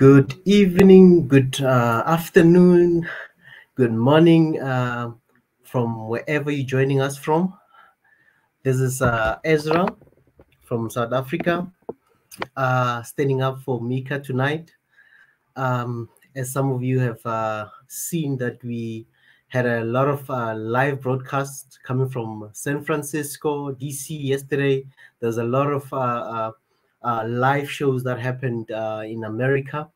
Good evening, good afternoon, good morning from wherever you're joining us from. This is Ezra from South Africa, standing up for Mika tonight. As some of you have seen that we had a lot of live broadcasts coming from San Francisco, DC yesterday. There's a lot of live shows that happened in America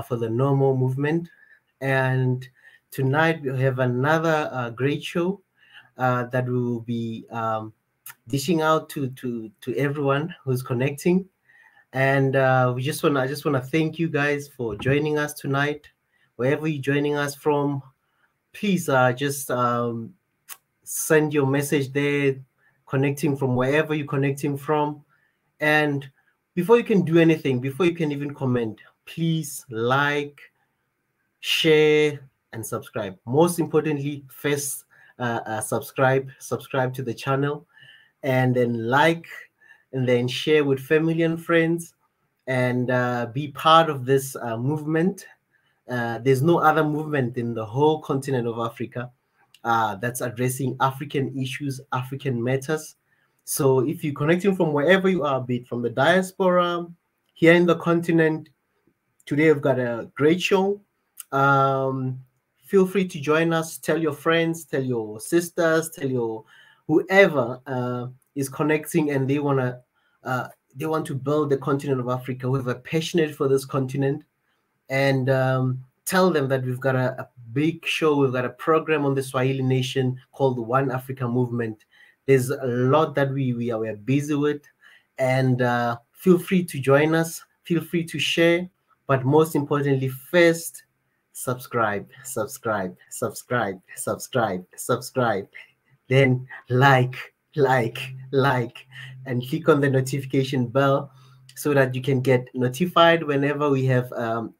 for the No More movement. And tonight we have another great show that we will be dishing out to everyone who's connecting. And I just wanna thank you guys for joining us tonight. Wherever you're joining us from, please just send your message there, connecting from wherever you're connecting from. And before you can do anything, before you can even comment, please like, share, and subscribe. Most importantly, first subscribe to the channel, and then like, and then share with family and friends, and be part of this movement. There's no other movement in the whole continent of Africa that's addressing African issues, African matters. So if you're connecting from wherever you are, be it from the diaspora, here in the continent, today we've got a great show. Feel free to join us. Tell your friends, tell your sisters, tell your whoever is connecting and they want to build the continent of Africa. We're passionate for this continent, and tell them that we've got a big show. We've got a program on the Swahili nation called the One Africa Movement. There's a lot that we are busy with, and feel free to join us. Feel free to share, but most importantly, first subscribe, then like, and click on the notification bell so that you can get notified whenever we have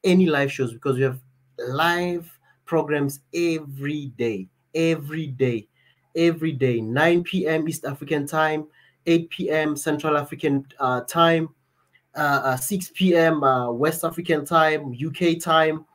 any live shows, because we have live programs every day, 9 p.m. East African time, 8 p.m. Central African time, 6 p.m. West African time, UK time,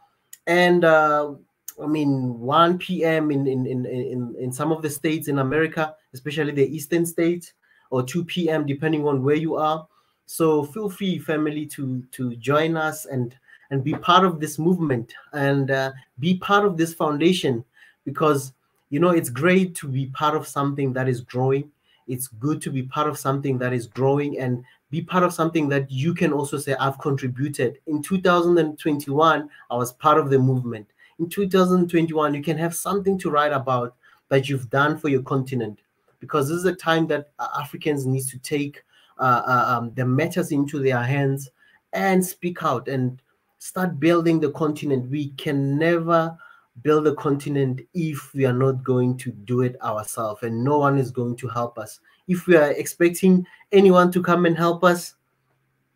and 1 p.m. in some of the states in America, especially the eastern states, or 2 p.m. depending on where you are. So feel free, family, to join us and be part of this movement, and be part of this foundation, because it's great to be part of something that is growing. It's good to be part of something that is growing, and be part of something that you can also say, I've contributed. In 2021, I was part of the movement. In 2021, you can have something to write about that you've done for your continent, because this is a time that Africans need to take the matters into their hands and speak out and start building the continent. We can never build a continent if we are not going to do it ourselves, and no one is going to help us. If we are expecting anyone to come and help us,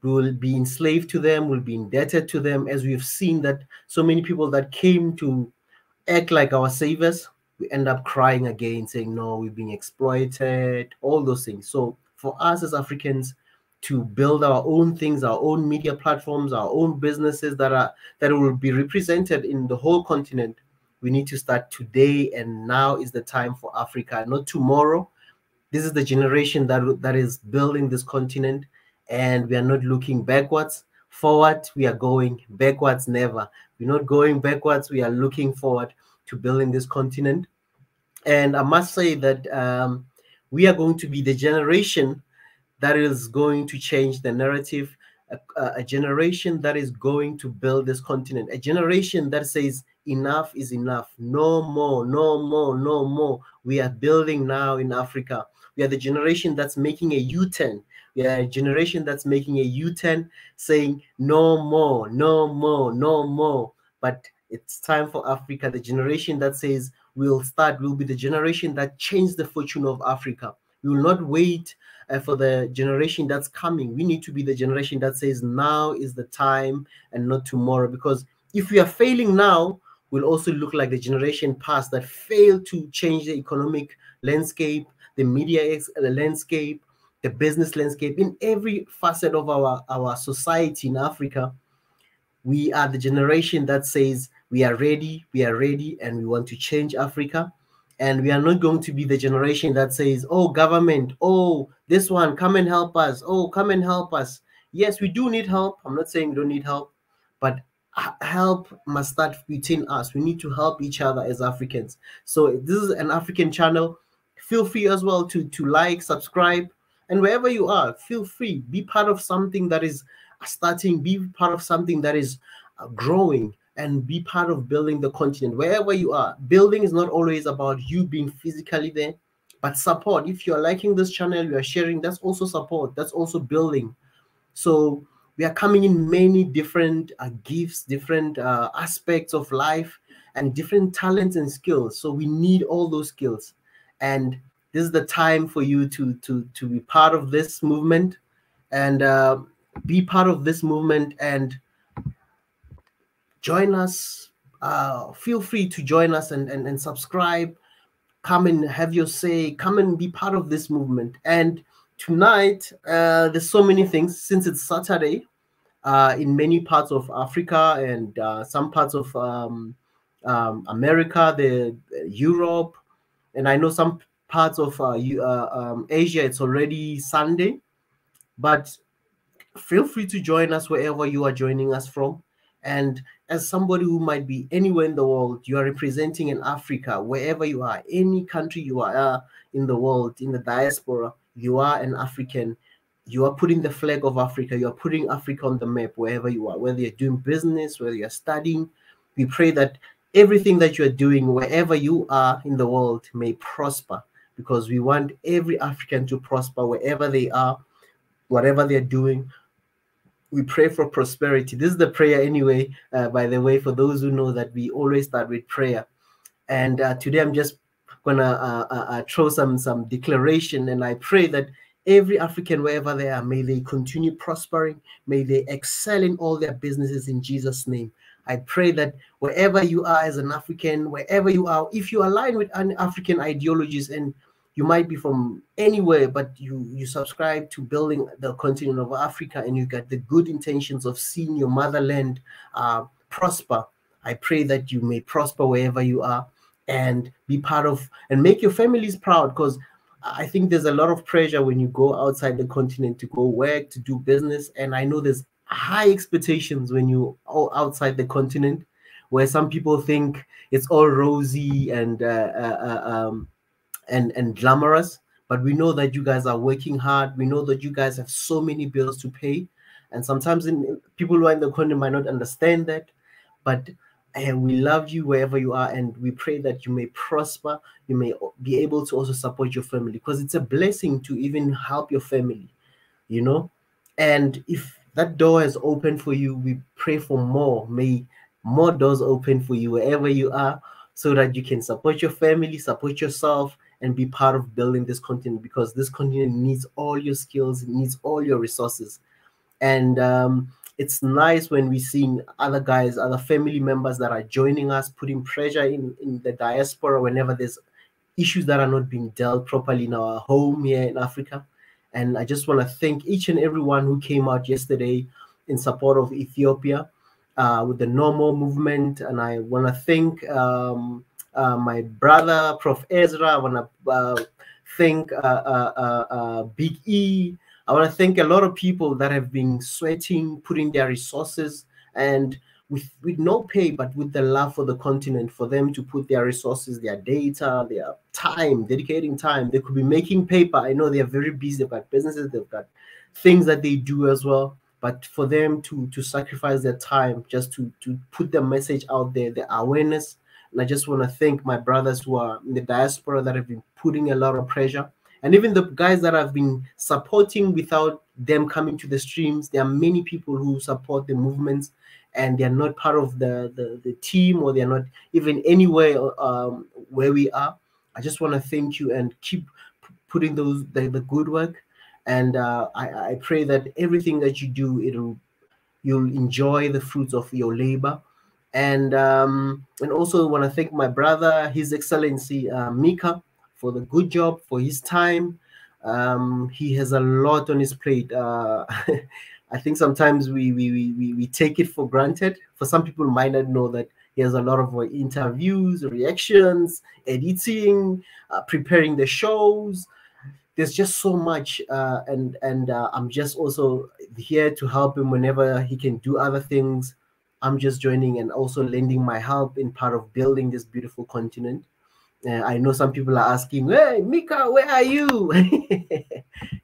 we will be enslaved to them, we'll be indebted to them, as we have seen that so many people that came to act like our saviors, we end up crying again, saying, no, we've been exploited, all those things. So for us as Africans to build our own things, our own media platforms, our own businesses that will be represented in the whole continent, we need to start today, and now is the time for Africa, not tomorrow. This is the generation that is building this continent, and we are not looking backwards. Forward, we are going. Backwards, never. We're not going backwards. We are looking forward to building this continent. And I must say that we are going to be the generation that is going to change the narrative, a generation that is going to build this continent, a generation that says enough is enough, no more, no more, no more. We are building now in Africa. We are the generation that's making a U-turn. We are a generation that's making a U-turn, saying no more, no more, no more. But it's time for Africa, the generation that says we'll be the generation that changed the fortune of Africa. We will not wait for the generation that's coming. We need to be the generation that says now is the time and not tomorrow, because if we are failing now, we'll also look like the generation past that failed to change the economic landscape, the media landscape, the business landscape, in every facet of our society in Africa. We are the generation that says we are ready, and we want to change Africa. And we are not going to be the generation that says, oh, government, oh, this one, come and help us. Oh, come and help us. Yes, we do need help. I'm not saying we don't need help, but help must start between us. We need to help each other as Africans. So this is an African channel. Feel free as well to like, subscribe, and wherever you are, feel free. Be part of something that is starting. Be part of something that is growing, and be part of building the continent. Wherever you are, building is not always about you being physically there, but support. If you're liking this channel, you are sharing, that's also support. That's also building. So we are coming in many different gifts, different aspects of life, and different talents and skills. So we need all those skills. And this is the time for you to be part of this movement, and be part of this movement and join us. Feel free to join us and subscribe. Come and have your say. Come and be part of this movement. And tonight, there's so many things, since it's Saturday, in many parts of Africa and some parts of America, Europe, and I know some parts of Asia, it's already Sunday. But feel free to join us wherever you are joining us from. And as somebody who might be anywhere in the world, you are representing in Africa, wherever you are, any country you are in the world, in the diaspora, you are an African. You are putting the flag of Africa. You are putting Africa on the map wherever you are, whether you're doing business, whether you're studying. We pray that everything that you're doing, wherever you are in the world, may prosper, because we want every African to prosper wherever they are, whatever they're doing. We pray for prosperity. This is the prayer anyway, by the way, for those who know that we always start with prayer. And today I'm just gonna throw some declaration, and I pray that every African, wherever they are, may they continue prospering, may they excel in all their businesses in Jesus' name. I pray that wherever you are as an African, wherever you are, if you align with African ideologies, and you might be from anywhere, but you subscribe to building the continent of Africa, and you got the good intentions of seeing your motherland prosper, I pray that you may prosper wherever you are, and be part of, and make your families proud, because I think there's a lot of pressure when you go outside the continent to go work, to do business. And I know there's high expectations when you are outside the continent, where some people think it's all rosy and glamorous. But we know that you guys are working hard. We know that you guys have so many bills to pay. And sometimes people who are in the continent might not understand that. But we love you wherever you are, and we pray that you may prosper. You may be able to also support your family, because it's a blessing to even help your family, you know. And if that door is open for you, we pray for more. May more doors open for you wherever you are, so that you can support your family, support yourself, and be part of building this continent, because this continent needs all your skills, it needs all your resources. And it's nice when we see other guys, other family members that are joining us, putting pressure in the diaspora whenever there's issues that are not being dealt properly in our home here in Africa. And I just want to thank each and everyone who came out yesterday in support of Ethiopia with the normal movement. And I want to thank my brother, Prof. Ezra. I want to thank Big E. I want to thank a lot of people that have been sweating, putting their resources, and with no pay, but with the love for the continent, for them to put their resources, their data, their time, dedicating time. They could be making paper. I know they are very busy. They've got businesses, they've got things that they do as well. But for them to sacrifice their time just to put the message out there, the awareness. And I just want to thank my brothers who are in the diaspora that have been putting a lot of pressure. And even the guys that have been supporting without them coming to the streams. There are many people who support the movements, and they're not part of the team, or they're not even anywhere where we are. I just want to thank you and keep putting the good work. And I pray that everything that you do, you'll enjoy the fruits of your labor. And also want to thank my brother, His Excellency Mika, for the good job, for his time. He has a lot on his plate. I think sometimes we take it for granted. For some people might not know that he has a lot of interviews, reactions, editing, preparing the shows. There's just so much, and I'm just also here to help him whenever he can do other things. I'm just joining and also lending my help in part of building this beautiful continent. I know some people are asking, "Hey, Mika, where are you?"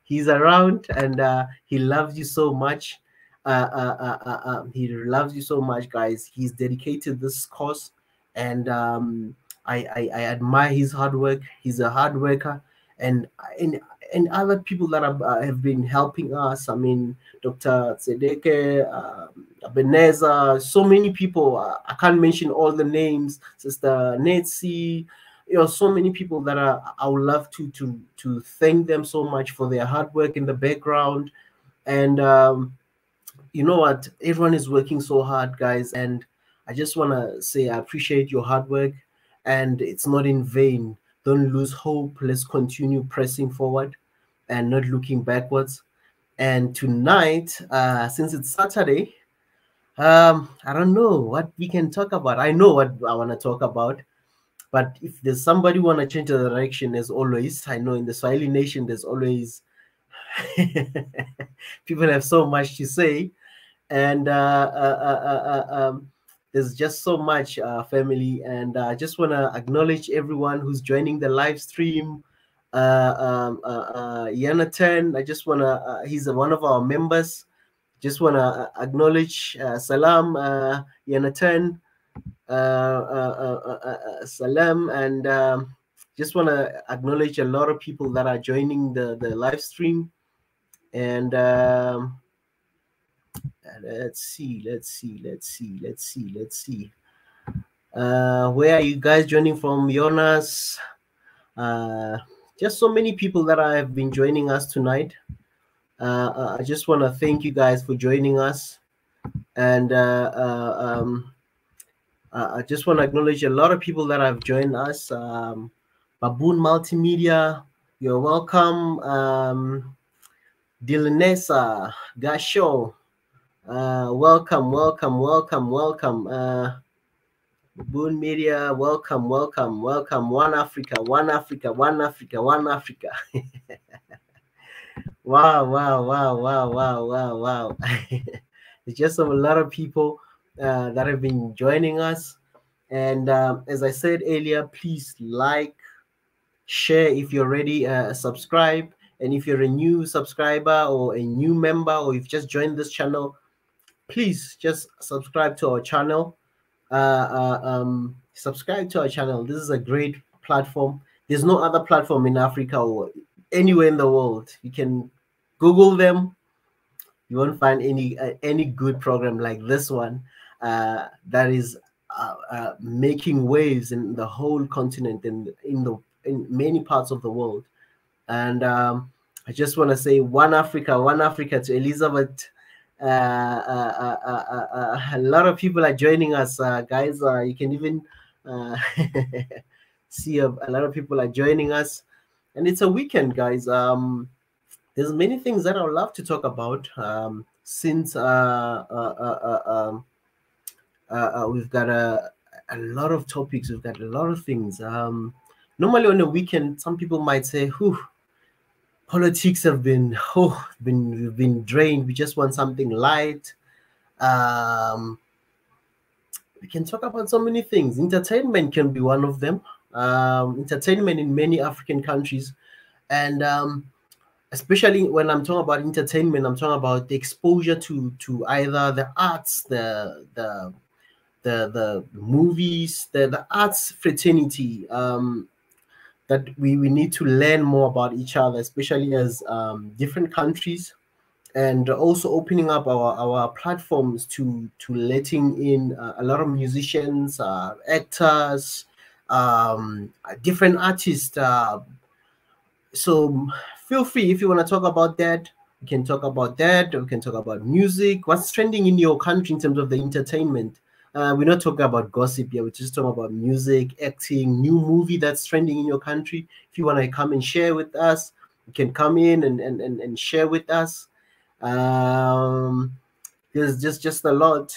He's around, and he loves you so much. He loves you so much, guys. He's dedicated this cause, and I admire his hard work. He's a hard worker, and and other people that have been helping us. I mean, Dr. Tzedeke, Ebenezer, so many people. I can't mention all the names. Sister Netsi, so many people that I would love to thank them so much for their hard work in the background. And you know what, everyone is working so hard, guys, and I just want to say I appreciate your hard work, and it's not in vain. Don't lose hope. Let's continue pressing forward and not looking backwards. And tonight, since it's Saturday, I don't know what we can talk about. I know what I want to talk about. But if there's somebody want to change the direction, as always, I know in the Swahili nation, there's always people have so much to say, and there's just so much family. And I just want to acknowledge everyone who's joining the live stream. Jonathan, I just want to, he's one of our members. Just want to acknowledge Salam, Jonathan. Salam, and just want to acknowledge a lot of people that are joining the live stream. And let's see. Where are you guys joining from? Jonas, just so many people that have been joining us tonight. I just want to thank you guys for joining us, and I just want to acknowledge a lot of people that have joined us. Baboon Multimedia, you're welcome. Dilanesa Gasho, welcome. Baboon Media, welcome. One Africa. Wow. It's just a lot of people that have been joining us. And as I said earlier, please like, share if you're already subscribe. And if you're a new subscriber or a new member, or you've just joined this channel, please just subscribe to our channel. Subscribe to our channel. This is a great platform. There's no other platform in Africa or anywhere in the world. You can Google them. You won't find any good program like this one that is making waves in the whole continent and in many parts of the world. And I just want to say one Africa to Elizabeth. A lot of people are joining us, guys. You can even see a lot of people are joining us, and it's a weekend, guys. There's many things that I would love to talk about, since we've got a lot of topics, we've got a lot of things. Normally on the weekend, some people might say, "Whew, politics have been we've been drained. We just want something light." We can talk about so many things. Entertainment can be one of them. Entertainment in many African countries, and especially when I'm talking about entertainment, I'm talking about the exposure to either the arts, the movies, the arts fraternity. That we need to learn more about each other, especially as different countries, and also opening up our platforms to letting in a lot of musicians, actors, different artists. So feel free, if you want to talk about that, we can talk about that. We can talk about music. What's trending in your country in terms of the entertainment? We're not talking about gossip here. We're just talking about music, acting, new movie that's trending in your country. If you want to come and share with us, you can come in and share with us. There's just a lot.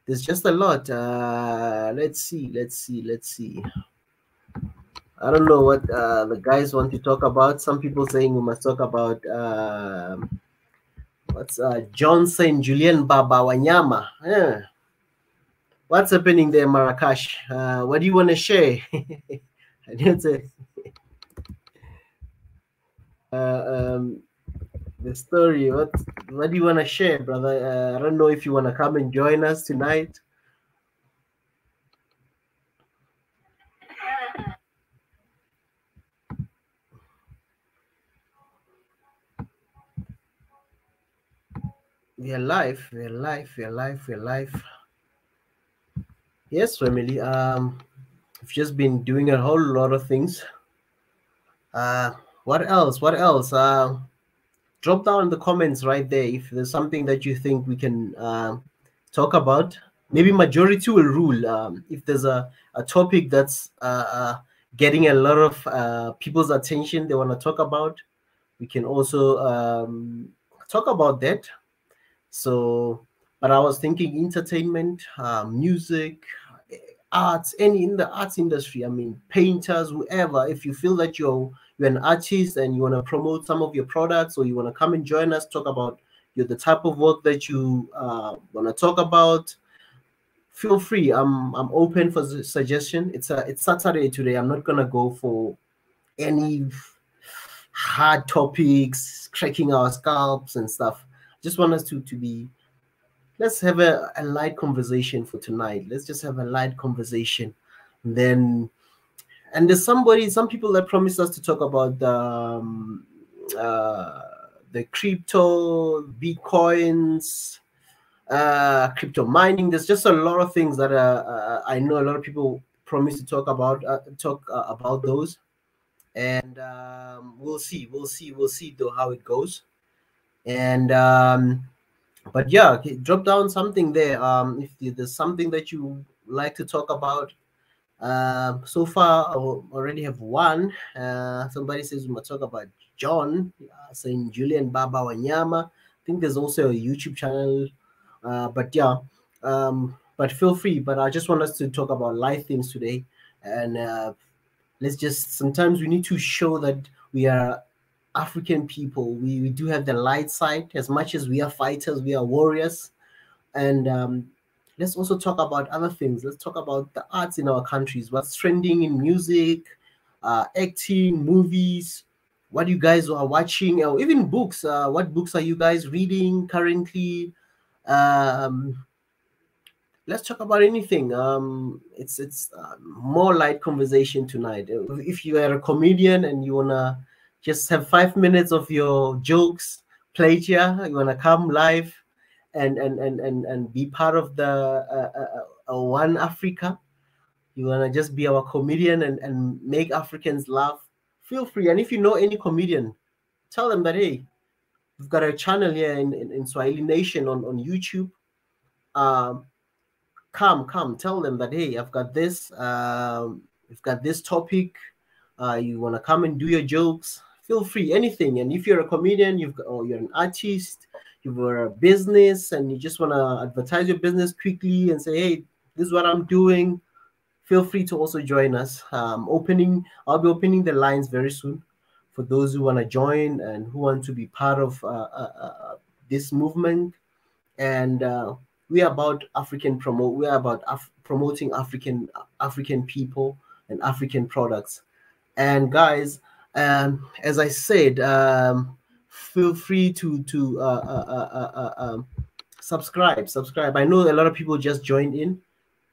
There's just a lot. Let's see. I don't know what the guys want to talk about. Some people saying we must talk about what's Johnson Julian Baba Wanyama. Yeah. What's happening there, Marrakesh? What do you want to share? I didn't say. The story. What do you want to share, brother? I don't know if you want to come and join us tonight. We're live. Yes, family. I've just been doing a whole lot of things. What else? Drop down in the comments right there if there's something that you think we can talk about. Maybe majority will rule. If there's a topic that's getting a lot of people's attention, they want to talk about, we can also talk about that. So, but I was thinking entertainment, music, arts, any in the arts industry. I mean, painters, whoever. If you feel that you're an artist and you want to promote some of your products, or you want to come and join us, talk about the type of work that you want to talk about, feel free. I'm open for suggestion. It's Saturday today. I'm not gonna go for any hard topics, cracking our scalps and stuff. Just want us to be, let's have a light conversation for tonight. Let's just have a light conversation. And there's some people that promised us to talk about the crypto, bitcoins, crypto mining. There's just a lot of things that I know a lot of people promise to talk about those. And we'll see though how it goes. And but yeah, drop down something there if there's something that you like to talk about. So far I already have one. Somebody says we must talk about John, saying Julian Baba Wanyama. I think there's also a YouTube channel, but yeah, but feel free. But I just want us to talk about live things today. And let's just, sometimes we need to show that we are African people. We do have the light side. As much as we are fighters, we are warriors. And let's also talk about other things. Let's talk about the arts in our countries. What's trending in music, acting, movies, what you guys are watching, or even books. What books are you guys reading currently? Let's talk about anything. It's more light conversation tonight. If you are a comedian and you wanna just have 5 minutes of your jokes played here, you wanna come live and be part of the One Africa. You wanna just be our comedian and make Africans laugh. Feel free. And if you know any comedian, tell them that, hey, we've got a channel here in Swahili Nation on YouTube. Come, tell them that, hey, I've got this. We've got this topic. You wanna come and do your jokes? Feel free, anything. And if you're a comedian, or you're an artist, you've got a business, and you just wanna advertise your business quickly and say, hey, this is what I'm doing. Feel free to also join us. I'll be opening the lines very soon for those who want to join and who want to be part of this movement. And we are about promoting African people and African products. And guys, as I said, feel free to subscribe. I know a lot of people just joined in.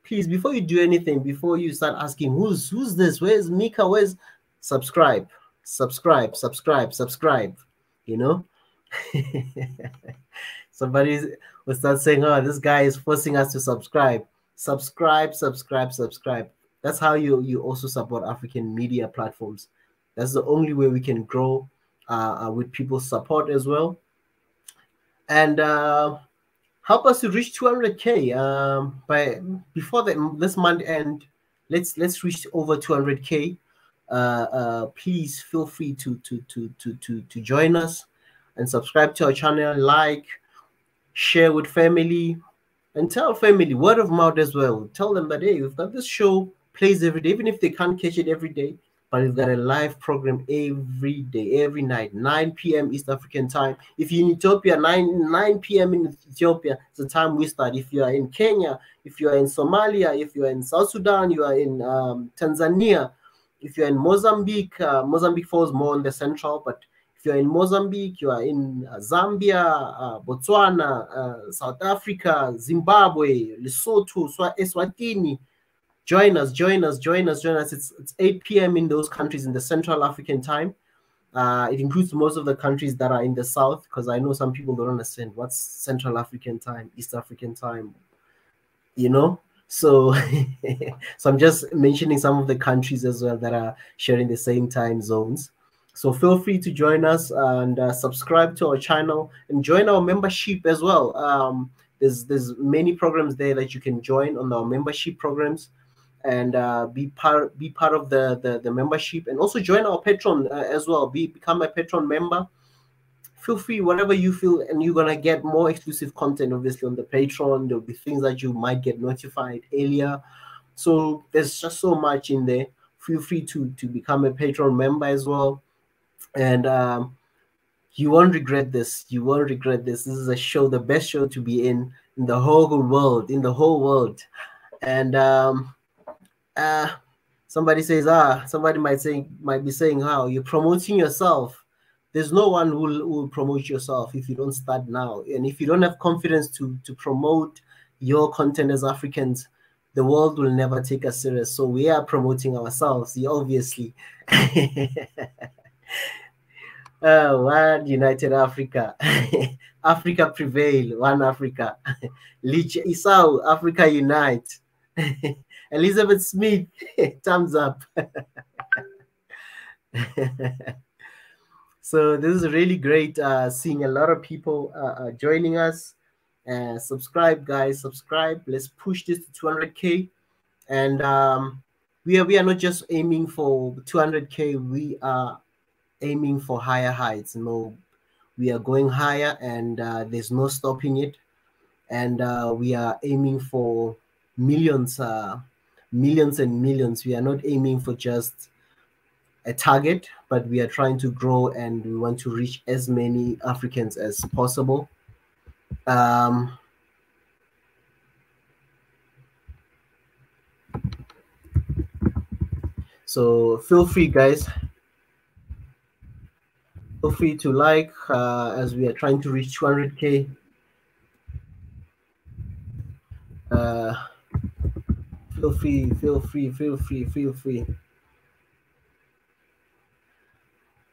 Please, before you do anything, before you start asking who's this, where's Mika, where's, subscribe. You know, somebody will start saying, oh, this guy is forcing us to subscribe. Subscribe. That's how you also support African media platforms. That's the only way we can grow with people's support as well. And help us to reach 200K before this month end. Let's reach over 200K. Please feel free to join us. and subscribe to our channel, like, share with family, and tell family, word of mouth as well. Tell them that, hey, we've got this show, plays every day, even if they can't catch it every day, but we've got a live program every day, every night, 9 p.m. East African time. If you're in Ethiopia, 9 p.m. in Ethiopia, it's the time we start. If you are in Kenya, if you are in Somalia, if you are in South Sudan, you are in Tanzania, if you're in Mozambique, Mozambique falls more on the central, but if you're in Mozambique, you are in Zambia, Botswana, South Africa, Zimbabwe, Lesotho, Eswatini, join us. It's 8 p.m. in those countries in the Central African time. It includes most of the countries that are in the south, because I know some people don't understand what's Central African time, East African time, you know. So, so I'm just mentioning some of the countries as well that are sharing the same time zones. So feel free to join us and subscribe to our channel and join our membership as well. There's many programs there that you can join on our membership programs, and be part of the membership, and also join our Patreon as well. Become a Patreon member. Feel free, whatever you feel, and you're gonna get more exclusive content, obviously, on the Patreon. There'll be things that you might get notified earlier. So there's just so much in there. Feel free to become a Patreon member as well, and you won't regret this. You won't regret this. This is a show, the best show to be in the whole world, And somebody says, somebody might be saying, how you're promoting yourself. There's no one who will promote yourself if you don't start now. And if you don't have confidence to promote your content as Africans, the world will never take us serious. So we are promoting ourselves, obviously. One united Africa. Africa prevail, one Africa. Isau, Africa unite. Elizabeth Smith, thumbs up. So this is really great, seeing a lot of people joining us. Subscribe, guys, subscribe. Let's push this to 200K. And we are not just aiming for 200K. We are aiming for higher heights. We are going higher, and there's no stopping it. And we are aiming for millions and millions. We are not aiming for just a target, but we are trying to grow, and we want to reach as many Africans as possible. So feel free, guys. Feel free to like as we are trying to reach 200K. Feel free.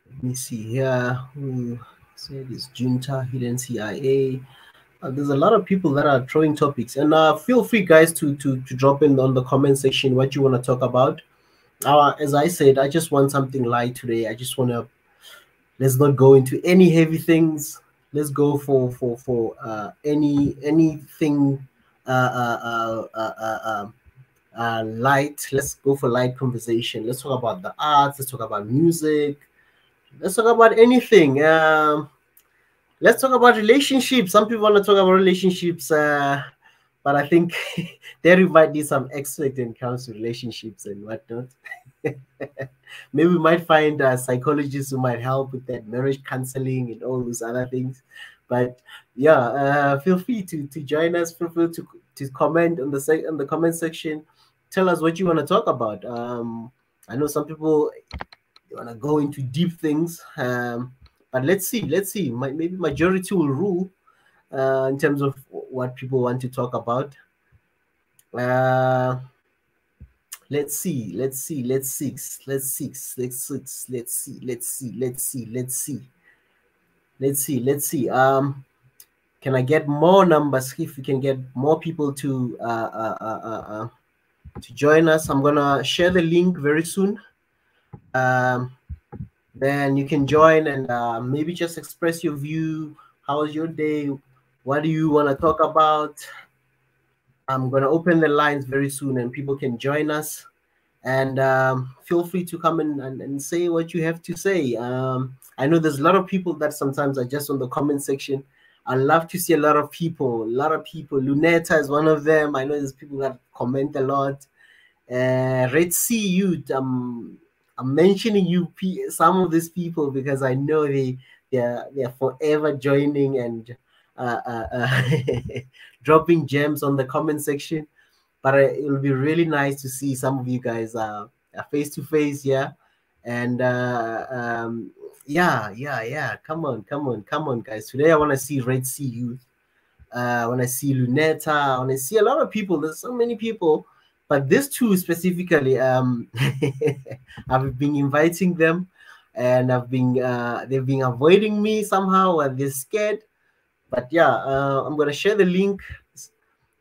Let me see here. Who said it's junta, hidden CIA? There's a lot of people that are throwing topics, and feel free, guys, to drop in on the comment section what you want to talk about. As I said, I just want something light today. I just want to, let's not go into any heavy things. Let's go for anything light. Let's go for light conversation. Let's talk about the arts. Let's talk about music. Let's talk about anything. Let's talk about relationships. Some people want to talk about relationships, but I think there might be some expert when it comes to relationships and whatnot. Maybe we might find psychologists who might help with that, marriage counseling and all those other things. But yeah, feel free to join us. Feel free to comment on the comment section. Tell us what you want to talk about. I know some people want to go into deep things, but let's see. Maybe majority will rule in terms of what people want to talk about. Let's see. Can I get more numbers? If we can get more people to join us, I'm gonna share the link very soon. Then you can join and maybe just express your view. How was your day? What do you want to talk about? I'm gonna open the lines very soon, and people can join us. and feel free to come and say what you have to say. I know there's a lot of people that sometimes are just on the comment section. I love to see a lot of people. Luneta is one of them. I know there's people that comment a lot. Red Sea Youth. I'm mentioning some of these people because I know they're forever joining and dropping gems on the comment section. But it will be really nice to see some of you guys face to face, yeah. And yeah. Come on, guys. Today I want to see Red Sea Youth. When I see Luneta, when I see a lot of people, there's so many people, but these two specifically, I've been inviting them, and they've been avoiding me somehow, or they're scared. But yeah, I'm gonna share the link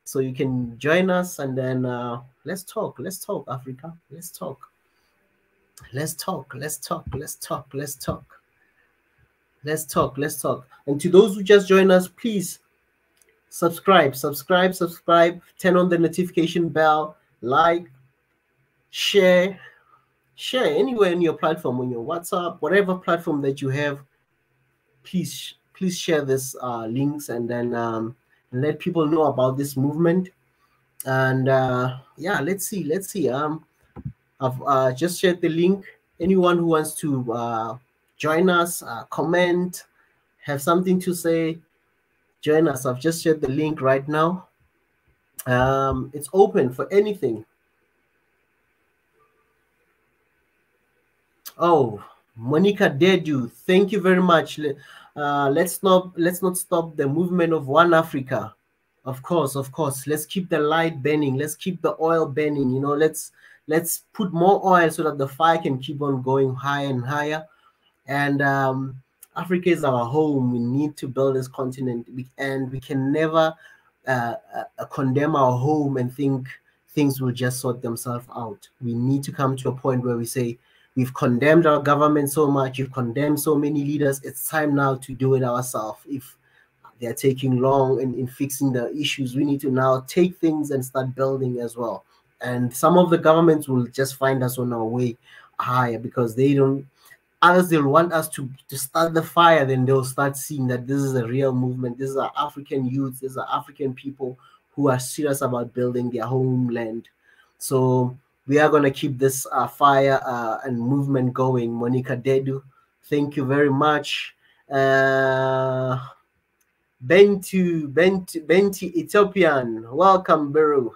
so you can join us, and then let's talk, Africa. Let's talk. And to those who just joined us, please subscribe, turn on the notification bell, like, share anywhere in your platform, on your WhatsApp, whatever platform that you have. Please share this links, and then let people know about this movement. And yeah, let's see. I've just shared the link. Anyone who wants to join us, comment, have something to say, join us. I've just shared the link right now. It's open for anything. Oh, Monica Dedu, thank you very much. Let's not stop the movement of One Africa. Of course. Let's keep the light burning. Let's keep the oil burning. You know, let's put more oil so that the fire can keep on going higher and higher. And Africa is our home. We need to build this continent, and we can never condemn our home and think things will just sort themselves out. We need to come to a point where we say, we've condemned our government so much, you've condemned so many leaders, it's time now to do it ourselves. If they're taking long in fixing the issues, we need to now take things and start building as well. And some of the governments will just find us on our way higher, because they don't, others, they'll want us to start the fire, then they'll start seeing that this is a real movement. These are African youths, these are African people who are serious about building their homeland. So we are going to keep this fire and movement going. Monica Dedu, thank you very much. Benti Ethiopian, welcome, Beru.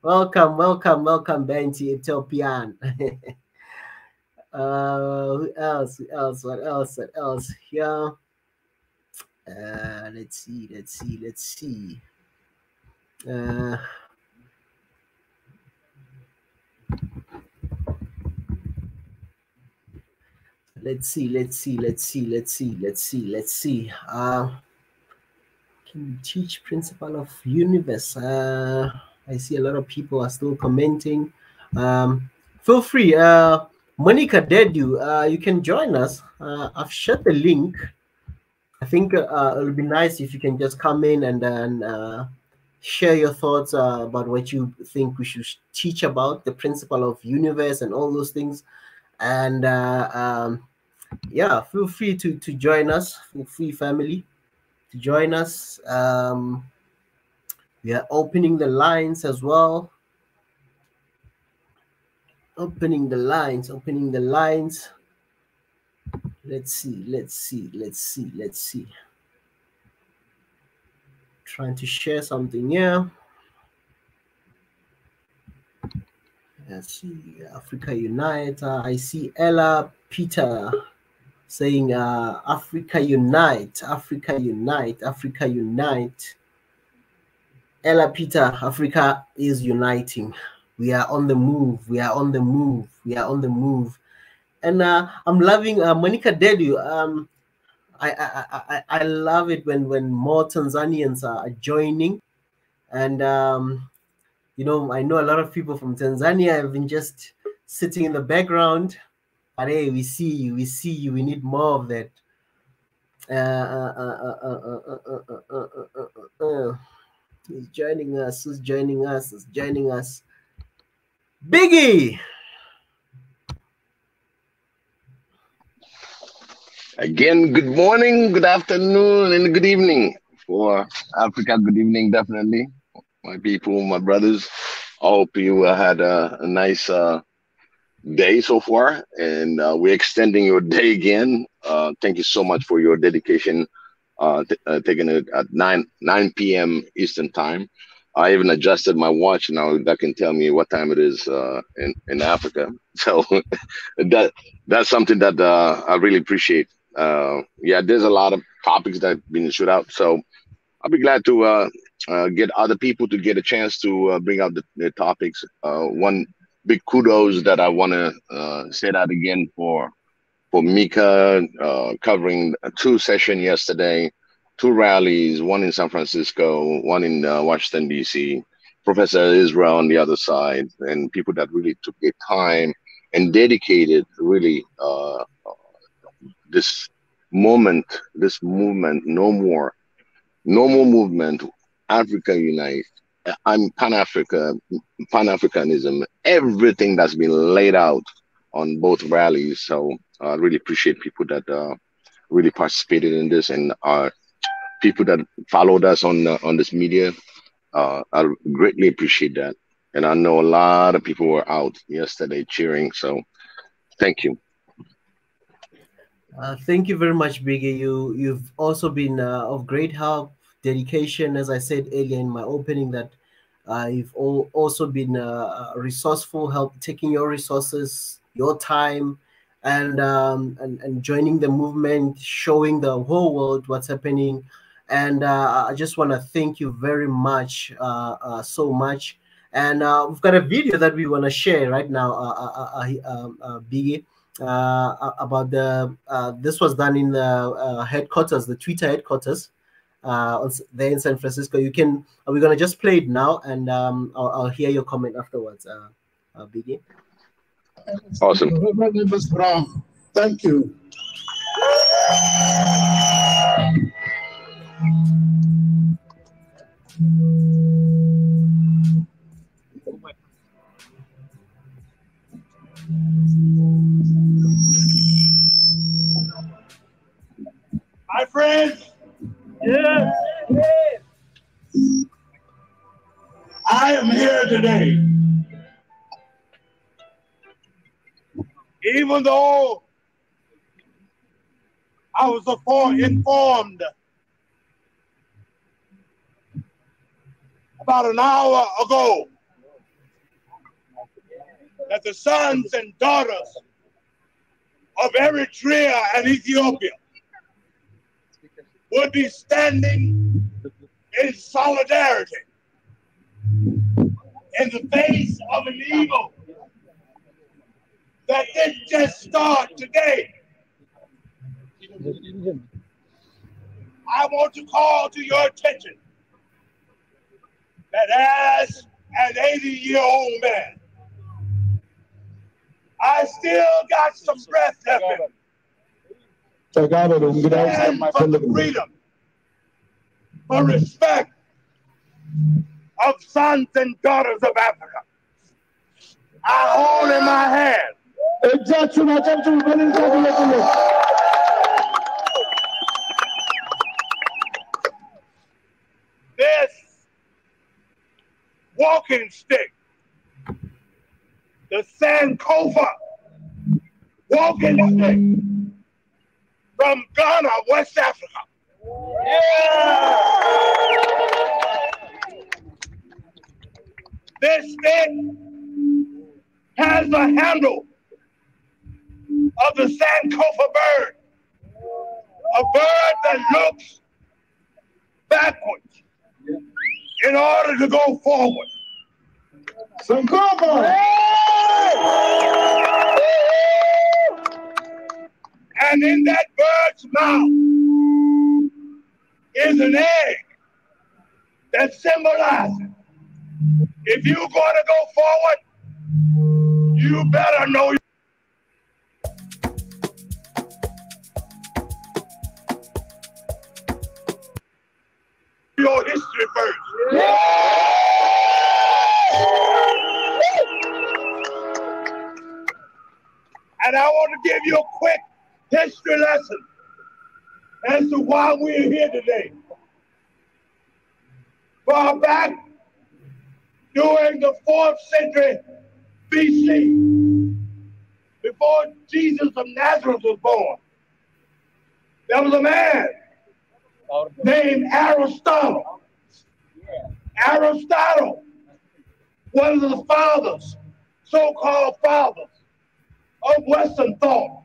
welcome, Benti Ethiopian. Who else? What else? Here. Let's see. Let's see. Can we teach principle of universe? I see a lot of people are still commenting. Feel free. Monica Dedu, you can join us. I've shared the link. I think it'll be nice if you can just come in and then share your thoughts about what you think we should teach about, the principle of universe and all those things. And yeah, feel free to join us. Feel free, family, to join us. We are opening the lines as well. Opening the lines. Let's see. Trying to share something here. Let's see. Africa Unite. I see Ella Peter saying Africa Unite. Ella Peter, Africa is uniting. We are on the move. And I'm loving Monica Dedu. I love it when more Tanzanians are joining. And you know, I know a lot of people from Tanzania have been just sitting in the background. But hey, we see you. We need more of that. Who's joining us? Biggie. Again, good morning, good afternoon, and good evening. For Africa, good evening, definitely. My people, my brothers, I hope you had a nice day so far, and we're extending your day again. Thank you so much for your dedication, taking it at 9 p.m. Eastern time. I even adjusted my watch now that can tell me what time it is in Africa. So that that's something that I really appreciate. Yeah, there's a lot of topics that have been shoot out, so I'll be glad to get other people to get a chance to bring out the topics. One big kudos that I want to say that again for Mika covering two sessions yesterday, two rallies, one in San Francisco, one in Washington D.C. Professor Israel on the other side, and people that really took their time and dedicated really this this movement, no more movement, Africa Unite. I'm Pan-Africanism, everything that's been laid out on both rallies. So I really appreciate people that really participated in this, and people that followed us on this media. I greatly appreciate that. And I know a lot of people were out yesterday cheering. So thank you. Thank you very much, Biggie. You've also been of great help, dedication, as I said earlier in my opening, that you've also been resourceful, help taking your resources, your time, and joining the movement, showing the whole world what's happening. And I just want to thank you very much, so much. And we've got a video that we want to share right now, Biggie, about the this was done in the headquarters, the Twitter headquarters, there in San Francisco. We're gonna just play it now, and I'll hear your comment afterwards, Biggie. Awesome. Thank you. My friends, I am here today. Even though I was informed about an hour ago that the sons and daughters of Eritrea and Ethiopia would be standing in solidarity in the face of an evil that didn't just start today. I want to call to your attention that as an 80-year-old man, I still got some breath left in me. Stand for the freedom, for respect of sons and daughters of Africa. I hold in my hand this walking stick, the Sankofa walking stick from Ghana, West Africa. This stick has the handle of the Sankofa bird, a bird that looks backwards in order to go forward. Sankofa! And in that bird's mouth is an egg that symbolizes if you're going to go forward, you better know your history first. And I want to give you a quick history lesson as to why we're here today. Far back during the 4th century BC, before Jesus of Nazareth was born, there was a man named Aristotle. Aristotle, one of the fathers, so-called fathers of Western thought.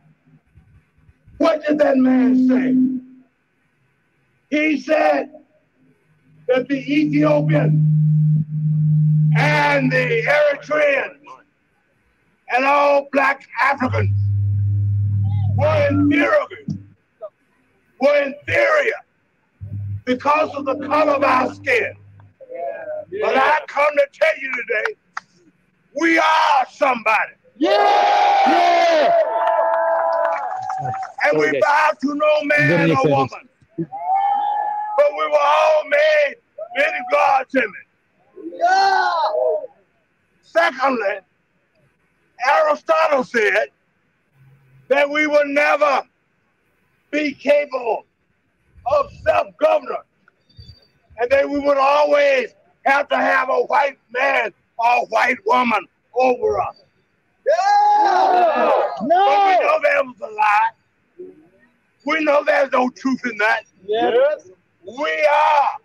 What did that man say? He said that the Ethiopian and the Eritrean and all black Africans were inferior because of the color of our skin. But I come to tell you today, we are somebody. Yeah! And we bow to no man or woman. But we were all made in God's image. Yeah! Secondly, Aristotle said that we will never be capable of self-governance, and that we would always have to have a white man or a white woman over us. Yeah! No! But we know that was a lie. We know there's no truth in that. Yes. We are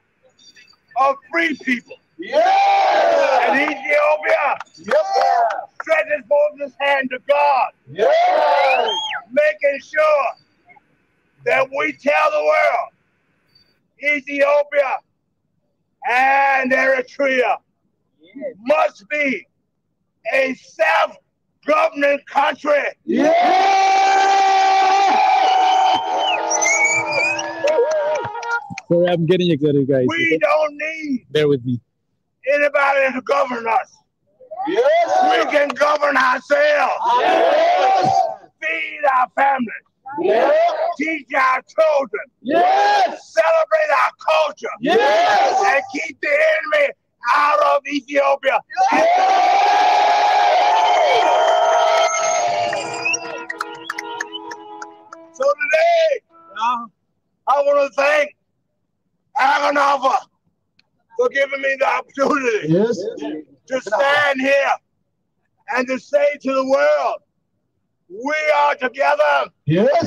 a free people. Yeah! And Ethiopia stretches forth his hand to God, making sure that we tell the world Ethiopia and Eritrea must be a self-governing country. Sorry, I'm getting excited, guys. We don't need bear with me. Anybody to govern us. We can govern ourselves. Feed our families. Teach our children. Celebrate our culture. And keep the enemy out of Ethiopia. So today, I want to thank Aganova for giving me the opportunity to stand here and to say to the world, we are together. We're going to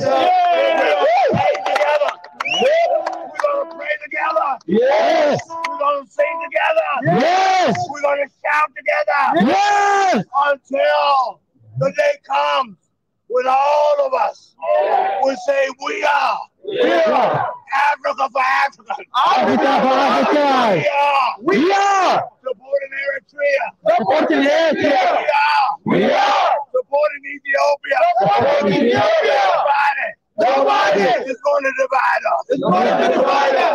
pray together. We're going to pray together. We're going to sing together. We're going to shout together until the day comes when all of us will say, we are. Africa for Africans. Africa for Africa. We are. Supporting Eritrea. Supporting Eritrea. We are. Supporting Ethiopia. Nobody is going to divide us.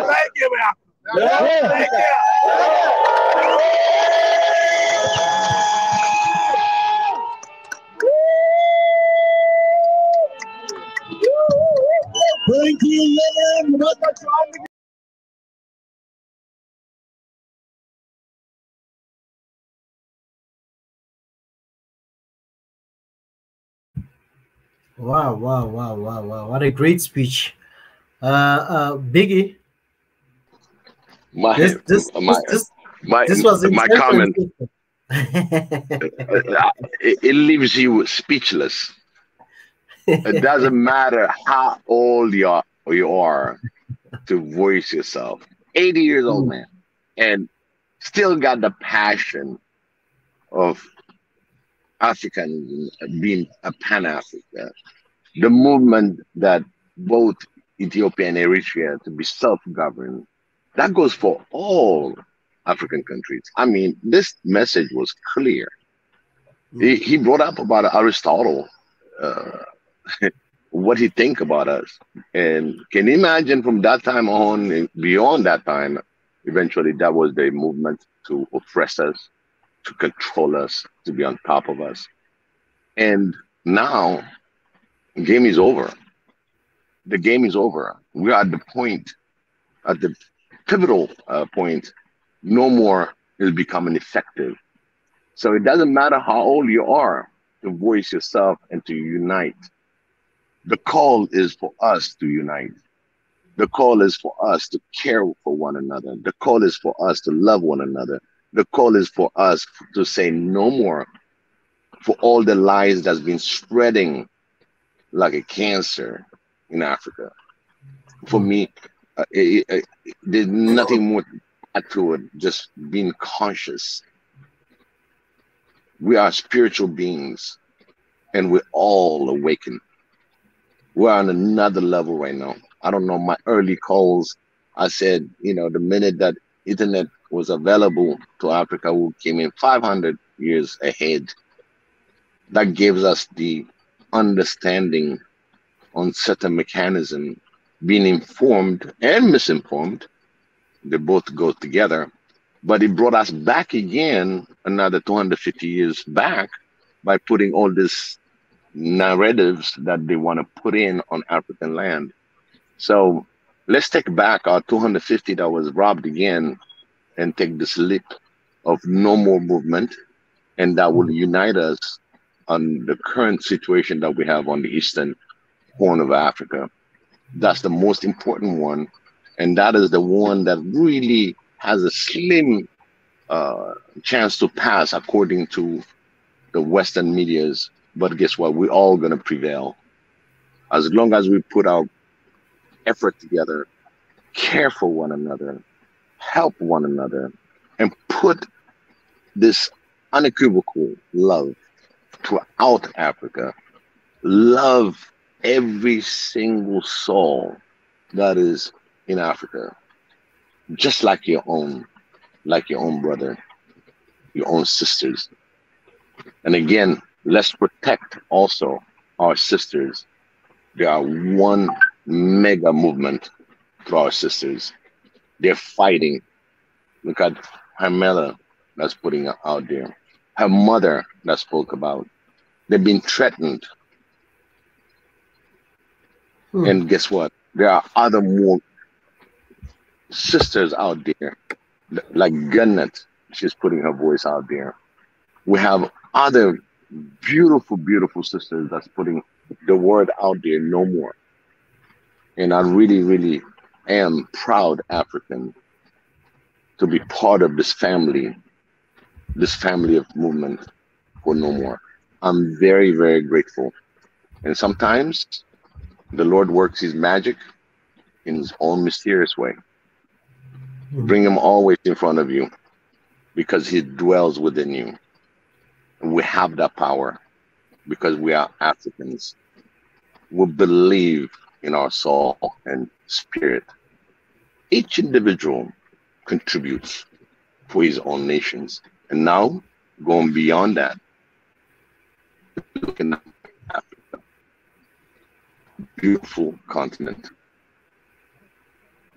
Thank you, man. Thank you. Thank you, Lord. Wow, wow, wow, wow, wow. What a great speech. Biggie. This was my comment. It leaves you speechless. It doesn't matter how old you are to voice yourself. 80 years old, man, and still got the passion of African being a Pan-African. The movement that both Ethiopia and Eritrea to be self-governed, that goes for all African countries. I mean, this message was clear. He brought up about Aristotle, what he think about us. And can you imagine from that time on and beyond that time, eventually that was the movement to oppress us, to control us, to be on top of us. And now the game is over. The game is over. We are at the point, at the pivotal point, no more is becoming effective. So it doesn't matter how old you are. to voice yourself and to unite. The call is for us to unite. The call is for us to care for one another. The call is for us to love one another. The call is for us to say no more for all the lies that's been spreading like a cancer in Africa. For me, there's nothing more to it, just being conscious. We are spiritual beings, and we're all awakened. We're on another level right now. I don't know, my early calls, I said, you know, the minute that internet was available to Africa, we came in 500 years ahead. That gives us the understanding on certain mechanism, being informed and misinformed. They both go together. But it brought us back again another 250 years back by putting all these narratives that they want to put in on African land. So let's take back our 250 that was robbed again and take this leap of no more movement, and that will unite us on the current situation that we have on the eastern horn of Africa. That's the most important one, and that is the one that really has a slim chance to pass according to the Western medias. But guess what? We're all going to prevail. As long as we put our effort together, care for one another, help one another, and put this unequivocal love throughout Africa. Love every single soul that is in Africa, just like your own brother, your own sisters. And again, let's protect also our sisters. They are one mega movement for our sisters. They're fighting. Look at her mother that's putting her out there. Her mother that spoke about. They've been threatened. And guess what? There are other more sisters out there, like Gunnet. She's putting her voice out there. We have other beautiful, beautiful sisters that's putting the word out there no more. And I really, really am proud African to be part of this family of movement for no more. I'm very, very grateful. And sometimes the Lord works his magic in his own mysterious way. Bring him always in front of you because he dwells within you. And we have that power because we are Africans. We believe in our soul and spirit. Each individual contributes for his own nations. And now, going beyond that, looking at Africa, beautiful continent.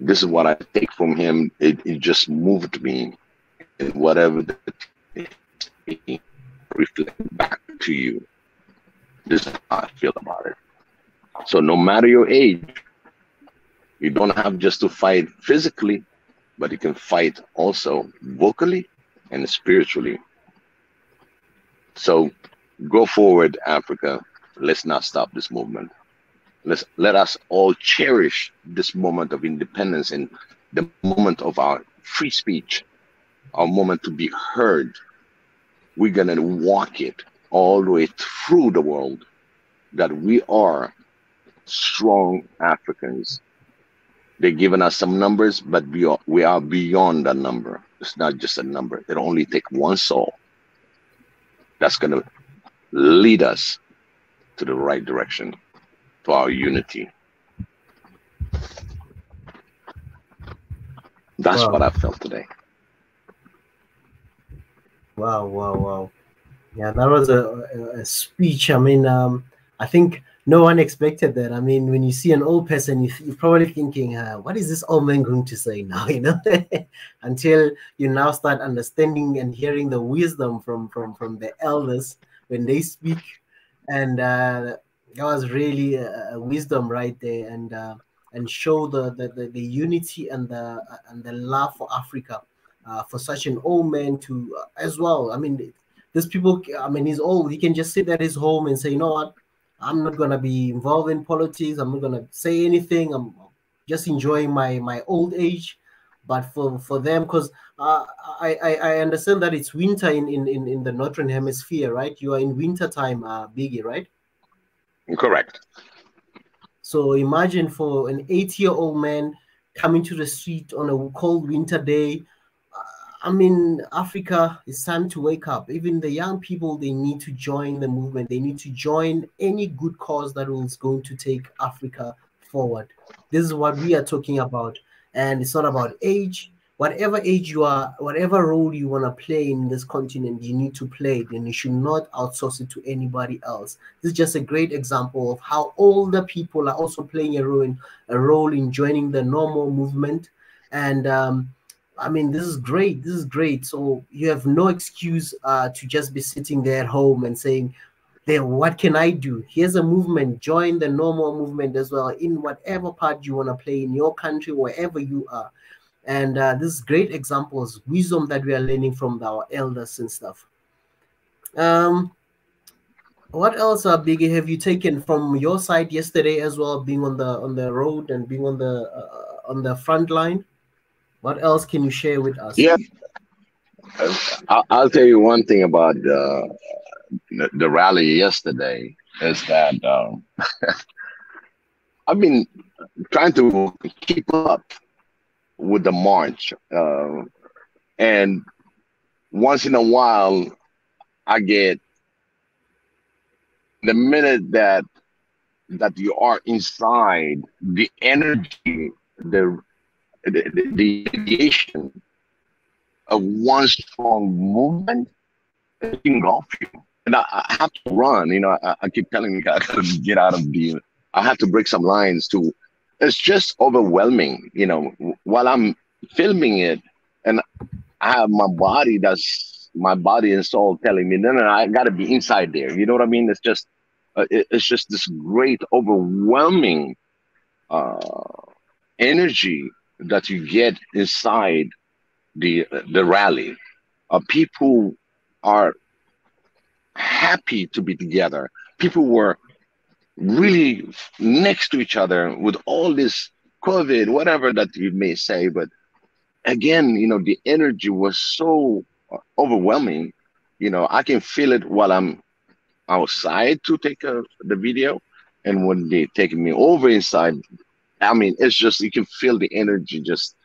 This is what I take from him. It just moved me, and whatever the reflect back to you. This is how I feel about it. So no matter your age, you don't have just to fight physically, but you can fight also vocally and spiritually. So go forward, Africa. Let's not stop this movement. Let us all cherish this moment of independence and the moment of our free speech, our moment to be heard. We're going to walk it all the way through the world that we are strong Africans. They're giving us some numbers, but we are beyond that number. It's not just a number. It'll only take one soul that's going to lead us to the right direction, to our unity. That's what I felt today. Wow. Yeah, that was a speech. I mean, I think no one expected that. I mean, when you see an old person, you're probably thinking, what is this old man going to say now, you know? Until you now start understanding and hearing the wisdom from the elders when they speak. And that was really a wisdom right there, and show the unity and the love for Africa, for such an old man to as well. I mean, These people, I mean, he's old. He can just sit at his home and say, you know what, I'm not gonna be involved in politics. I'm not gonna say anything. I'm just enjoying my old age. But for them, because I understand that it's winter in the northern hemisphere, right? You are in winter time, Biggie, right? Correct. So imagine for an 8-year-old man coming to the street on a cold winter day. I mean, Africa, it's time to wake up. Even the young people, they need to join the movement. They need to join any good cause that is going to take Africa forward. This is what we are talking about. And it's not about age. Whatever age you are, whatever role you want to play in this continent, you need to play it, and you should not outsource it to anybody else. This is just a great example of how older people are also playing a role in joining the normal movement. And I mean, this is great. This is great. So you have no excuse to just be sitting there at home and saying, "There, what can I do?" Here's a movement. Join the normal movement as well in whatever part you want to play in your country, wherever you are. And this is great examples, wisdom that we are learning from our elders and stuff. What else, Biggie, have you taken from your side yesterday as well, being on the road and being on the front line? What else can you share with us? Yeah, I'll tell you one thing about the rally yesterday is that I've been trying to keep up with the march, and once in a while, I get the minute that you are inside, the energy, the radiation of one strong movement, it engulf you. And I have to run. You know, I keep telling me I gotta get out of the. I have to break some lines too. It's just overwhelming. You know, while I'm filming it, and I have my body and soul telling me, no, I gotta be inside there. You know what I mean? It's just this great overwhelming energy that you get inside the rally. People are happy to be together. People were really next to each other with all this COVID, whatever that you may say. But again, you know, the energy was so overwhelming. You know, I can feel it while I'm outside to take the video, and when they take me over inside, I mean, it's just, you can feel the energy. Just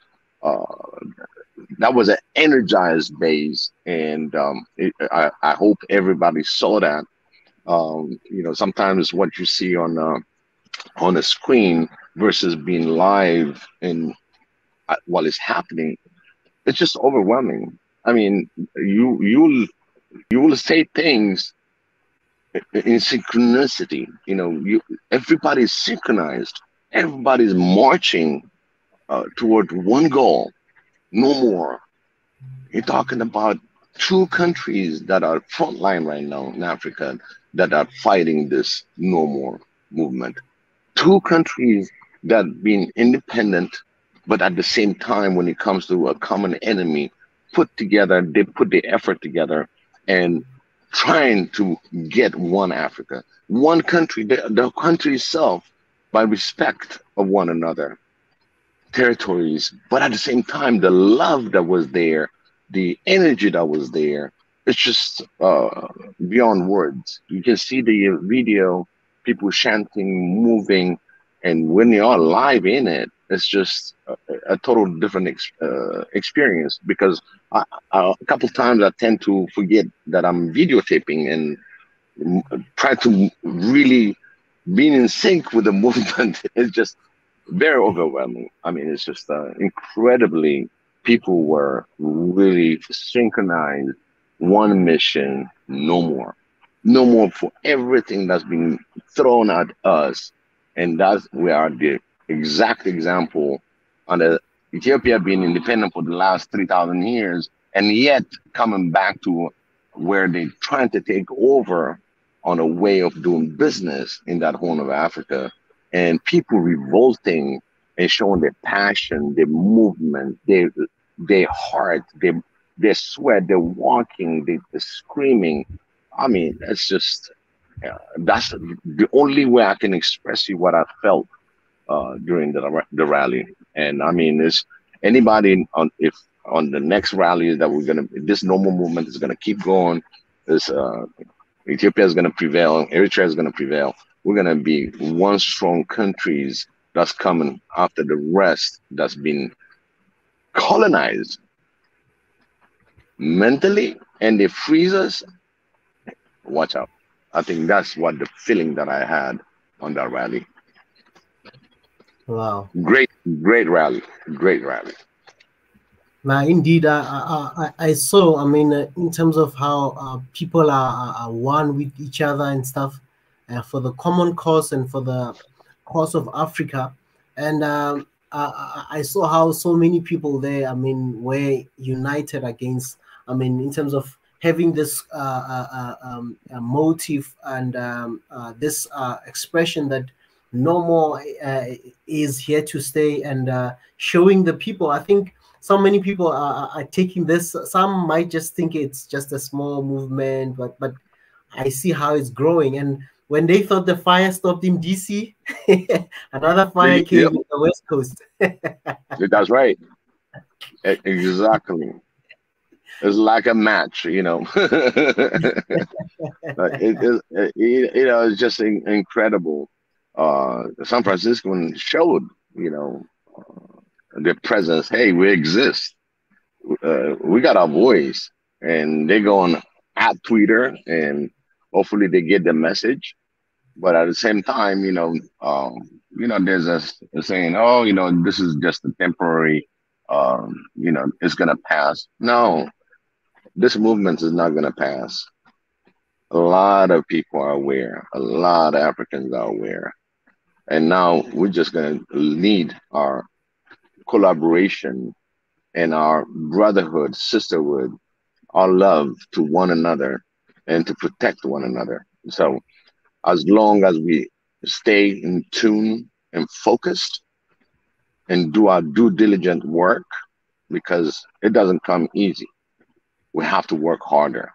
that was an energized base, and I hope everybody saw that. You know, sometimes what you see on a screen versus being live and while it's happening, it's just overwhelming. I mean, you will say things in synchronicity. You know, everybody's synchronized. Everybody's marching toward one goal. No more. You're talking about 2 countries that are frontline right now in Africa that are fighting this no more movement. 2 countries that have been independent, but at the same time, when it comes to a common enemy, put together, they put the effort together and trying to get one Africa, one country, the country itself, by respect of one another, territories, but at the same time, the love that was there, the energy that was there, it's just beyond words. You can see the video, people chanting, moving, and when you are live in it, it's just a total different experience. Because a couple times I tend to forget that I'm videotaping and try to really be in sync with the movement. It's just very overwhelming. I mean, it's just incredibly, people were really synchronized, one mission, no more. No more for everything that's been thrown at us. And we are the exact example under Ethiopia being independent for the last 3,000 years, and yet coming back to where they're trying to take over on a way of doing business in that Horn of Africa. And people revolting and showing their passion, their movement, their heart, they sweat, they're walking, they're screaming. I mean, it's just, that's the only way I can express you what I felt during the rally. And I mean, is anybody on, if on the next rally that we're gonna, this normal movement is gonna keep going, this Ethiopia is gonna prevail, Eritrea is gonna prevail. We're gonna be one strong countries that's coming after the rest that's been colonized mentally, and they freeze us. Watch out. I think that's what the feeling that I had on that rally. Wow. Great rally. Great rally. Now, indeed, I saw, I mean, in terms of how people are one with each other and stuff, for the common cause and for the cause of Africa. And I saw how so many people there, I mean, were united against, I mean, in terms of having this motive and this expression that no more is here to stay, and showing the people. I think so many people are taking this. Some might just think it's just a small movement, but I see how it's growing. And when they thought the fire stopped in DC, another fire came in the West Coast. That's right. Exactly. It's like a match, you know. It's just incredible. San Francisco showed, you know, their presence. Hey, we exist. We got our voice, and they go on at Twitter, and hopefully they get the message. But at the same time, there's a saying, oh, you know, this is just a temporary, it's gonna pass. No, this movement is not gonna pass. A lot of people are aware. A lot of Africans are aware. And now we're just going to need our collaboration and our brotherhood, sisterhood, our love to one another and to protect one another. So as long as we stay in tune and focused and do our due diligent work, because it doesn't come easy. We have to work harder.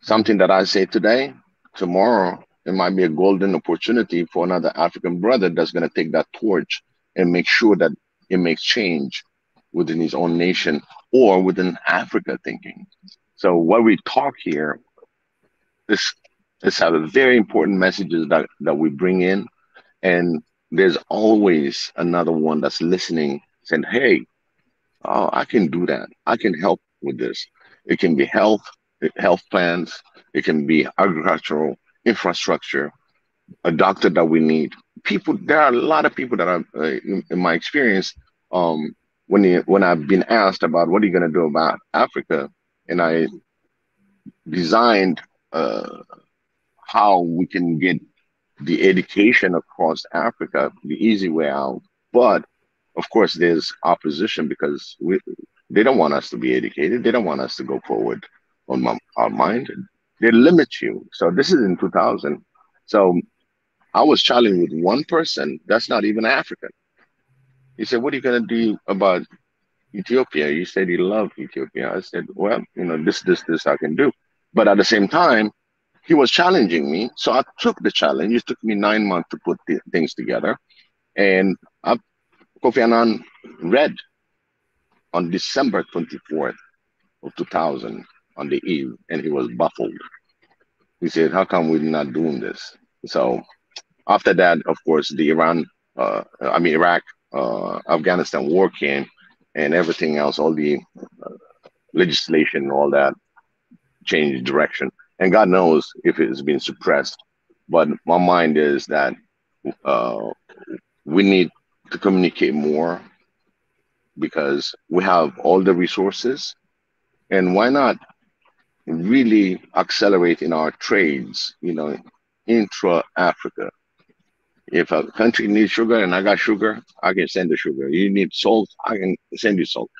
Something that I say today, tomorrow, it might be a golden opportunity for another African brother that's going to take that torch and make sure that it makes change within his own nation or within Africa thinking. So what we talk here is have a very important messages that we bring in. And there's always another one that's listening saying, hey, I can do that. I can help with this. It can be health plans. It can be agricultural infrastructure, a doctor that we need. People, there are a lot of people that are, in my experience, when I've been asked about what are you going to do about Africa, and I designed how we can get the education across Africa, the easy way out. But of course, there's opposition because they don't want us to be educated. They don't want us to go forward on our mind. They limit you. So this is in 2000. So I was chatting with one person that's not even African. He said, what are you going to do about Ethiopia? You said you love Ethiopia. I said, well, you know, this I can do. But at the same time, he was challenging me. So I took the challenge. It took me 9 months to put the things together. And Kofi Annan read on December 24th of 2000 on the eve, and he was baffled. He said, how come we're not doing this? So after that, of course, the Iraq, Afghanistan war came, and everything else, all the legislation, all that changed direction. And God knows if it's been suppressed. But my mind is that we need to communicate more because we have all the resources. And why not really accelerate in our trades, you know, intra-Africa? If a country needs sugar and I got sugar, I can send the sugar. You need salt, I can send you salt.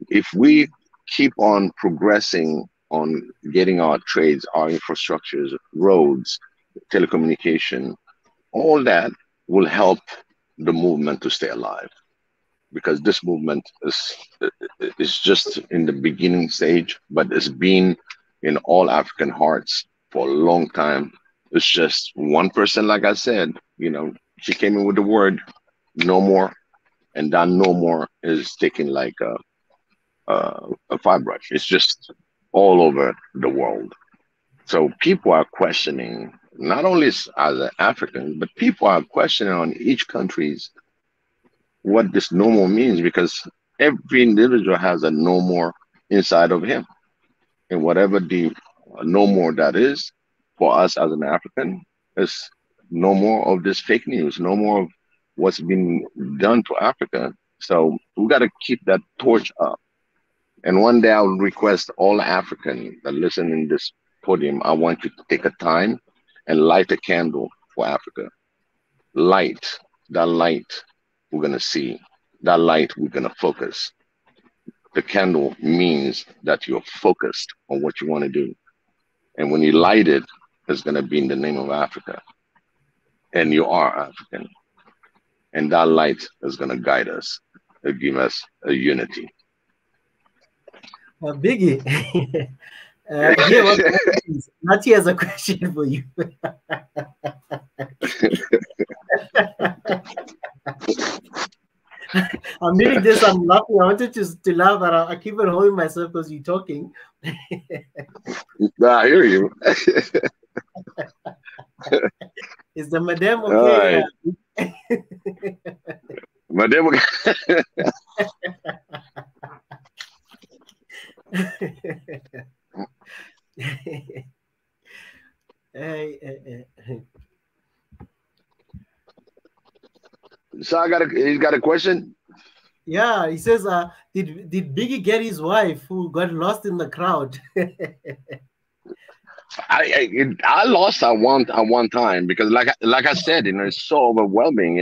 If we keep on progressing on getting our trades, our infrastructures, roads, telecommunication, all that will help the movement to stay alive. because this movement is just in the beginning stage, but it's been in all African hearts for a long time. It's just one person, like I said, she came in with the word no more, and that no more is taken like a fire brush. It's just all over the world. So people are questioning, not only as an African, but people are questioning on each country's what this no more means, because every individual has a no more inside of him. And whatever the no more that is for us as an African is no more of this fake news, no more of what's been done to Africa. So we got to keep that torch up. And one day I'll request all African that listen in this podium, I want you to take a time and light a candle for Africa. Light, that light we're going to see. That light we're going to focus. The candle means that you're focused on what you want to do. And when you light it, it's going to be in the name of Africa. And you are African. And that light is going to guide us, give us a unity. Biggie, Nati has a question for you. I'm reading this, I'm laughing. I wanted to laugh, but I keep on holding myself because you're talking. I hear you. Is the madam okay? Right. Madam. So he's got a question. Yeah, he says, did Biggie get his wife who got lost in the crowd? I lost at one time because like I said, it's so overwhelming.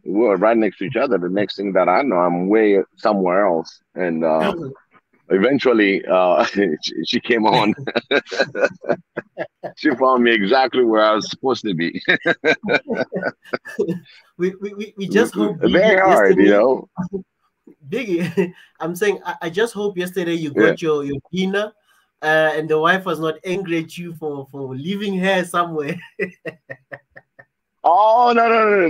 We were right next to each other. The next thing that I know, I'm way somewhere else, and eventually she came on. She found me exactly where I was supposed to be. we just hope very hard, Biggie, I'm saying I just hope yesterday you got your dinner, and the wife was not angry at you for leaving her somewhere. Oh no!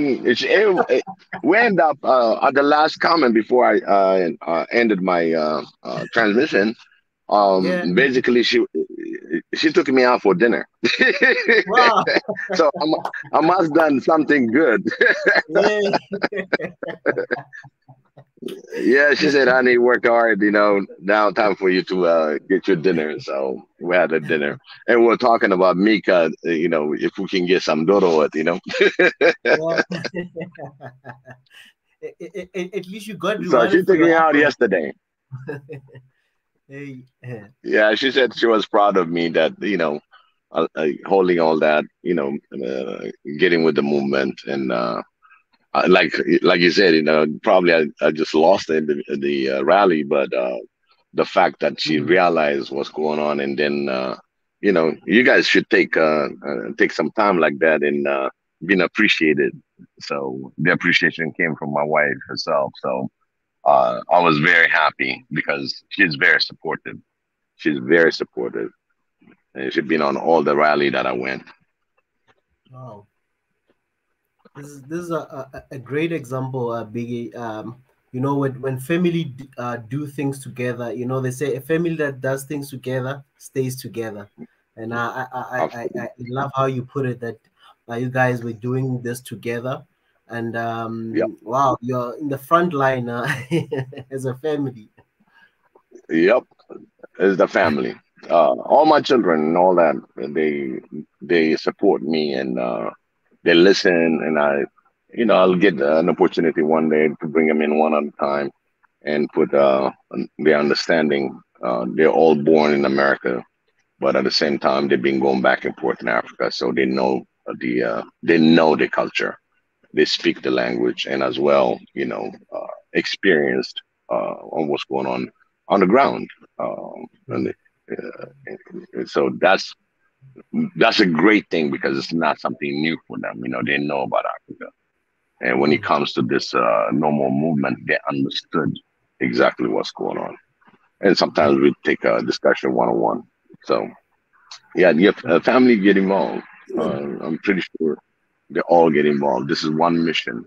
We end up at the last comment before I ended my transmission. Basically, she took me out for dinner. Wow. So I must have done something good. Yeah, she said, "Honey, work hard. Now time for you to get your dinner." So we had a dinner, and we're talking about Mika. If we can get some dodo, Well, at least you got. So she took me out yesterday. Hey. Yeah, she said she was proud of me that holding all that, getting with the movement, and like you said, probably I just lost in the rally, but the fact that she realized what's going on, and then you guys should take some time like that and being appreciated. So the appreciation came from my wife herself. So I was very happy because she's very supportive. She's very supportive, and she's been on all the rally that I went. Wow. This is a great example, Biggie. When family do things together, they say a family that does things together stays together. And I love how you put it, that you guys were doing this together. And wow, you're in the front line as a family. Yep, it's the family. All my children and all that, they support me, and they listen, and I'll get an opportunity one day to bring them in one at a time and put their understanding. They're all born in America, but at the same time, they've been going back and forth in Africa, so they know the culture. They speak the language, and as well, experienced on what's going on the ground. So that's a great thing, because it's not something new for them. They know about Africa. And when it comes to this normal movement, they understood exactly what's going on. And sometimes we take a discussion one-on-one. So, yeah, your family get involved. I'm pretty sure they all get involved. This is one mission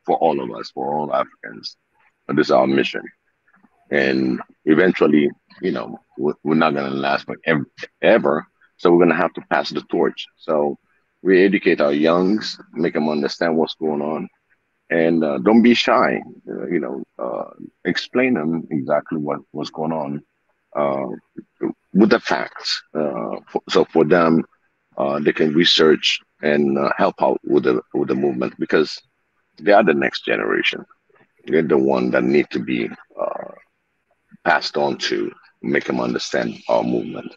for all of us, for all Africans. This is our mission. And eventually, you know, we're not going to last forever. So we're going to have to pass the torch. So we educate our youngs, make them understand what's going on. And don't be shy, explain them exactly what's going on with the facts. So for them, they can research and help out with the movement, because they are the next generation. They're the one that need to be passed on to make them understand our movement.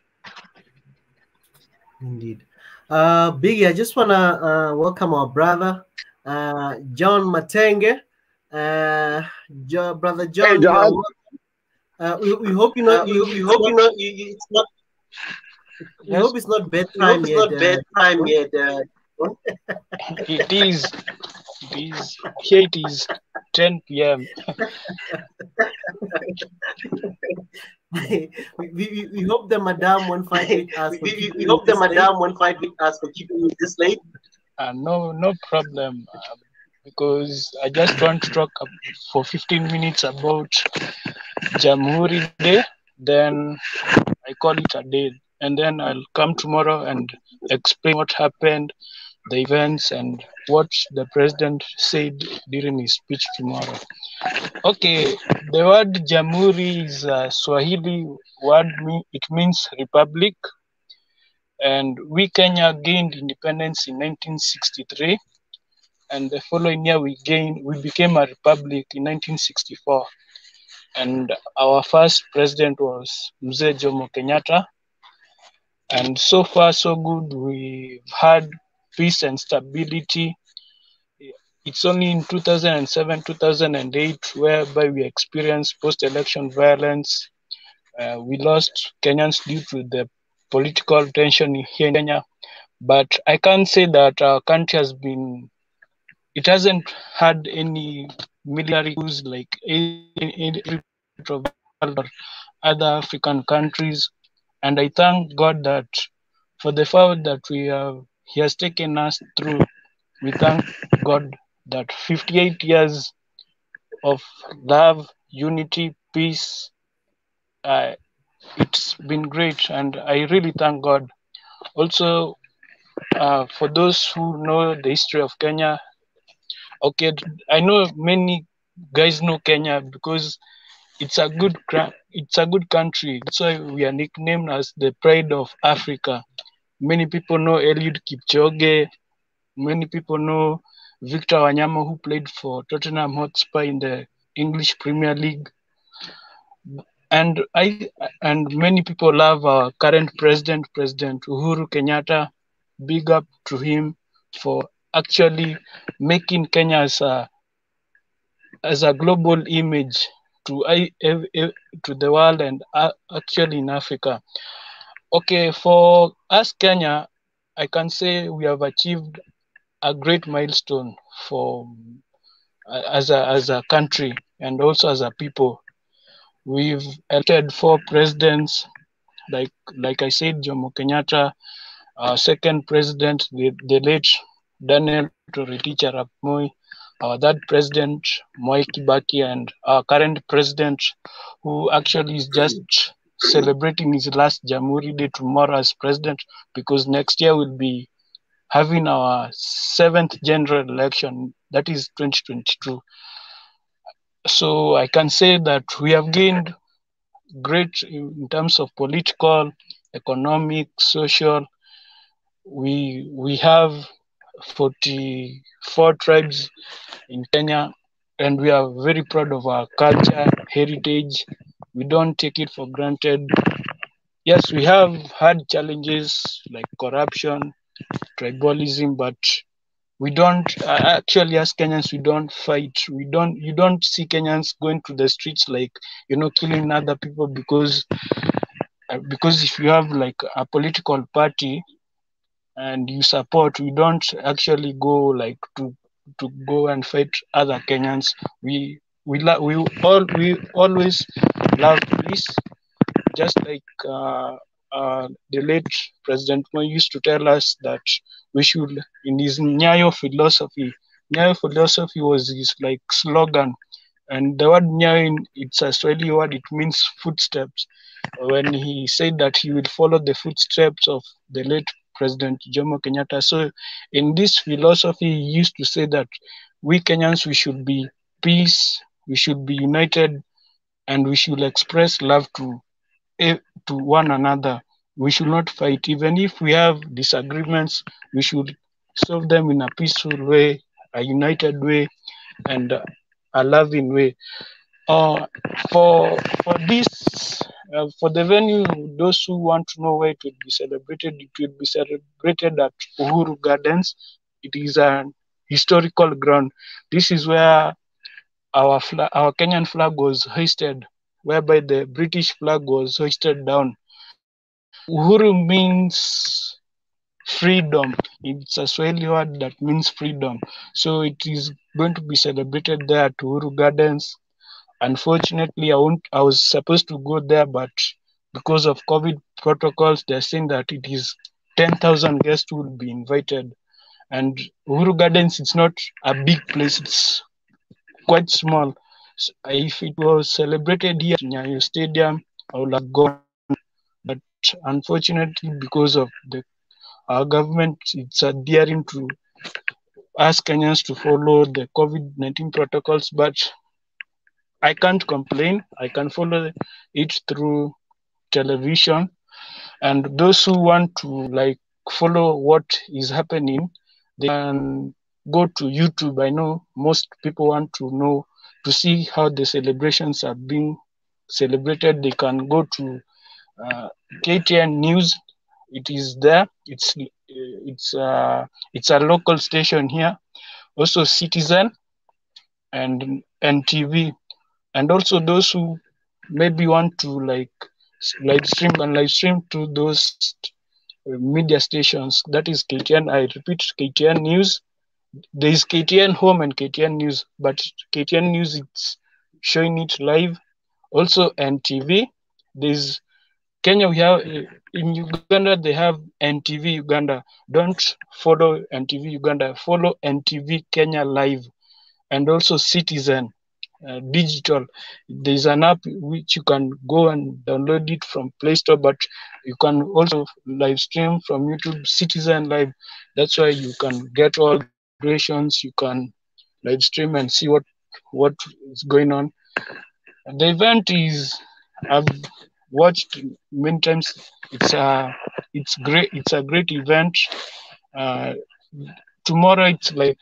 Indeed. Biggie, I just want to welcome our brother, John Matenge. Brother John, hey, John. We hope you know. We hope you know. It's not. We hope it's not bedtime yet. Bedtime yet. It is. Here it is 10 p.m. we hope the madam won't fight with us. We hope the madam won't fight with us for keeping you this late. No problem. Because I just want to talk for 15 minutes about Jamhuri Day. Then I call it a day. And then I'll come tomorrow and explain what happened, the events, and what the president said during his speech tomorrow. Okay, the word Jamhuri is a Swahili word. It means republic. And we, Kenya, gained independence in 1963. And the following year we became a republic in 1964. And our first president was Mzee Jomo Kenyatta. And so far, so good. We've had peace and stability. It's only in 2007, 2008, whereby we experienced post-election violence. We lost Kenyans due to the political tension here in Kenya. But I can't say that our country it hasn't had any military coups like any of other African countries. And I thank God that for the fact that He has taken us through. We thank God that 58 years of love, unity, peace, it's been great. And I really thank God. Also, for those who know the history of Kenya, okay, I know many guys know Kenya because it's a good country. That's why we are nicknamed as the pride of Africa. Many people know Eliud Kipchoge. Many people know Victor Wanyama, who played for Tottenham Hotspur in the English Premier League. And many people love our current president, President Uhuru Kenyatta. Big up to him for actually making Kenya as a global image to the world and actually in Africa. Okay, for us Kenya, I can say we have achieved a great milestone for as a country and also as a people. We've elected 4 presidents, like I said, Jomo Kenyatta, our second president, the late Daniel Toroitich arap Moi, our third president, Mwai Kibaki, and our current president, who actually is just celebrating his last Jamhuri Day tomorrow as president, because next year we'll be having our 7th general election, that is 2022. So I can say that we have gained great in terms of political, economic, social. We have 44 tribes in Kenya, and we are very proud of our culture, heritage. We don't take it for granted. Yes, we have had challenges like corruption, tribalism, but we don't actually, as Kenyans, we don't fight. You don't see Kenyans going to the streets like, killing other people because if you have like a political party and you support, we don't actually go like to to go and fight other Kenyans. We always love peace, just like the late President Moi used to tell us that we should, in his Nyayo philosophy. Nyayo philosophy was his like slogan, and the word Nyayo, it's a Swahili word. It means footsteps. When he said that he would follow the footsteps of the late President Jomo Kenyatta. So in this philosophy, he used to say that we Kenyans, we should be peace, we should be united, and we should express love to one another. We should not fight. Even if we have disagreements, we should solve them in a peaceful way, a united way, and a loving way. For this, for the venue, those who want to know where it will be celebrated, it will be celebrated at Uhuru Gardens. It is an historical ground. This is where our Kenyan flag was hoisted, whereby the British flag was hoisted down. Uhuru means freedom. It's a Swahili word that means freedom. So it is going to be celebrated there at Uhuru Gardens. Unfortunately, I was supposed to go there, but because of COVID protocols, they're saying that it is 10,000 guests who will be invited. And Uhuru Gardens, it's not a big place. It's quite small. So if it was celebrated here at Nyayo Stadium, I would have gone. But unfortunately, because of our government, it's adhering to ask Kenyans to follow the COVID-19 protocols. But I can't complain. I can follow it through television. And those who want to like follow what is happening, they can go to YouTube. I know most people want to know, to see how the celebrations are being celebrated. They can go to KTN News. It is there. It's a local station here. Also Citizen and NTV, and also those who maybe want to like live stream to those media stations. That is KTN. I repeat, KTN News. There is KTN Home and KTN News, but KTN News, it's showing it live. Also NTV. There's Kenya. We have in Uganda. They have NTV Uganda. Don't follow NTV Uganda. Follow NTV Kenya Live, and also Citizen. Digital. There's an app which you can go and download it from Play Store, but you can also live stream from YouTube, Citizen Live. That's why you can get all the celebrations. You can live stream and see what is going on. And the event is, I've watched many times. It's great. It's a great event. Tomorrow it's like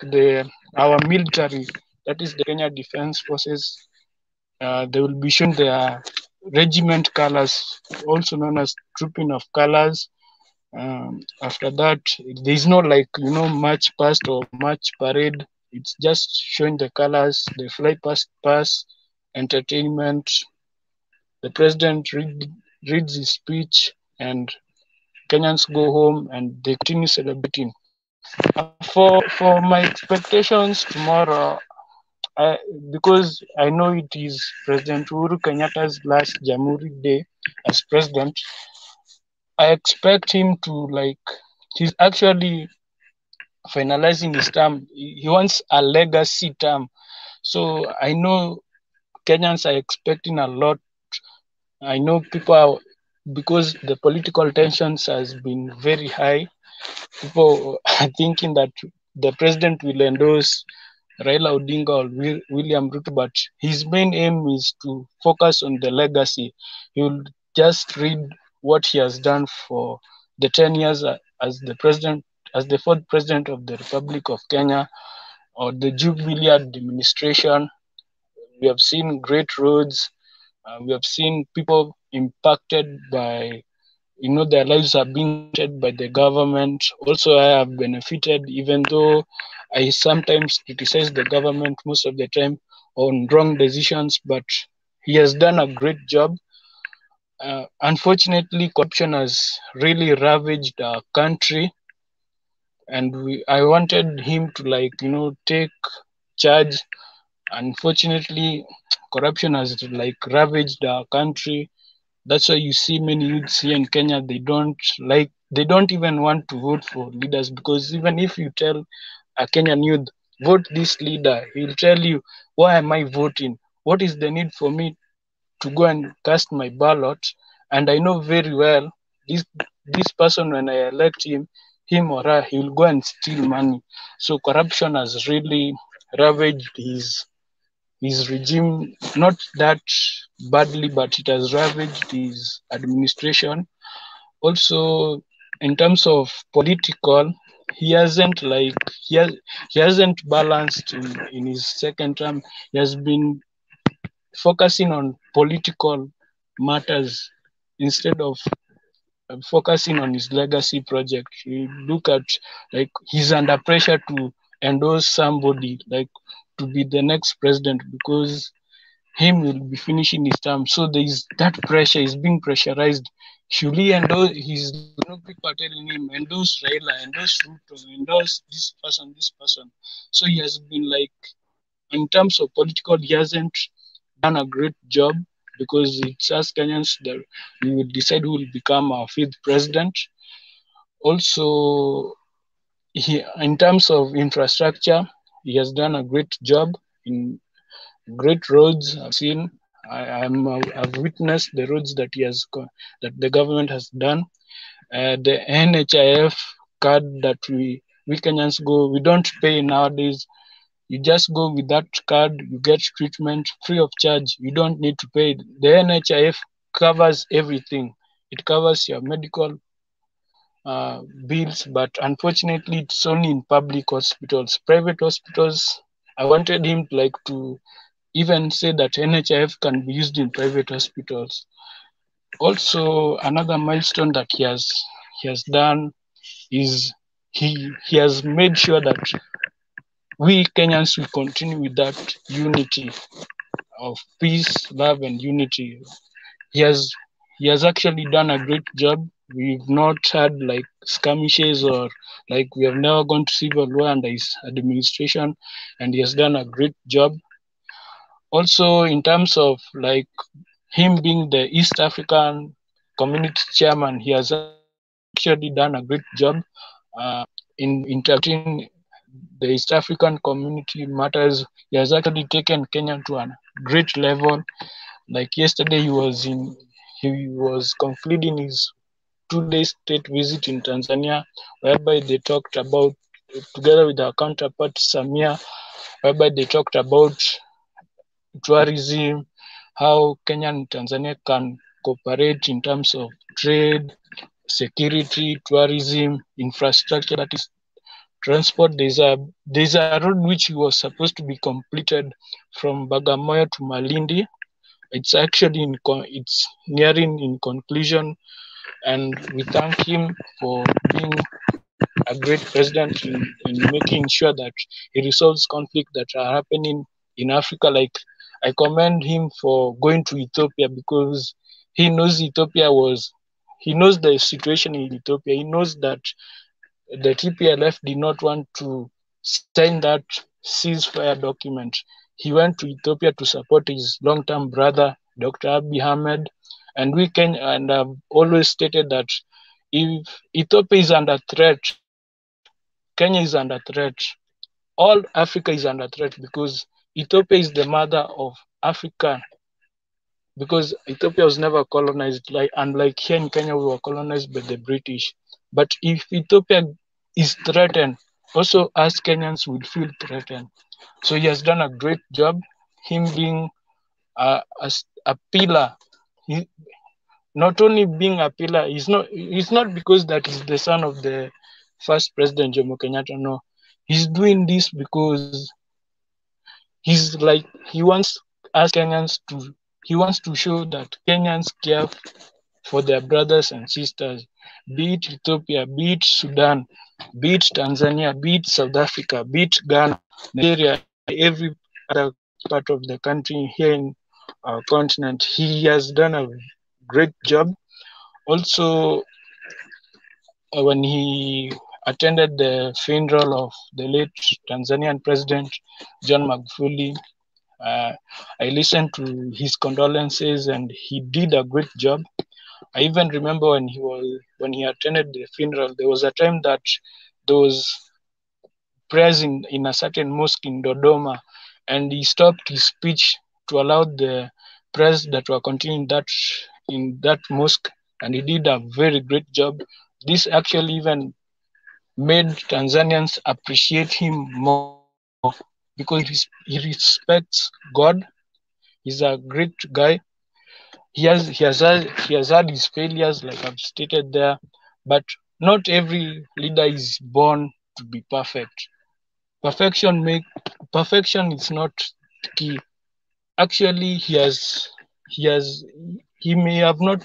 our military, that is the Kenya Defense Forces. They will be showing their regiment colors, also known as trooping of colors. After that, there is no march past or march parade. It's just showing the colors. They fly past entertainment. The president reads his speech, and Kenyans go home and they continue celebrating. For my expectations tomorrow, because I know it is President Uhuru Kenyatta's last Jamhuri Day as president, I expect him to he's actually finalizing his term. He wants a legacy term. So I know Kenyans are expecting a lot. I know people are, because the political tensions has been very high, people are thinking that the president will endorse Raila Odinga or William Ruto, but his main aim is to focus on the legacy. He will just read what he has done for the 10 years as the fourth president of the Republic of Kenya, or the Jubilee administration. We have seen great roads. We have seen people impacted by, their lives are being impacted by the government. Also, I have benefited, even though I sometimes criticize the government most of the time on wrong decisions, but he has done a great job. Unfortunately, corruption has really ravaged our country. and I wanted him to, like, take charge. Unfortunately, corruption has, like, ravaged our country. That's why you see many youths here in Kenya, they don't even want to vote for leaders, because even if you tell a Kenyan youth, vote this leader, he'll tell you, why am I voting? What is the need for me to go and cast my ballot? And I know very well this person, when I elect him or her, he will go and steal money. So corruption has really ravaged his regime, not that badly, but it has ravaged his administration. Also, in terms of political, he hasn't like he hasn't balanced in his second term. He has been focusing on political matters instead of focusing on his legacy project. You look at, like, he's under pressure to endorse somebody, like, to be the next president, because him will be finishing his term. So there is that pressure. He's being pressurized. Should he endorse? He's people are telling him, endorse Raila, endorse Ruto, endorse this person. So he has been, like, in terms of political, he hasn't done a great job, because it's us Kenyans that we will decide who will become our fifth president. Also, in terms of infrastructure, he has done a great job in great roads. I've seen, I've witnessed the roads that that the government has done. The NHIF card that we Kenyans we don't pay nowadays. You just go with that card, you get treatment free of charge. You don't need to pay. The NHIF covers everything. It covers your medical bills, but unfortunately, it's only in public hospitals. Private hospitals, I wanted him to even say that NHIF can be used in private hospitals. Also, another milestone that he has done is he has made sure that we Kenyans will continue with that unity of peace, love, and unity. He has actually done a great job. We've not had like skirmishes, or like we have never gone to civil war under his administration, and he has done a great job. Also, in terms of like him being the East African community chairman, he has actually done a great job in interpreting the East African community matters. He has actually taken Kenya to a great level. Like yesterday, he was concluding his 2-day state visit in Tanzania, whereby they talked about, together with our counterpart Samia, whereby they talked about tourism, how Kenya and Tanzania can cooperate in terms of trade, security, tourism, infrastructure, that is transport. There's a road which was supposed to be completed from Bagamoyo to Malindi. It's actually it's nearing in conclusion, and we thank him for being a great president in making sure that he resolves conflict that are happening in Africa. Like, I commend him for going to Ethiopia, because he knows he knows the situation in Ethiopia. He knows that the TPLF did not want to sign that ceasefire document. He went to Ethiopia to support his long-term brother, Dr. Abiy Ahmed, and I've always stated that if Ethiopia is under threat, Kenya is under threat, all Africa is under threat, because Ethiopia is the mother of Africa, because Ethiopia was never colonized, unlike here in Kenya, we were colonized by the British. But if Ethiopia is threatened, also us Kenyans will feel threatened. So he has done a great job, him being a pillar. Not only being a pillar, he's not because that he's the son of the first president Jomo Kenyatta. No, he's doing this because he's like, he wants to show that Kenyans care for their brothers and sisters, be it Ethiopia, be it Sudan, be it Tanzania, be it South Africa, be it Ghana, Nigeria, every other part of the country here in our continent. He has done a great job. Also, when he attended the funeral of the late Tanzanian President John Magufuli. I listened to his condolences, and he did a great job. I even remember when he attended the funeral, there was a time that there was prayers in a certain mosque in Dodoma, and he stopped his speech to allow the prayers that were continuing in that mosque, and he did a very great job. This actually even made Tanzanians appreciate him more because he respects God. He's a great guy. He has had his failures, like I've stated there, but not every leader is born to be perfect. Perfection is not key. Actually, he may have not.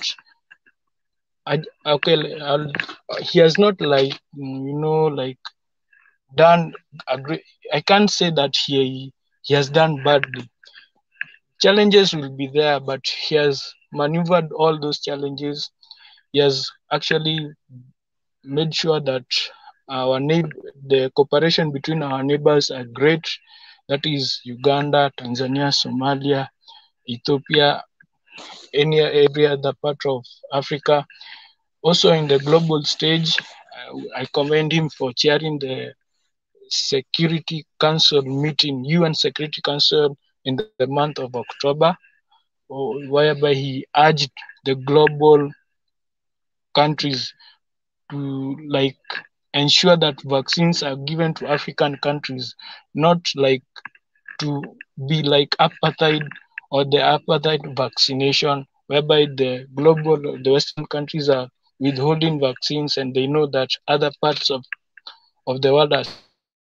He has not done a great. I can't say that he has done badly. Challenges will be there, but he has maneuvered all those challenges. He has actually made sure that the cooperation between our neighbors are great. That is Uganda, Tanzania, Somalia, Ethiopia, every other part of Africa. Also in the global stage, I commend him for chairing the Security Council meeting, UN Security Council in the month of October, whereby he urged the global countries to ensure that vaccines are given to African countries, not to be like apartheid or the apartheid vaccination, whereby the Western countries are withholding vaccines, and they know that other parts of the world are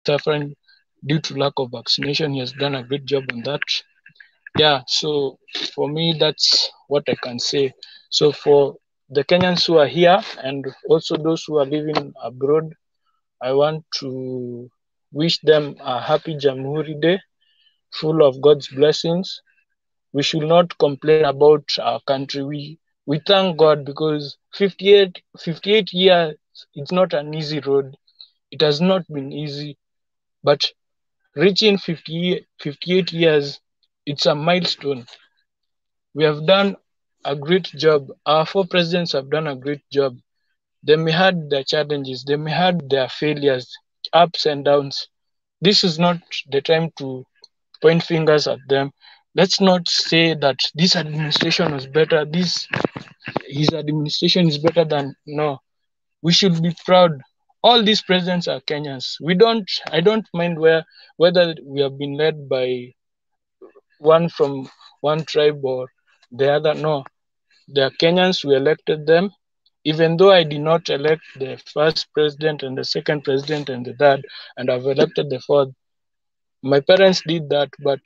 suffering due to lack of vaccination. He has done a great job on that. Yeah, so for me, that's what I can say. So for the Kenyans who are here and also those who are living abroad, I want to wish them a happy Jamhuri Day, full of God's blessings. We should not complain about our country. We thank God because 58 years, it's not an easy road. It has not been easy, but reaching 58 years, it's a milestone. We have done a great job. Our four presidents have done a great job. They may have their challenges, they may have their failures, ups and downs. This is not the time to point fingers at them. Let's not say that this administration was better, his administration is better than. No. We should be proud. All these presidents are Kenyans. I don't mind whether we have been led by one from one tribe or the other. No. They are Kenyans, we elected them. Even though I did not elect the first president and the second president and the third, and I've elected the fourth, my parents did that, but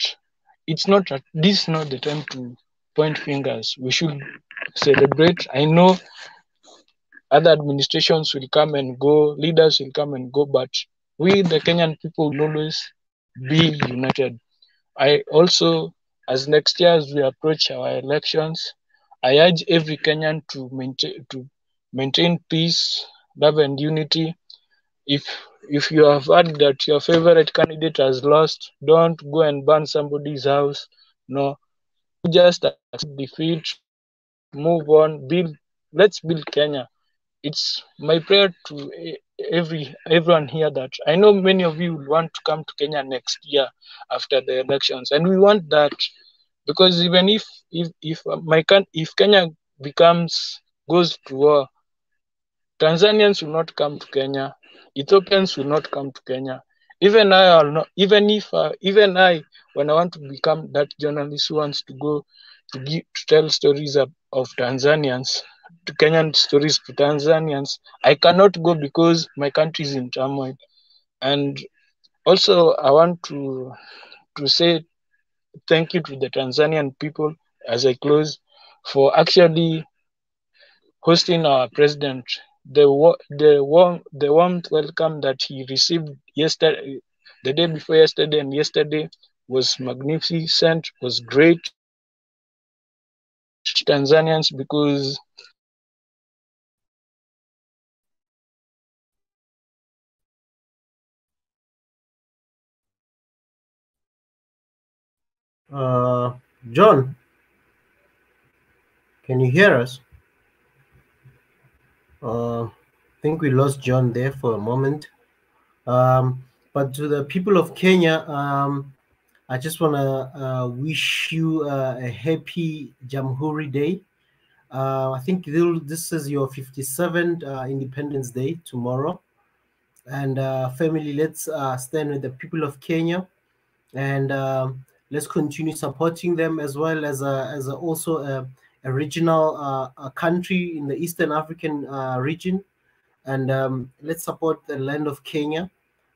this is not the time to point fingers. We should celebrate. I know other administrations will come and go, leaders will come and go, but we, the Kenyan people, will always be united. I also, as next year, as we approach our elections, I urge every Kenyan to maintain peace, love, and unity. If you have heard that your favorite candidate has lost, don't go and burn somebody's house. No, just accept defeat, move on, let's build Kenya. It's my prayer to everyone here that I know many of you will want to come to Kenya next year after the elections, and we want that because even if Kenya goes to war, Tanzanians will not come to Kenya, Ethiopians will not come to Kenya. Even I, when I want to become that journalist who wants to go to tell stories of Tanzanians, to Kenyan stories to Tanzanians, I cannot go because my country is in turmoil. And also, I want to say thank you to the Tanzanian people as I close for actually hosting our president. The warm welcome that he received yesterday, the day before yesterday, and yesterday was magnificent, was great. Tanzanians, because John, can you hear us? I think we lost John there for a moment. But to the people of Kenya, I just want to wish you a happy Jamhuri Day. I think this is your 57th Independence Day tomorrow. And family, let's stand with the people of Kenya, and let's continue supporting them, as well as also a regional country in the Eastern African region. And let's support the land of Kenya.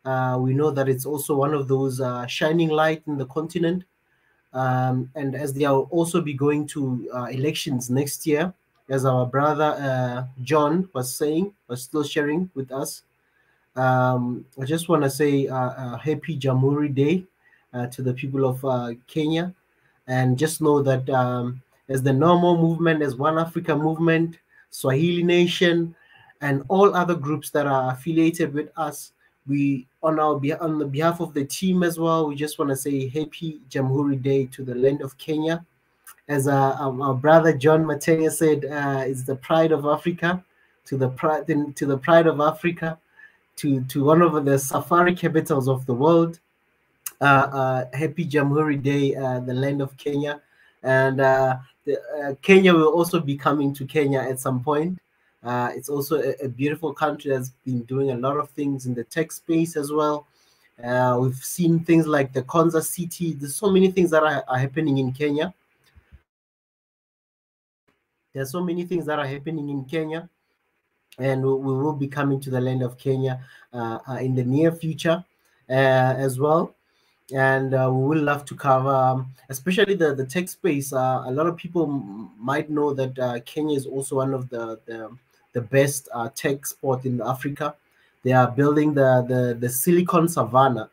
We know that it's also one of those shining light in the continent. And as they will also be going to elections next year, as our brother John was still sharing with us. I just want to say happy Jamhuri Day to the people of Kenya, and just know that as the normal movement, as One Africa movement, Swahili Nation, and all other groups that are affiliated with us, we on the behalf of the team as well, we just want to say happy Jamhuri Day to the land of Kenya. As our brother John Matenya said, it's the pride of Africa, to the pride of Africa, to one of the safari capitals of the world. Happy Jamhuri Day, the land of Kenya. And Kenya will also be coming to Kenya at some point. It's also a beautiful country that's been doing a lot of things in the tech space as well. We've seen things like the Konza City. There's so many things that are happening in Kenya. There's so many things that are happening in Kenya, and we will be coming to the land of Kenya in the near future as well. And we will love to cover, especially the tech space. A lot of people might know that Kenya is also one of the best tech spot in Africa. They are building the Silicon Savannah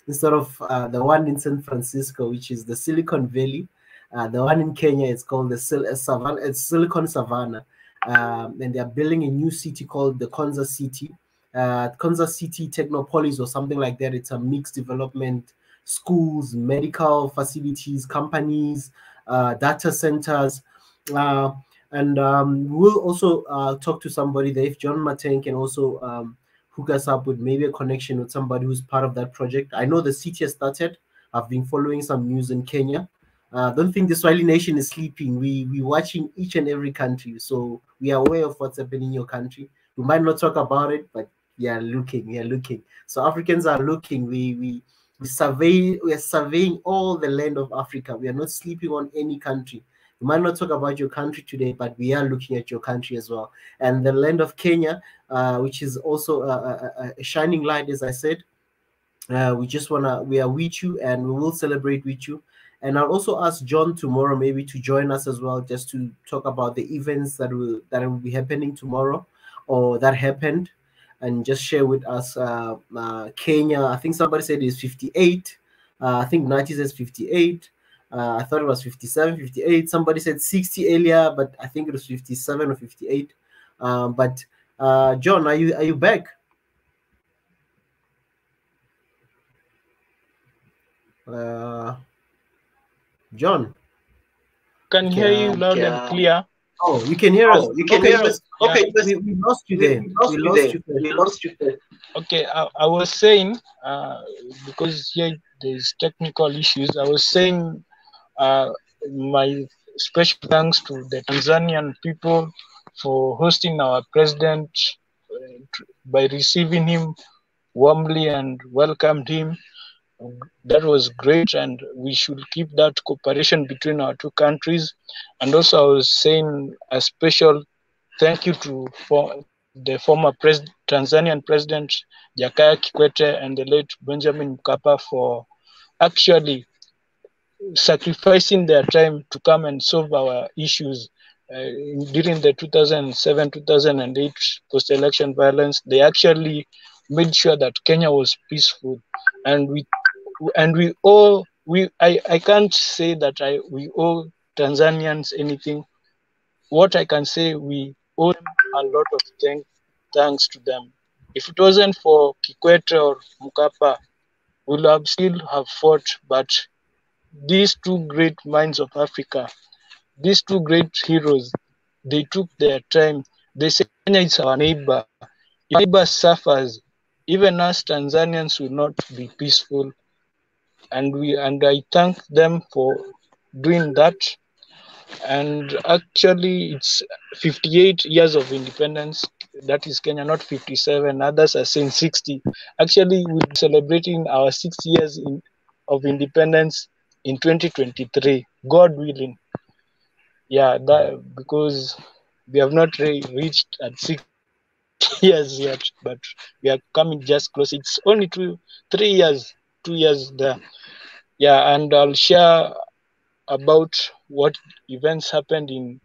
instead of the one in San Francisco, which is the Silicon Valley. The one in Kenya is called the Savannah. It's Silicon Savannah, and they are building a new city called the Konza City. Konza City Technopolis or something like that. It's a mixed development, schools, medical facilities, companies, data centers, and we'll also talk to somebody there. If John Mateng can also hook us up with maybe a connection with somebody who's part of that project. I know the city has started. I've been following some news in Kenya. Don't think the Swahili nation is sleeping. We're watching each and every country, so we are aware of what's happening in your country. We might not talk about it, but we are looking. So Africans are looking. We are surveying all the land of Africa. We are not sleeping on any country. We might not talk about your country today, but we are looking at your country as well. And the land of Kenya, which is also a shining light, as I said. We are with you, and we will celebrate with you. And I'll also ask John tomorrow maybe to join us as well, just to talk about the events that will be happening tomorrow, or that happened, and just share with us Kenya. I think somebody said it's 58. I think Nati says 58. I thought it was 57, 58. Somebody said 60 earlier, but I think it was 57 or 58. But John, are you back? John, can hear you loud and clear. Oh, you can hear us. You can hear us. Okay, we lost you there. We lost you there. Okay, I was saying, because here there's technical issues, I was saying my special thanks to the Tanzanian people for hosting our president, by receiving him warmly and welcomed him. That was great, and we should keep that cooperation between our two countries. And also, I was saying a special thank you for the former Tanzanian President Jakaya Kikwete and the late Benjamin Mkapa for actually sacrificing their time to come and solve our issues during the 2007-2008 post-election violence. They actually made sure that Kenya was peaceful, and I can't say that we owe Tanzanians anything. What I can say, we owe them a lot of thanks to them. If it wasn't for Kikwete or Mkapa, we would still have fought, but these two great minds of Africa, these two great heroes, they took their time. They say Kenya is our neighbor. If neighbor suffers, even us Tanzanians will not be peaceful. And I thank them for doing that. And actually, it's 58 years of independence. That is Kenya, not 57. Others are saying 60. Actually, we're celebrating our 60 years of independence in 2023, God willing. Yeah, that because we have not reached at 6 years yet, but we are coming just close. It's only 3 years, 2 years there. Yeah, and I'll share about what events happened in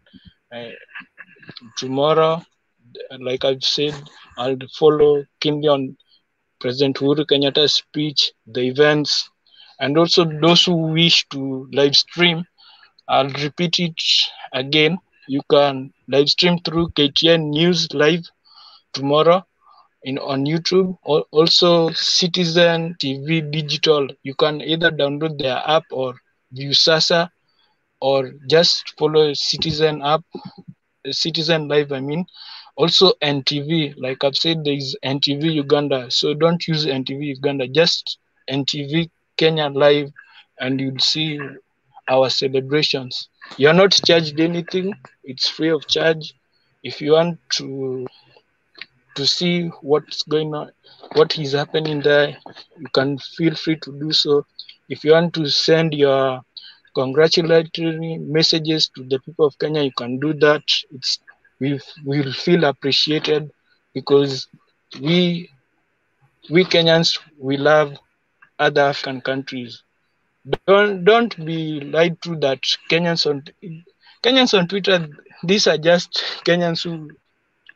tomorrow. Like I've said, I'll follow keenly on President Uhuru Kenyatta's speech, the events, and also those who wish to live stream. I'll repeat it again. You can live stream through KTN News Live tomorrow on YouTube. Also, Citizen TV Digital. You can either download their app or view Sasa, or just follow Citizen app, Citizen Live, I mean. Also NTV, like I've said, there is NTV Uganda. So don't use NTV Uganda, just NTV Kenya Live, and you'll see our celebrations. You're not charged anything. It's free of charge. If you want to see what's going on, what is happening there, you can feel free to do so. If you want to send your congratulatory messages to the people of Kenya, you can do that. We will feel appreciated, because we Kenyans, we love other African countries. Don't be lied to that Kenyans on Twitter, these are just Kenyans who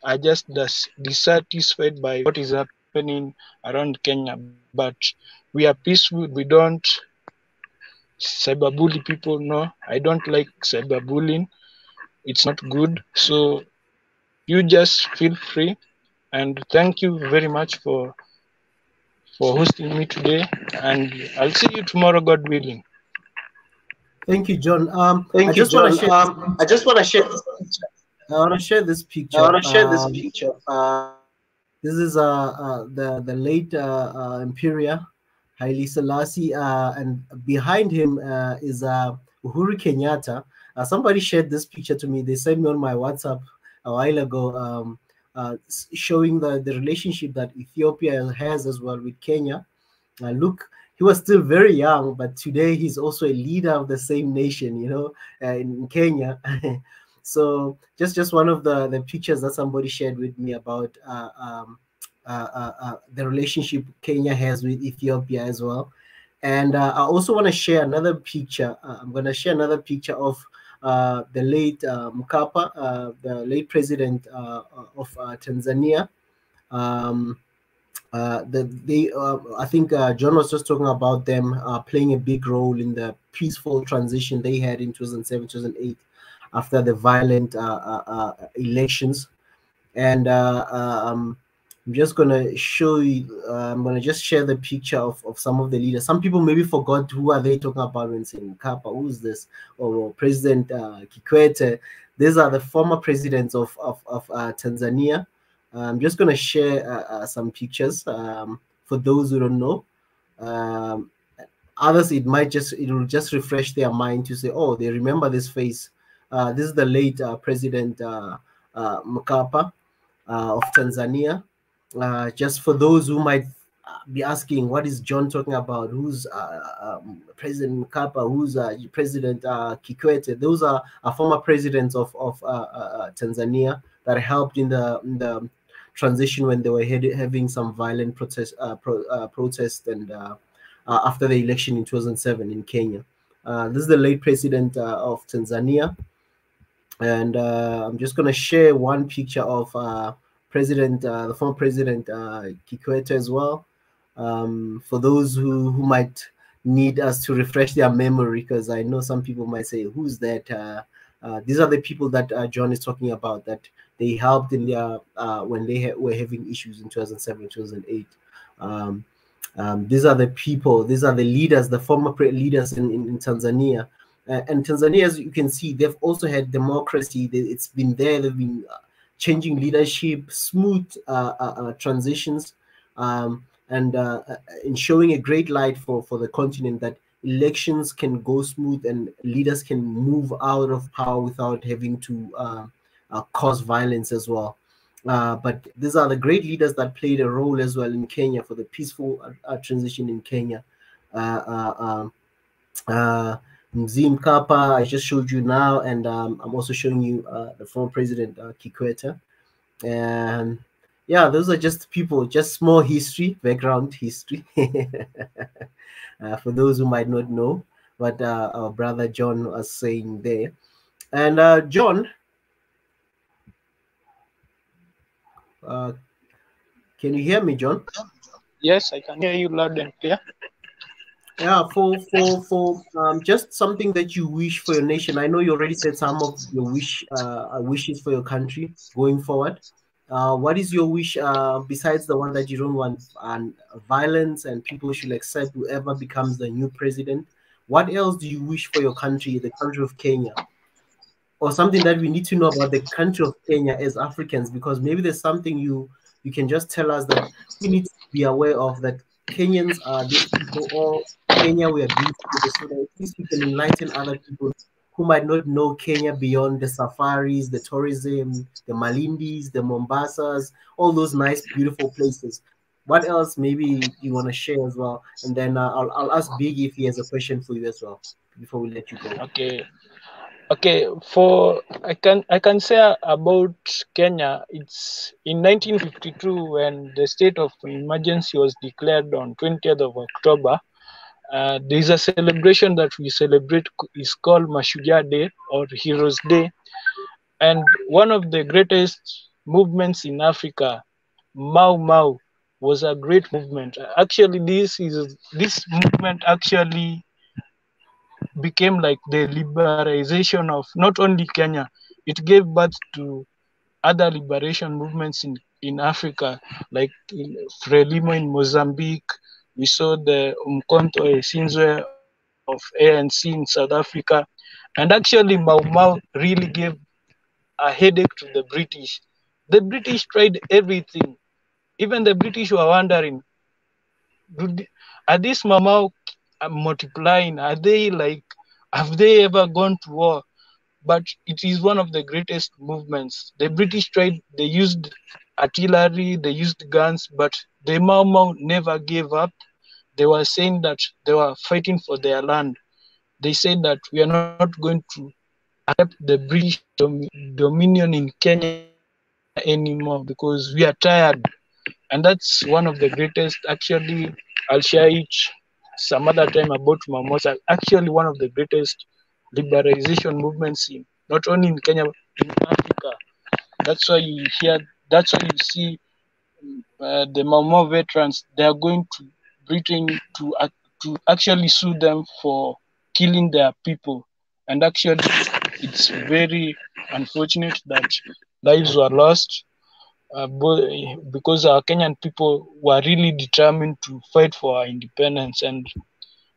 are just dissatisfied by what is happening around Kenya. But we are peaceful. We don't cyberbully people. No, I don't like cyberbullying. It's not good. So you just feel free. And thank you very much for hosting me today. And I'll see you tomorrow, God willing. Thank you, John. Thank you, John. I just want to share this picture. I want to share this picture. This is the late Imperial Haile Selassie, and behind him is Uhuru Kenyatta. Somebody shared this picture to me. They sent me on my WhatsApp a while ago, showing the relationship that Ethiopia has as well with Kenya. Look, he was still very young, but today he's also a leader of the same nation, you know, in Kenya. So just one of the pictures that somebody shared with me about the relationship Kenya has with Ethiopia as well. And I also want to share another picture. I'm going to share another picture of the late Mkapa, the late president of Tanzania. I think John was just talking about them playing a big role in the peaceful transition they had in 2007, 2008 after the violent elections. And I'm just going to show you, I'm going to just share the picture of some of the leaders. Some people maybe forgot who are they talking about when saying Mkapa, who's this? Or President Kikwete. These are the former presidents of Tanzania. I'm just going to share some pictures for those who don't know. Others, it will just refresh their mind to say, oh, they remember this face. This is the late President Mkapa of Tanzania. Just for those who might be asking, what is John talking about? Who's President Mkapa? Who's President Kikwete? Those are former presidents of Tanzania that helped in the transition when they were having some violent protest and after the election in 2007 in Kenya. This is the late president of Tanzania. And I'm just going to share one picture of the former president Kikwete as well, for those who might need us to refresh their memory, because I know some people might say, who's that? These are the people that John is talking about, that they helped in their when they were having issues in 2007, 2008. These are the people, these are the leaders, the former leaders in Tanzania. And Tanzania, as you can see, they've also had democracy. It's been there. They've been changing leadership, smooth transitions, and in showing a great light for the continent that elections can go smooth and leaders can move out of power without having to cause violence as well. But these are the great leaders that played a role as well in Kenya for the peaceful transition in Kenya. Mzee Mkapa, I just showed you now, and I'm also showing you the former president Kikwete. And yeah, those are just people, just small history, background history. For those who might not know what our brother John was saying there. And John, can you hear me, John? Yes, I can hear you loud and clear. Yeah, for just something that you wish for your nation. I know you already said some of your wishes for your country going forward. What is your wish besides the one that you don't want violence and people should accept whoever becomes the new president? What else do you wish for your country, the country of Kenya? Or something that we need to know about the country of Kenya as Africans, because maybe there's something you can just tell us that we need to be aware of, that Kenyans are these people, or Kenya we are beautiful, so that at least we can enlighten other people who might not know Kenya beyond the safaris, the tourism, the Malindis, the Mombasas, all those nice, beautiful places. What else maybe you want to share as well? And then I'll ask Big if he has a question for you as well before we let you go. Okay, for I can say about Kenya. It's in 1952 when the state of emergency was declared on 20th of October. There is a celebration that we celebrate is called Mashujaa Day or Heroes Day, and one of the greatest movements in Africa, Mau Mau, was a great movement. Actually, this movement actually became like the liberalization of not only Kenya, it gave birth to other liberation movements in Africa, like Frelimo in Mozambique. We saw the Umkhonto Wesinzwe of ANC in South Africa. And actually, Mau Mau really gave a headache to the British. The British tried everything. Even the British were wondering, are these Mau Mau multiplying? Are they like, have they ever gone to war? But it is one of the greatest movements. The British tried, they used artillery, they used guns, but the Mau Mau never gave up. They were saying that they were fighting for their land. They said that we are not going to accept the British dominion in Kenya anymore because we are tired. And that's one of the greatest. Actually, I'll share it some other time about Mamosa. Actually, one of the greatest liberalization movements in not only in Kenya but in Africa. That's why you hear. That's why you see the Mau Mau veterans. They are going to Britain to actually sue them for killing their people. And actually, it's very unfortunate that lives were lost. Because our Kenyan people were really determined to fight for our independence, and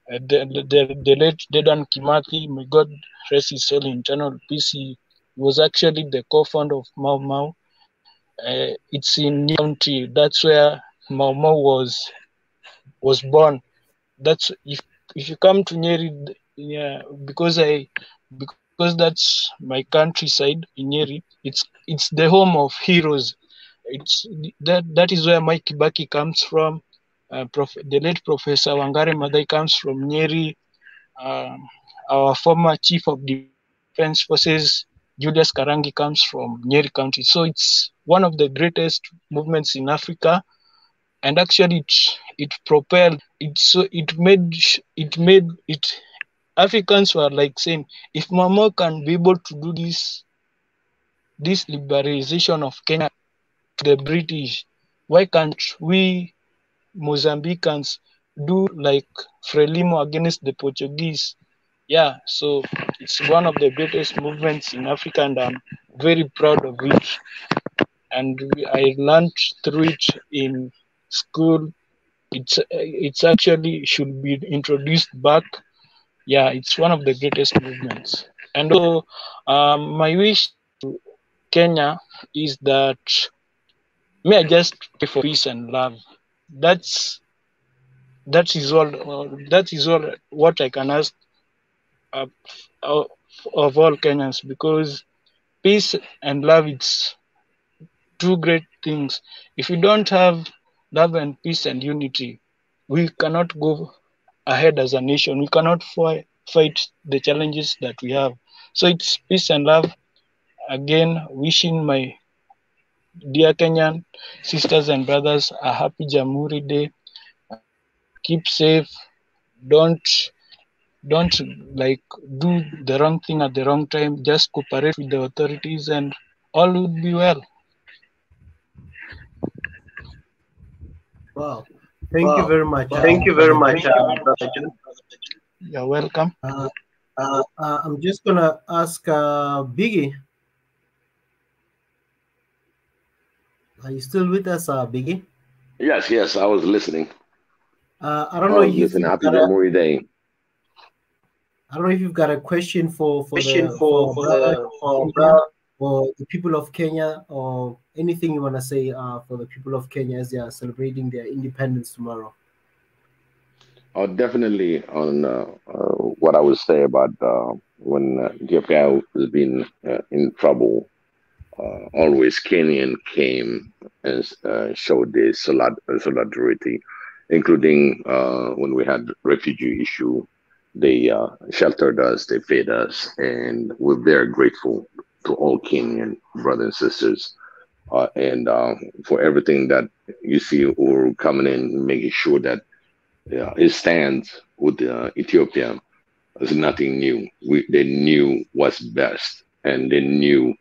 the late Dedan Kimathi, may God rest his soul in eternal peace, he was actually the co-founder of Mau Mau. It's in Nyeri County. That's where Mau Mau was born. That's if you come to Nyeri, yeah, because that's my countryside in Nyeri. It's the home of heroes. It's that is where Mike Kibaki comes from. The late Professor Wangari Maathai comes from Nyeri. Our former Chief of Defense Forces, Julius Karangi, comes from Nyeri County. So it's one of the greatest movements in Africa, and actually it propelled it. So it made it. Africans were like saying, if Mau Mau can be able to do this liberalization of Kenya to the British, why can't we Mozambicans do like Frelimo against the Portuguese? Yeah, so it's one of the greatest movements in Africa, and I'm very proud of it. And I learned through it in school, it's actually should be introduced back. Yeah, it's one of the greatest movements. And so my wish to Kenya is that may I just pray for peace and love. That is all what I can ask of all Kenyans, because peace and love, it's two great things. If we don't have love and peace and unity, we cannot go ahead as a nation. We cannot fight the challenges that we have. So it's peace and love. Again, wishing my dear Kenyan sisters and brothers a happy Jamhuri Day. Keep safe. Don't like do the wrong thing at the wrong time. Just cooperate with the authorities and all will be well. Wow. Thank you very much. Thank you very much, Brother John. You're welcome. I'm just gonna ask Biggie. Are you still with us, Biggie? Yes, I was listening. I don't know if you've happy Jamhuri Day. I don't know if you've got a question for the people of Kenya, or anything you want to say for the people of Kenya as they are celebrating their independence tomorrow. Definitely on what I would say about when Ethiopia has been in trouble. Always Kenyan came and showed their solidarity, including when we had refugee issue. They sheltered us, they fed us, and we're very grateful to all Kenyan brothers and sisters, and for everything that you see, or coming in, making sure that it stands with Ethiopia. Is nothing new. They knew what's best, and they knew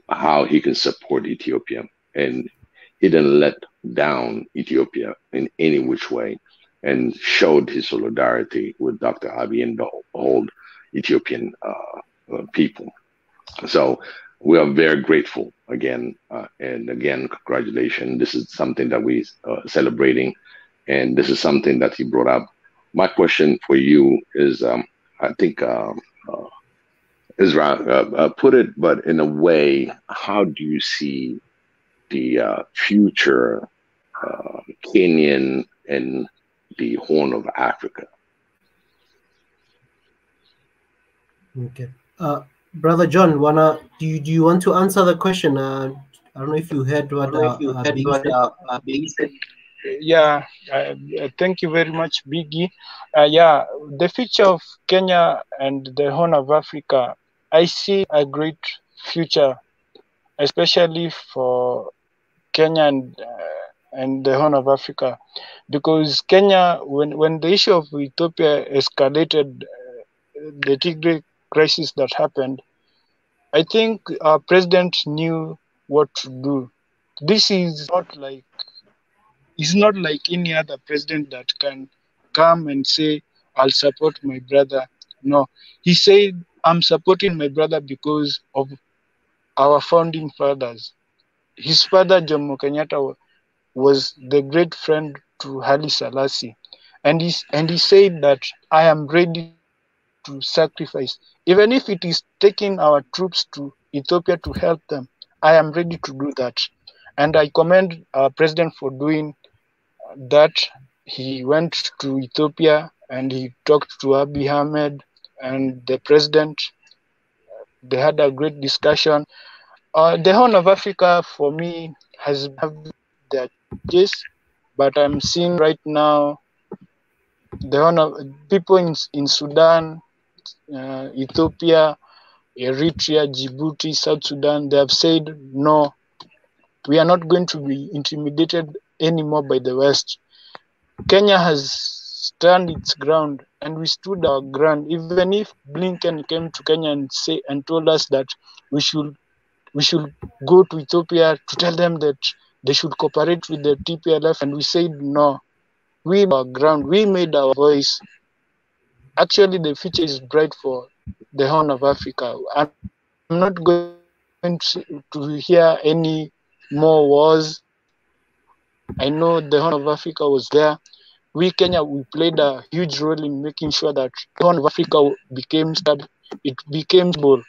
how he can support Ethiopia, and he didn't let down Ethiopia in any which way, and showed his solidarity with Dr. Abiy and the whole Ethiopian people. So we are very grateful again, and again, congratulations. This is something that we celebrating, and this is something that he brought up. My question for you is, I think Israel put it, but in a way, how do you see the future Kenyan and the Horn of Africa? Okay, Brother John, do you want to answer the question? I don't know if you heard what Biggie said. Yeah, thank you very much, Biggie. Yeah, the future of Kenya and the Horn of Africa, I see a great future, especially for Kenya and the Horn of Africa, because Kenya, when the issue of Ethiopia escalated, the Tigray crisis that happened, I think our president knew what to do. This is not like any other president that can come and say, I'll support my brother. No, he said, I'm supporting my brother because of our founding fathers. His father, Jomo Kenyatta, was the great friend to Haile Selassie. And he said that I am ready to sacrifice. Even if it is taking our troops to Ethiopia to help them, I am ready to do that. And I commend our president for doing that. He went to Ethiopia and he talked to Abiy Ahmed and the president. They had a great discussion. The Horn of Africa, for me, has their challenges, but I'm seeing right now the Horn of people in Sudan, Ethiopia, Eritrea, Djibouti, South Sudan, they have said, no, we are not going to be intimidated anymore by the West. Kenya has stand its ground, and we stood our ground. Even if Blinken came to Kenya and told us that we should go to Ethiopia to tell them that they should cooperate with the TPLF, and we said no. We made our ground. We made our voice. Actually, the future is bright for the Horn of Africa. I'm not going to hear any more wars. I know the Horn of Africa was there. we Kenya, we played a huge role in making sure that Horn of Africa became stable. It became stable.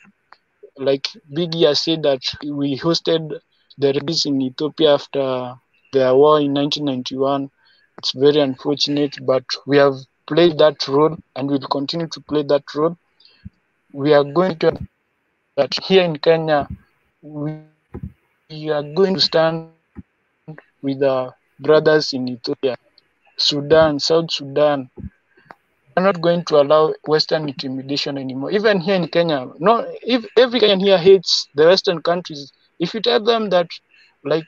Like Biggie has said that we hosted the refugees in Ethiopia after the war in 1991. It's very unfortunate, but we have played that role and will continue to play that role. We are going to that here in Kenya, we are going to stand with our brothers in Ethiopia, Sudan, South Sudan. We're not going to allow Western intimidation anymore. Even here in Kenya, no, if every Kenyan here hates the Western countries, if you tell them that, like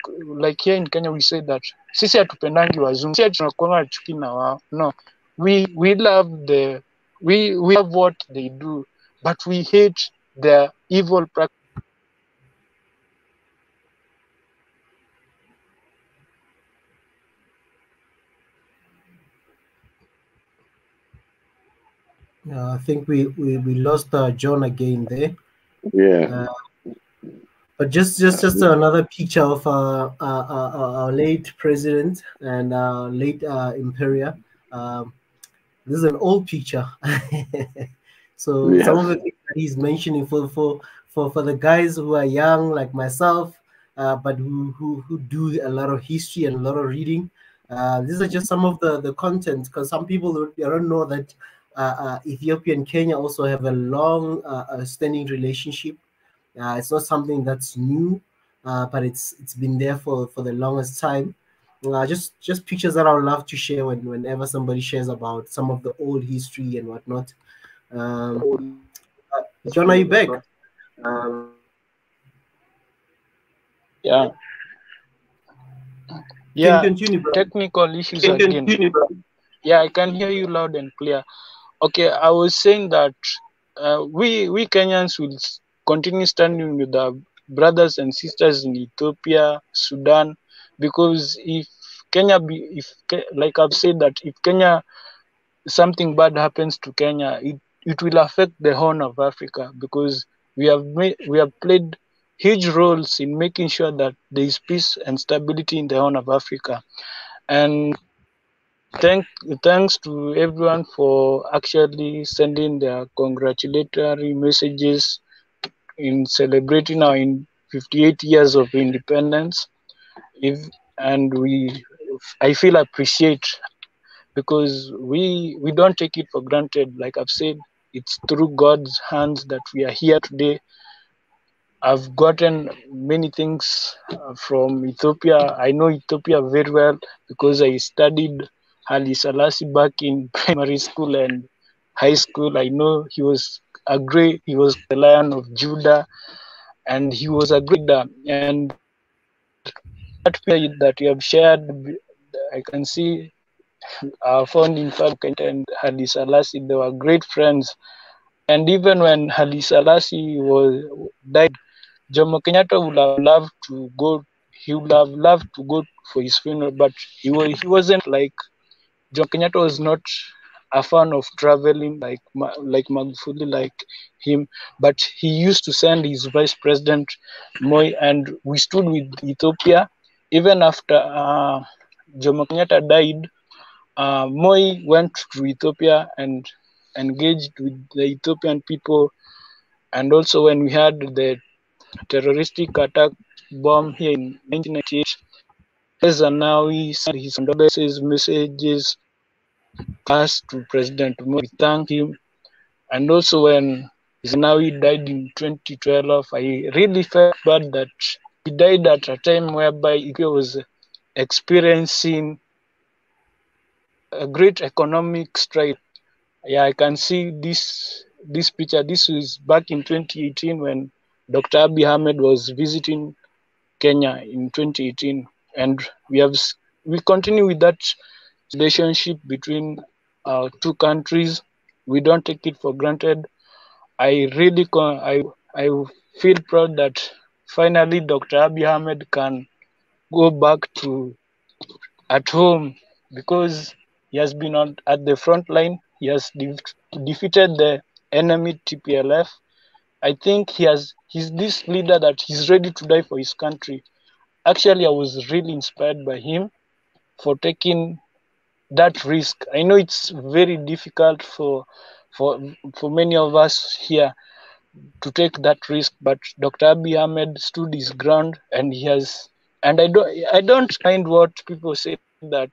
here in Kenya, we say that sisi hatupendangi wazungu, sisi tunakuanga chuki na wao. No, we love we love what they do, but we hate their evil practices. I think we lost John again there. Yeah. But just another picture of our late president and late Imperial. This is an old picture. So Yeah. some of the things that he's mentioning for the guys who are young like myself, but who do a lot of history and a lot of reading. These are just some of the content, because some people don't know that Ethiopia and Kenya also have a long standing relationship. It's not something that's new, but it's been there for the longest time. Just pictures that I would love to share whenever somebody shares about some of the old history and whatnot. John, are you back? Yeah. Yeah. Continue, bro. Technical issues again. Yeah, I can hear you loud and clear. Okay, I was saying that we Kenyans will continue standing with our brothers and sisters in Ethiopia, Sudan, because if Kenya like I've said, that if Kenya, something bad happens to Kenya, it will affect the Horn of Africa, because we have played huge roles in making sure that there is peace and stability in the Horn of Africa. And thanks to everyone for actually sending their congratulatory messages in celebrating our 58 years of independence. I feel appreciate, because we don't take it for granted. Like I've said, it's through God's hands that we are here today. I've gotten many things from Ethiopia. I know Ethiopia very well because I studied Haile Selassie back in primary school and high school. I know he was the Lion of Judah, and he was a great leader. And that period that you have shared, I can see our founding father and Haile Selassie, they were great friends. And even when Haile Selassie died, Jomo Kenyatta would have loved to go. He would have loved to go for his funeral, but he wasn't like Jomo Kenyatta was not a fan of traveling like Magufuli, like him. But he used to send his vice president Moi, and we stood with Ethiopia even after Jomo Kenyatta died. Moi went to Ethiopia and engaged with the Ethiopian people, and also when we had the terroristic attack bomb here in 1998, Zenawi sent his condolences messages to President Moi. We thank him. And also when Zenawi died in 2012, I really felt bad that he died at a time whereby Ethiopia was experiencing a great economic strife. Yeah, I can see this picture. This was back in 2018 when Dr. Abiy Ahmed was visiting Kenya in 2018, and we continue with that relationship between our two countries. We don't take it for granted. I really I feel proud that finally Dr. Abiy Ahmed can go back to at home, because he has been at the front line. He has defeated the enemy TPLF. I think he's this leader that he's ready to die for his country. Actually, I was really inspired by him for taking that risk. I know it's very difficult for many of us here to take that risk, but Dr. Abiy Ahmed stood his ground, and he has. And I don't mind what people say that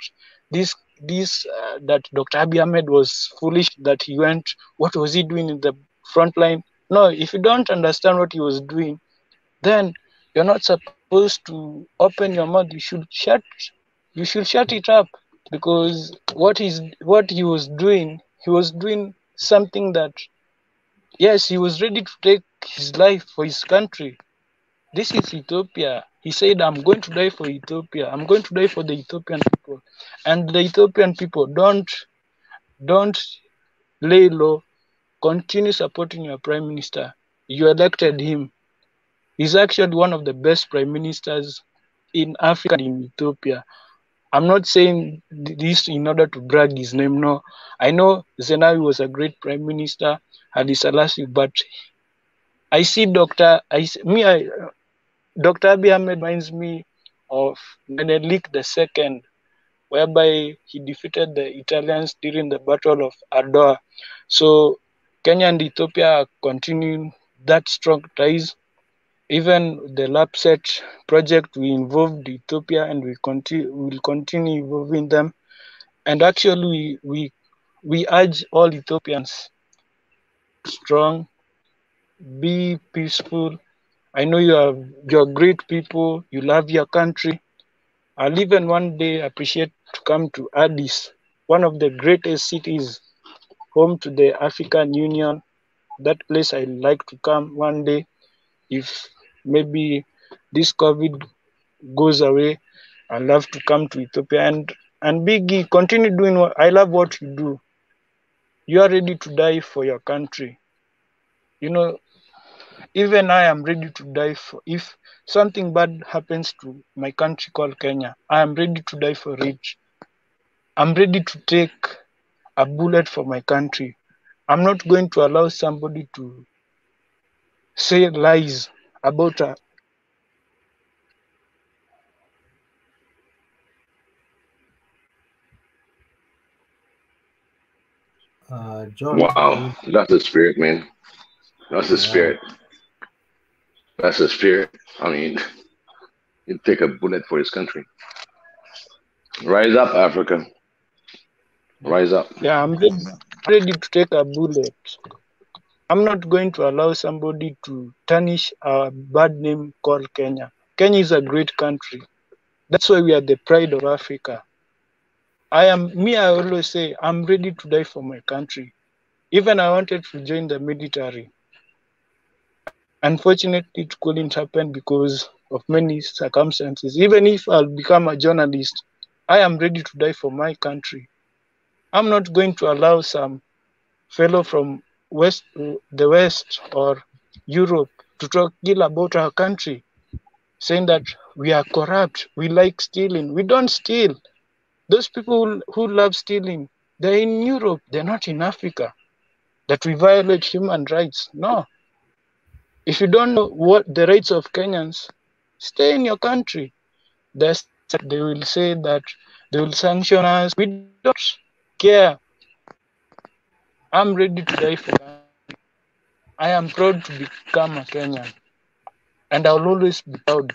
that Dr. Abiy Ahmed was foolish, that he went. What was he doing in the front line? No, if you don't understand what he was doing, then you're not supposed to open your mouth. You should shut it up, because what he was doing something that, yes, he was ready to take his life for his country. This is Ethiopia. He said, I'm going to die for Ethiopia. I'm going to die for the Ethiopian people. And the Ethiopian people, don't lay low. Continue supporting your prime minister. You elected him. He's actually one of the best prime ministers in Africa and in Ethiopia. I'm not saying this in order to drag his name. No, I know Zenawi was a great prime minister, Haile Selassie, but I see Dr. Abiy Ahmed reminds me of Menelik II, whereby he defeated the Italians during the Battle of Adwa. So Kenya and Ethiopia are continuing that strong ties. Even the LAPSET project, we involved Ethiopia, and we will continue involving them. And actually, we urge all Ethiopians, strong, be peaceful. I know you're great people. You love your country. I'll even one day appreciate to come to Addis, one of the greatest cities, home to the African Union. That place I'd like to come one day, if maybe this COVID goes away. I'd love to come to Ethiopia, and Biggie, continue doing what I love what you do. You are ready to die for your country. You know, even I am ready to die for, if something bad happens to my country called Kenya, I am ready to die for it. I'm ready to take a bullet for my country. I'm not going to allow somebody to say lies about a John. Wow, that's the spirit, man. That's the spirit. That's the spirit. I mean, he'd take a bullet for his country. Rise up, Africa. Rise up. Yeah, I'm ready to take a bullet. I'm not going to allow somebody to tarnish our bad name called Kenya. Kenya is a great country. That's why we are the pride of Africa. I always say, I'm ready to die for my country. Even I wanted to join the military. Unfortunately, it couldn't happen because of many circumstances. Even if I'll become a journalist, I am ready to die for my country. I'm not going to allow some fellow from the West or Europe to talk ill about our country, saying that we are corrupt, we like stealing. We don't steal. Those people who love stealing, they're in Europe, they're not in Africa. That we violate human rights. No. If you don't know what the rights of Kenyans, stay in your country. They will say that they will sanction us. We don't care. I'm ready to die for country. I am proud to become a Kenyan. And I'll always be proud.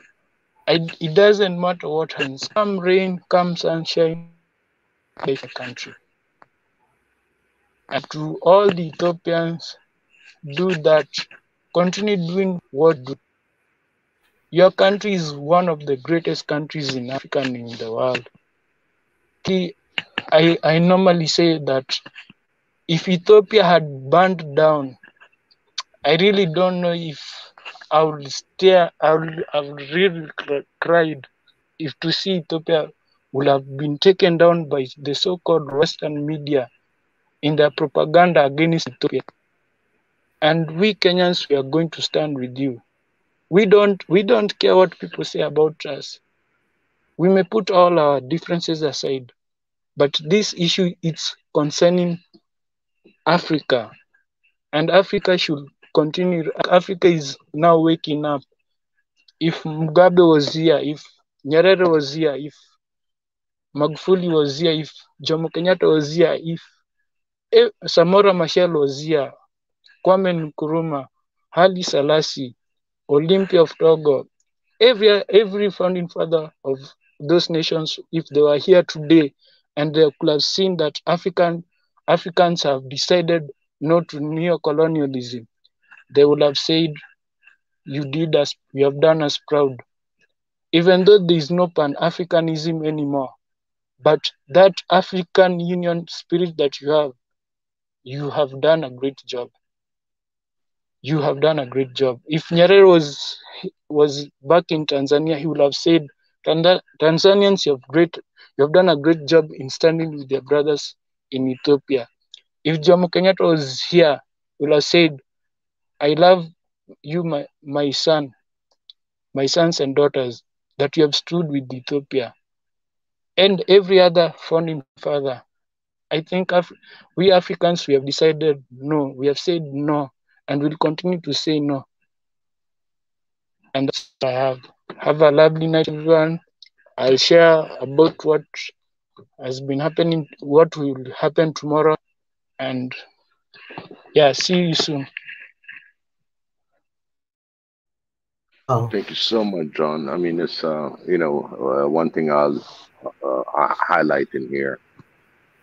It doesn't matter what happens. Come rain, come sunshine, die for country. And to all the Ethiopians, do that. Continue doing what do. Your country is one of the greatest countries in Africa and in the world. I normally say that if Ethiopia had burned down, I really don't know if I would really cried if to see Ethiopia would have been taken down by the so-called Western media in their propaganda against Ethiopia. And we Kenyans, we are going to stand with you. We don't care what people say about us. We may put all our differences aside, but this issue is concerning Africa, and Africa should continue. Africa is now waking up. If Mugabe was here, if Nyerere was here, if Magufuli was here, if Jomo Kenyatta was here, if Samora Machel was here, Kwame Nkrumah, Haile Selassie, Olympia of Togo, every founding father of those nations, if they were here today and they could have seen that Africans have decided not to neo-colonialism, they would have said, you have done us proud. Even though there is no Pan-Africanism anymore, but that African Union spirit that you have done a great job. You have done a great job. If Nyerere was back in Tanzania, he would have said, Tanzanians, you have done a great job in standing with your brothers in Ethiopia. If Jomo Kenyatta was here, he would have said, I love you, my sons and daughters, that you have stood with Ethiopia. And every other founding father. I think we Africans, we have decided no. We have said no, and we'll continue to say no. And that's what I have. Have a lovely night, everyone. I'll share about what has been happening, what will happen tomorrow, and yeah, see you soon. Thank you so much, John. I mean, it's one thing I'll highlight in here.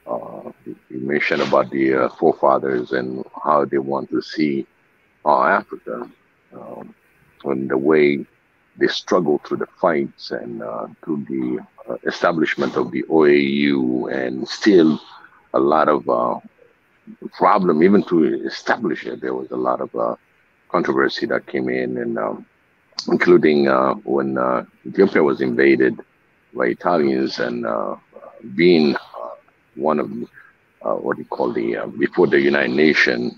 You mentioned about the forefathers and how they want to see Africa, and the way they struggle through the fights and through the establishment of the OAU, and still a lot of problem even to establish it. There was a lot of controversy that came in, and including when Ethiopia was invaded by Italians, and being one of what you call before the United Nations,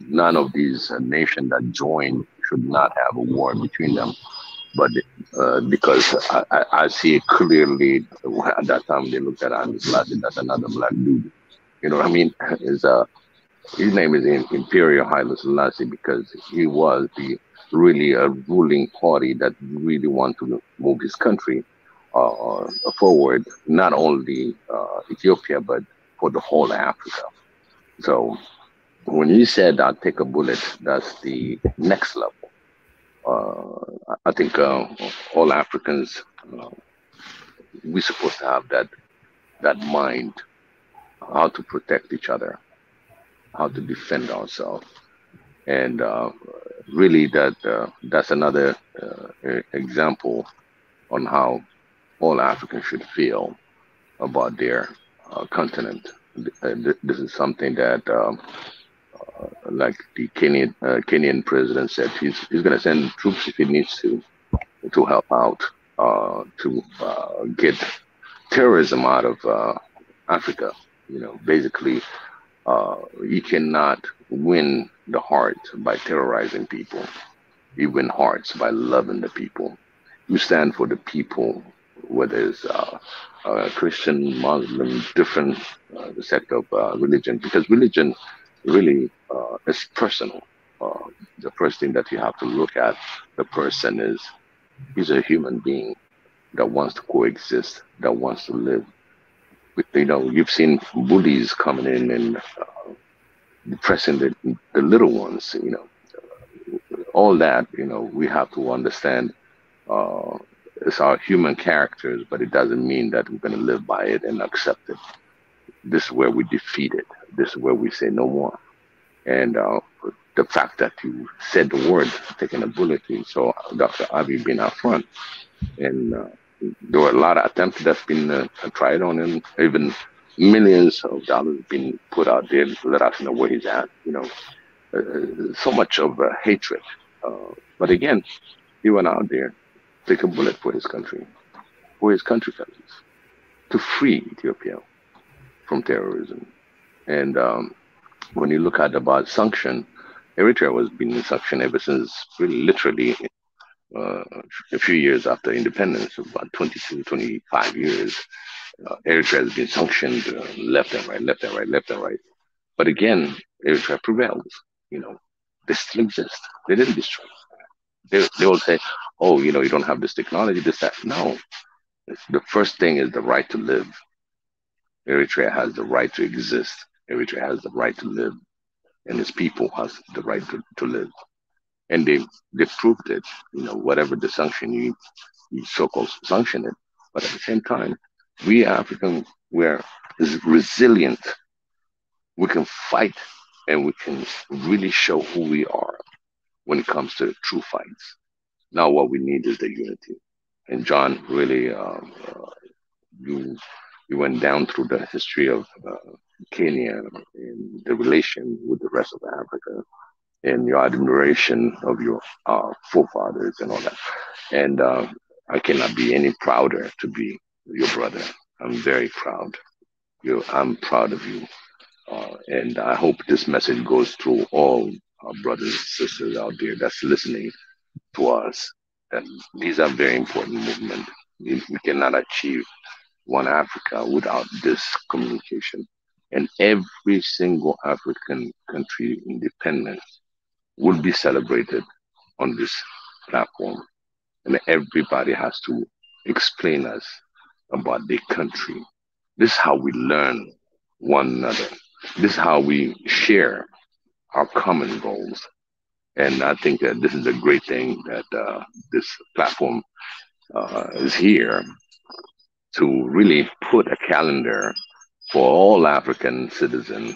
none of these nations that joined should not have a war between them. But because I see it clearly, at that time they looked at Haile Selassie, that's another black dude. You know what I mean? His name is Imperial Haile Selassie because he was really a ruling party that really wanted to move his country forward, not only Ethiopia, but for the whole Africa. So when you said I'll take a bullet, that's the next level. I think all Africans, we're supposed to have that mind, how to protect each other, how to defend ourselves. And really that's another example on how all Africans should feel about their continent. This is something that, like the Kenyan president said, he's going to send troops if he needs to help out to get terrorism out of Africa. You know, basically, you cannot win the heart by terrorizing people. You win hearts by loving the people. You stand for the people, whether it's Christian, Muslim, different sect of religion, because religion really is personal. The first thing that you have to look at the person is he's a human being that wants to coexist, that wants to live. You know, you've seen bullies coming in and depressing the little ones. You know, all that. You know, we have to understand. It's our human characters, but it doesn't mean that we're going to live by it and accept it. This is where we defeat it. This is where we say no more. And the fact that you said the word, taking a bullet, so Dr. Abiy being out front, and there were a lot of attempts that's been tried on him, even millions of dollars being put out there to let us know where he's at. You know, so much of hatred. But again, he went out there, take a bullet for his country, for his country fellows, to free Ethiopia from terrorism. And when you look at about sanction, Eritrea was being sanctioned ever since really literally a few years after independence, about 22, 25 years. Eritrea has been sanctioned left and right, left and right, left and right. But again, Eritrea prevails. You know, they still exist. They didn't destroy. They will say, oh, you know, you don't have this technology, this, that. No, The first thing is the right to live. Eritrea has the right to exist. Eritrea has the right to live, and its people has the right to live. And they proved it. You know, whatever the sanction you so-called sanction it, but at the same time, we Africans, we're resilient. We can fight, and we can really show who we are when it comes to true fights. Now, what we need is the unity. And John, really, you went down through the history of Kenya and the relation with the rest of Africa, and your admiration of your forefathers and all that. And I cannot be any prouder to be your brother. I'm very proud. I'm proud of you. And I hope this message goes through all our brothers and sisters out there that's listening to us. And these are very important movements. We cannot achieve one Africa without this communication. And every single African country independence will be celebrated on this platform. And everybody has to explain us about their country. This is how we learn one another. This is how we share our common goals. And I think that this is a great thing that this platform is here to really put a calendar for all African citizens,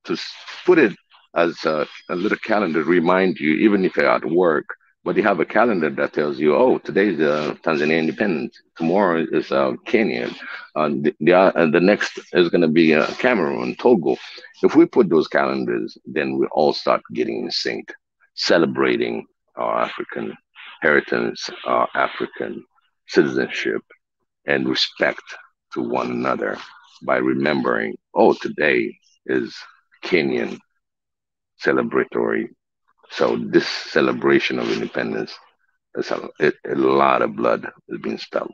to put it as a little calendar to remind you, even if you're at work, but you have a calendar that tells you, oh, today is Tanzania independence, tomorrow is Kenya, the next is going to be Cameroon, Togo. If we put those calendars, then we all start getting in sync, celebrating our African heritage, our African citizenship, and respect to one another by remembering, oh, today is Kenyan celebratory. So this celebration of independence, is a lot of blood is being spilled.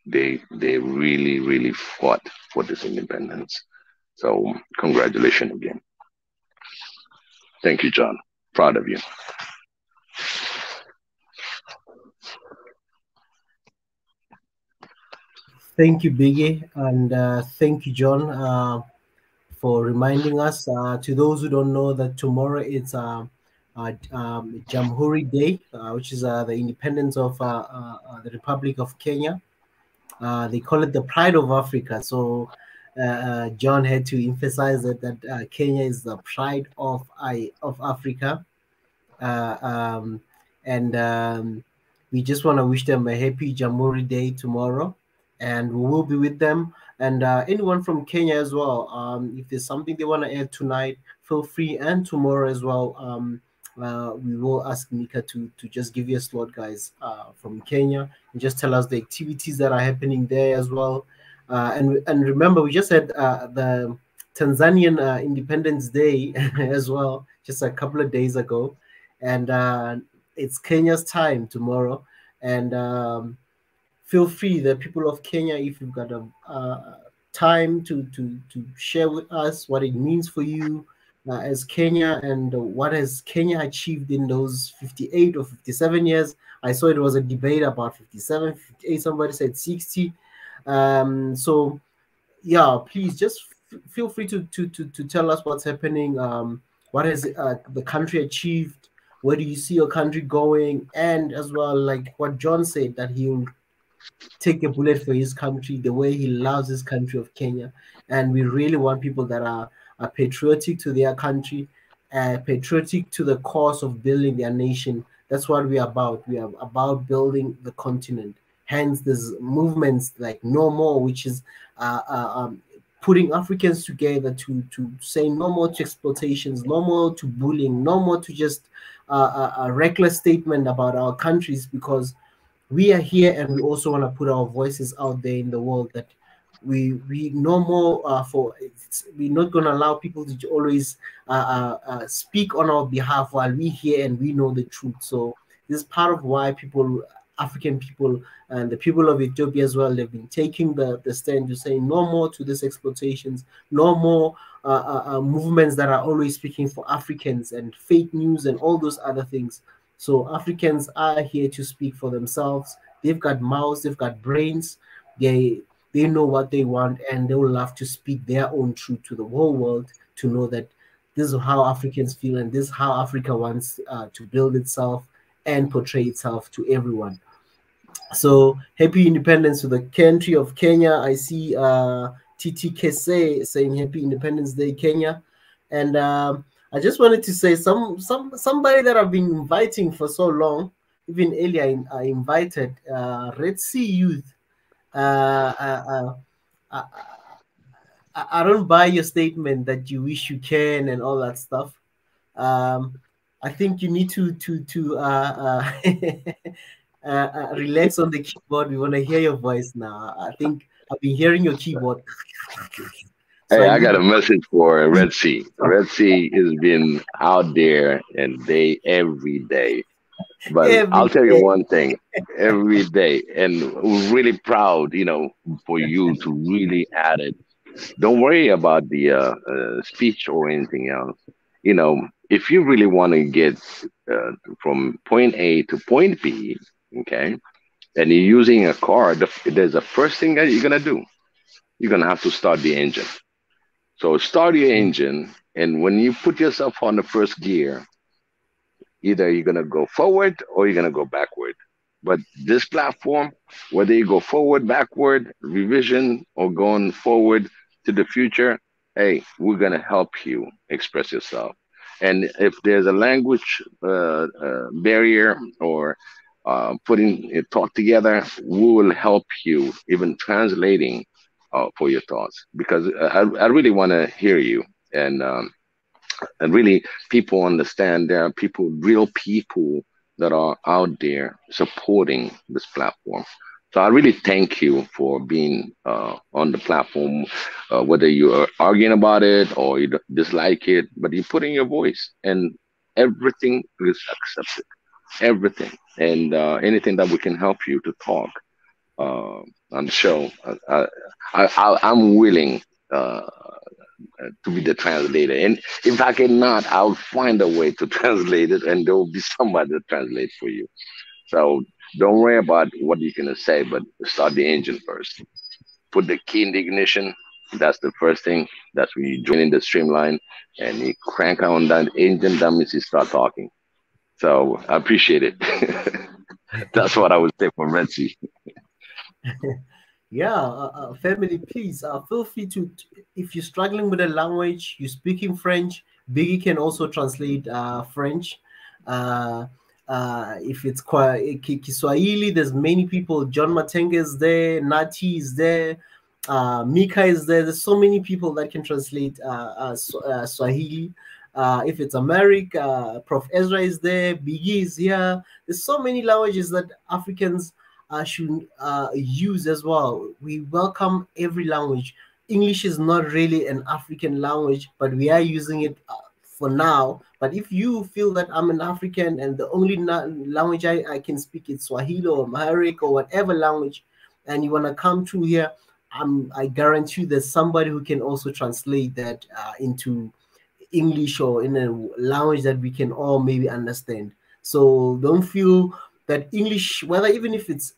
They really, really fought for this independence. So congratulations again. Thank you, John. Proud of you. Thank you, Biggie, and thank you, John, for reminding us. To those who don't know, that tomorrow it's Jamhuri Day, which is the independence of the Republic of Kenya. They call it the Pride of Africa. So John had to emphasize that Kenya is the pride of Africa, and we just want to wish them a happy Jamhuri Day tomorrow, and we will be with them. And anyone from Kenya as well, if there's something they want to add tonight, feel free, and tomorrow as well. We will ask Mika to just give you a slot, guys, from Kenya, and just tell us the activities that are happening there as well. And remember, we just had the Tanzanian Independence Day as well, just a couple of days ago, and it's Kenya's time tomorrow. And feel free, the people of Kenya, if you've got a time to share with us what it means for you as Kenya, and what has Kenya achieved in those 58 or 57 years. I saw it was a debate about 57, 58, somebody said 60. So yeah, please just feel free to tell us what's happening, what has the country achieved, where do you see your country going, and as well, like what John said, that he'll take a bullet for his country, the way he loves his country of Kenya. And we really want people that are patriotic to their country, patriotic to the cause of building their nation. That's what we are about. We are about building the continent. Hence, there's movements like No More, which is putting Africans together to say no more to exploitations, no more to bullying, no more to just a reckless statement about our countries, because we are here and we also want to put our voices out there in the world, that we no more we're not going to allow people to always speak on our behalf while we here and we know the truth. So this is part of why African people and the people of Ethiopia as well, they've been taking the stand to say no more to these exploitations, no more movements that are always speaking for Africans and fake news and all those other things. So Africans are here to speak for themselves. They've got mouths, they've got brains, they know what they want, and they will love to speak their own truth to the whole world, to know that this is how Africans feel, and this is how Africa wants to build itself and portray itself to everyone. So happy independence to the country of Kenya. I see TTKC saying happy Independence Day, Kenya. And I just wanted to say somebody that I've been inviting for so long, even earlier I invited Red Sea Youth. I don't buy your statement that you wish you can and all that stuff. I think you need to relax on the keyboard. We want to hear your voice now. I think I've been hearing your keyboard. So hey, I got a message for Red Sea. Red Sea has been out there and every day. But I'll tell you one thing, every day, and we're really proud, for you to really add it. Don't worry about the speech or anything else. If you really want to get from point A to point B, okay, and you're using a car, there's the first thing that you're gonna do. You're gonna have to start the engine. So start your engine, and when you put yourself on the first gear, either you're gonna go forward or you're gonna go backward. But this platform, whether you go forward, backward, revision, or going forward to the future, hey, we're gonna help you express yourself. And if there's a language barrier or putting a thought together, we will help you even translating for your thoughts, because I really want to hear you, and really people understand there are real people that are out there supporting this platform. So I really thank you for being on the platform, whether you are arguing about it or you dislike it, but you put in your voice, and everything is accepted, everything. And anything that we can help you to talk on the show, I'm willing to be the translator. And if I cannot, I'll find a way to translate it, and there will be somebody to translate for you. So don't worry about what you're going to say, but start the engine first. Put the key in the ignition. That's the first thing. That's when you join in the streamline and you crank on that engine. That means you start talking. So I appreciate it. That's what I would say for Red Sea. Yeah, family, please feel free to, if you're struggling with a language, you're speaking French, Biggie can also translate French. If it's Swahili, there's many people. John Matenga is there, Nati is there, Mika is there. There's so many people that can translate Swahili. If it's America, Prof. Ezra is there, Biggie is here. There's so many languages that Africans should use as well. We welcome every language. English is not really an African language, but we are using it for now. But if you feel that I'm an African and the only language I can speak is Swahili or Amharic or whatever language, and you want to come through here, I guarantee you there's somebody who can also translate that into English or in a language that we can all maybe understand. So don't feel that English, whether even if it's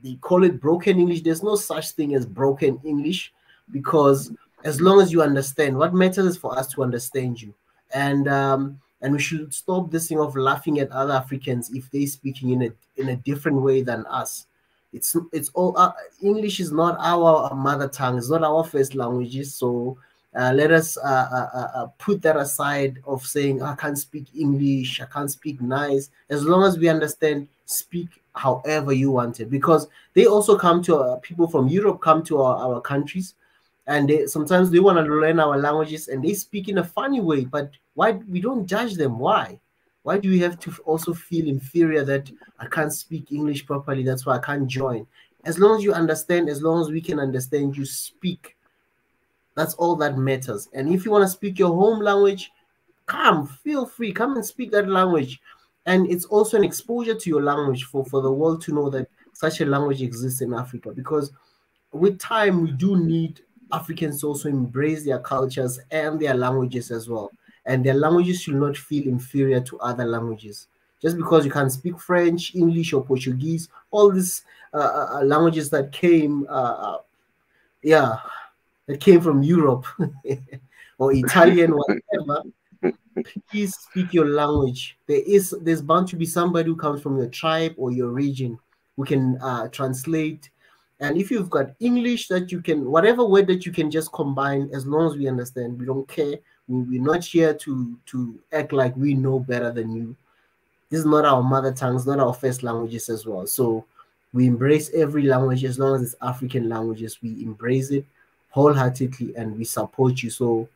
they call it broken English, there's no such thing as broken English, because as long as you understand, what matters is for us to understand you. And we should stop this thing of laughing at other Africans if they're speaking in a different way than us. It's all English is not our mother tongue, it's not our first languages. So let us put that aside of saying I can't speak English, I can't speak nice. As long as we understand, speak however you want it, because they also come to people from Europe come to our countries, and sometimes they want to learn our languages and they speak in a funny way. But why we don't judge them? Why do we have to also feel inferior that I can't speak English properly, that's why I can't join? As long as you understand, as long as we can understand you, speak. That's all that matters. And if you want to speak your home language, feel free, come and speak that language. And it's also an exposure to your language for the world to know that such a language exists in Africa. Because with time, we do need Africans to also embrace their cultures and their languages as well. And their languages should not feel inferior to other languages. Just because you can speak French, English, or Portuguese, all these languages that came, that came from Europe or Italian, whatever. Please speak your language. There's bound to be somebody who comes from your tribe or your region who can translate. And if you've got English that you can, whatever word that you can just combine, as long as we understand, we don't care. We're not here to act like we know better than you. This is not our mother tongues, not our first languages as well. So we embrace every language as long as it's African languages. We embrace it wholeheartedly and we support you. So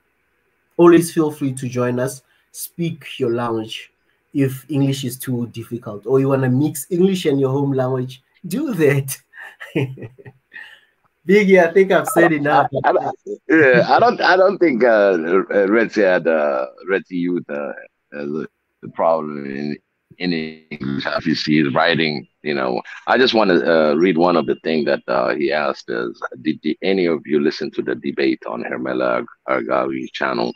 always feel free to join us. Speak your language. If English is too difficult or you want to mix English and your home language, do that. Biggie, I think I've said enough. I don't think Red Sea had Red Sea Youth as a problem in English. If you see his writing, I just want to read one of the things that he asked is, did any of you listen to the debate on Hermela Argawi's channel?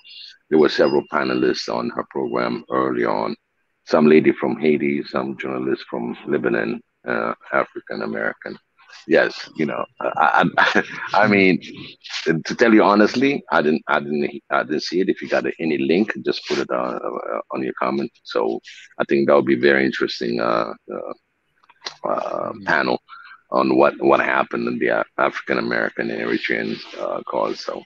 There were several panelists on her program early on. Some lady from Haiti, some journalist from Lebanon, African American. Yes, I mean, to tell you honestly, I didn't see it. If you got any link, just put it on your comment. So I think that would be very interesting panel on what happened in the African American and Eritrean cause. So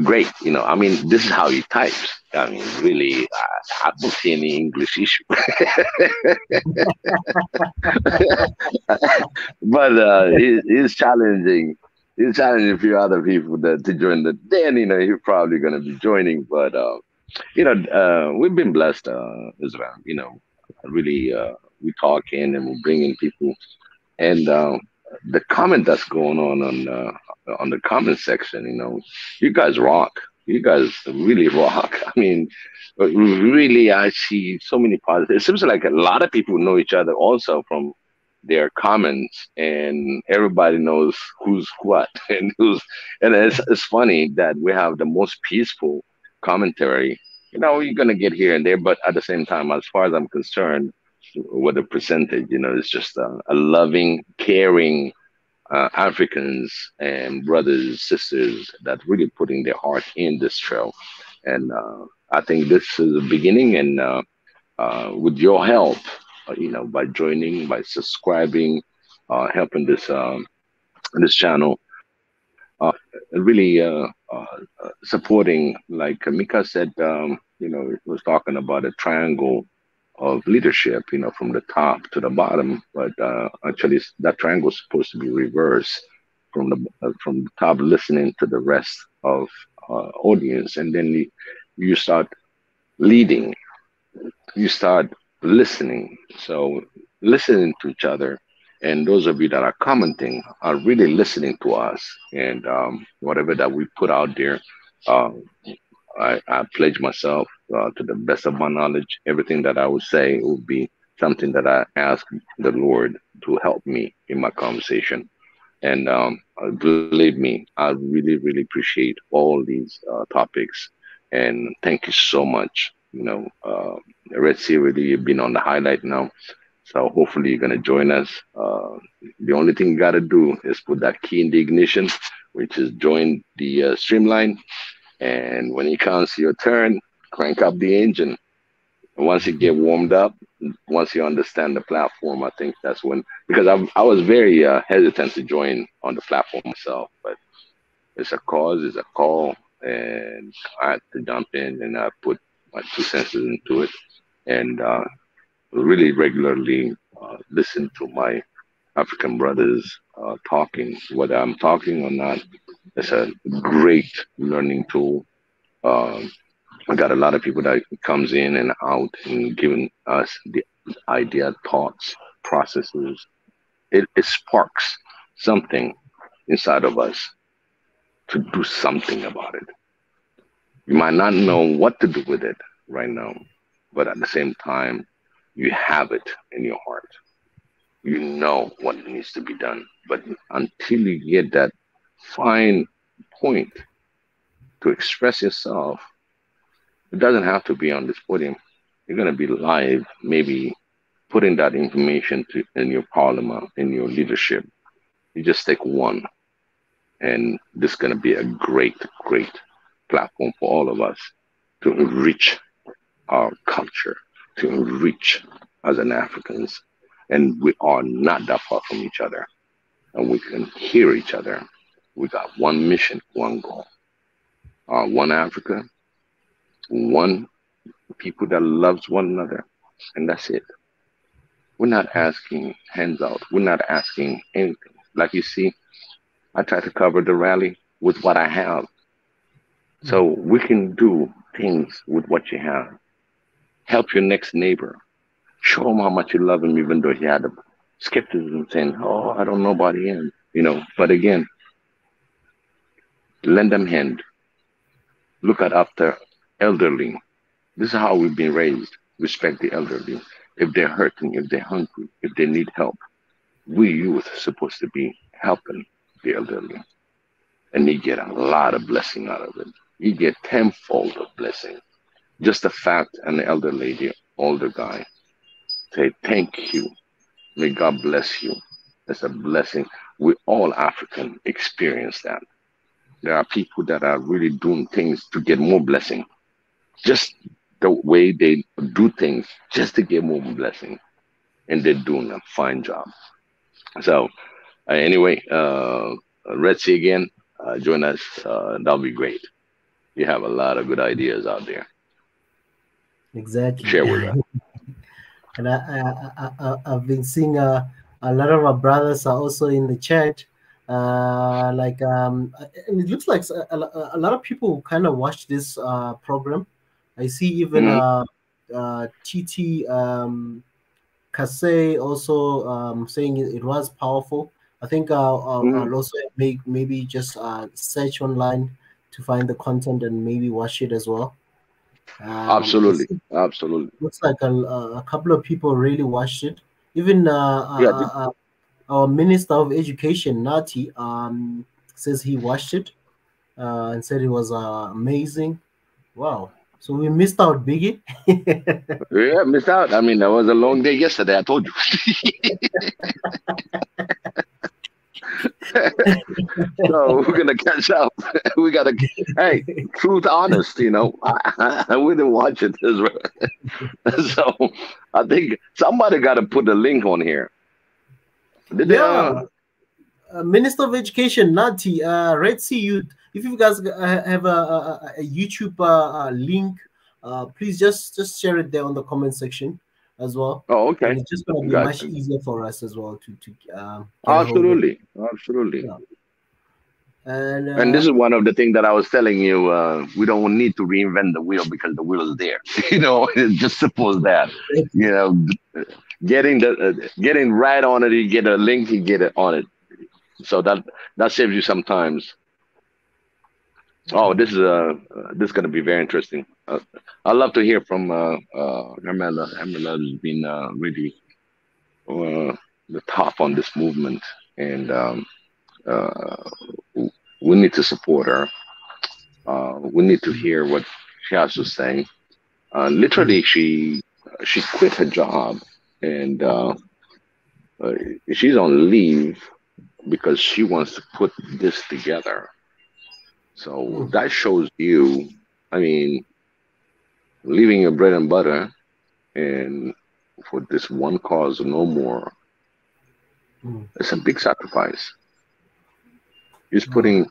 great, I mean, this is how he types. I mean, really, I don't see any English issue. But he's challenging. He's challenging a few other people to join the. Then he's probably going to be joining. But we've been blessed, Israel. Really, we talking and we're bringing people, and the comment that's going on the comment section. You guys rock. You guys really rock. I mean, really, I see so many positives. It seems like a lot of people know each other also from their comments, and everybody knows who's what and who's. And it's funny that we have the most peaceful commentary. You're gonna get here and there, but at the same time, as far as I'm concerned, with the percentage, it's just a loving, caring. Africans and brothers, sisters that really putting their heart in this trail. And I think this is the beginning. And with your help, by joining, by subscribing, helping this channel, really supporting, like Mika said, it was talking about a triangle of leadership, from the top to the bottom, but actually that triangle is supposed to be reversed from the top, listening to the rest of audience, and then you start leading, you start listening. So listening to each other, and those of you that are commenting are really listening to us, and whatever that we put out there, I pledge myself to the best of my knowledge. Everything that I would say will be something that I ask the Lord to help me in my conversation. And believe me, I really, really appreciate all these topics. And thank you so much. Red Sea really, you've been on the highlight now. So hopefully you're going to join us. The only thing you got to do is put that key in the ignition, which is join the streamline. And when it comes to your turn, crank up the engine. And once you get warmed up, once you understand the platform, I think that's when, because I was very hesitant to join on the platform myself, but it's a cause, it's a call, and I had to jump in and I put my 2 cents into it, and really regularly listen to my African brothers talking, whether I'm talking or not. It's a great learning tool. I got a lot of people that comes in and out and giving us the idea, thoughts, processes. It sparks something inside of us to do something about it. You might not know what to do with it right now, but at the same time, you have it in your heart. You know what needs to be done. But until you get that fine point to express yourself, it doesn't have to be on this podium. You're going to be live maybe putting that information in your parliament, in your leadership. You just take one, and this is going to be a great, great platform for all of us to enrich our culture, to enrich as an Africans. And we are not that far from each other, and we can hear each other. We got one mission, one goal. One Africa, one people that loves one another, and that's it. We're not asking hands out. We're not asking anything. Like you see, I try to cover the rally with what I have. So we can do things with what you have. Help your next neighbor. Show him how much you love him, even though he had a skepticism saying, oh, I don't know about him, you know. But again, lend them hand. Look at after elderly. This is how we've been raised. Respect the elderly. If they're hurting, if they're hungry, if they need help, we youth are supposed to be helping the elderly. And you get a lot of blessing out of it. You get tenfold of blessing. Just the fact an elder lady, older guy, say thank you. May God bless you. That's a blessing. We all African experience that. There are people that are really doing things to get more blessing. Just the way they do things just to get more blessing. And they're doing a fine job. So anyway, Red Sea again, join us. That'll be great. You have a lot of good ideas out there. Exactly. Share with us. And I've been seeing a lot of our brothers are also in the chat. And it looks like a lot of people kind of watch this program. I see even TT Kase also saying it was powerful. I think I'll also maybe just search online to find the content and maybe watch it as well. Absolutely. Looks like a couple of people really watched it. Even our Minister of Education, Nati, says he watched it and said it was amazing. Wow. So we missed out, Biggie. Yeah, missed out. I mean, that was a long day yesterday. I told you. So we're gonna catch up. We gotta. Hey, truth, honest. You know, we didn't watch it as well. So I think somebody got to put the link on here. Did Minister of Education, Nati, Red Sea Youth. If you guys have a YouTube link, please just share it there on the comment section as well. Oh, okay. And it's just going to be much easier for us as well to absolutely. Yeah. And this is one of the things that I was telling you. We don't need to reinvent the wheel because the wheel is there. You know, just suppose that. You know, getting right on it. You get a link, you get it on it. So that saves you some times. Oh, this is going to be very interesting. I'd love to hear from Hermela. Hermela has been really the top on this movement, and we need to support her. We need to hear what she has to say. Literally, she quit her job, and she's on leave because she wants to put this together. So that shows you, I mean, leaving your bread and butter and for this one cause no more, it's a big sacrifice. She's putting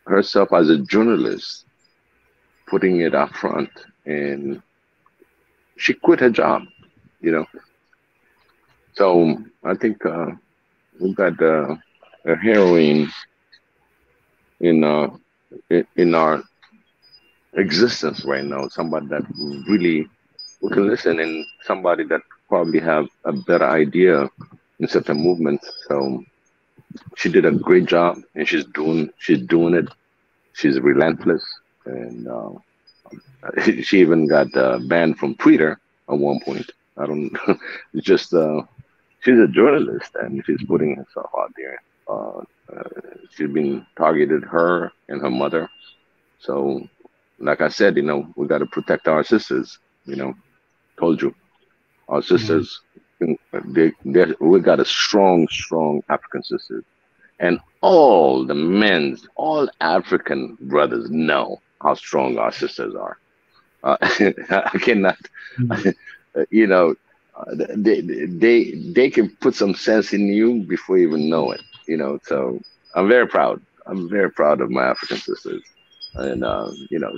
herself as a journalist, putting it up front, and she quit her job, you know. So I think we've got a heroine in our existence right now, somebody that really we can listen, and somebody that probably have a better idea in such a movement. So she did a great job, and she's doing it. She's relentless, and she even got banned from Twitter at one point. I don't know. It's just she's a journalist, and she's putting herself out there. She's been targeted, her and her mother. So, like I said, you know, we got to protect our sisters. You know, told you, our sisters African, we got a strong African sisters, and all the men's, all African brothers know how strong our sisters are. I cannot, you know, they can put some sense in you before you even know it. So I'm very proud. I'm very proud of my African sisters. And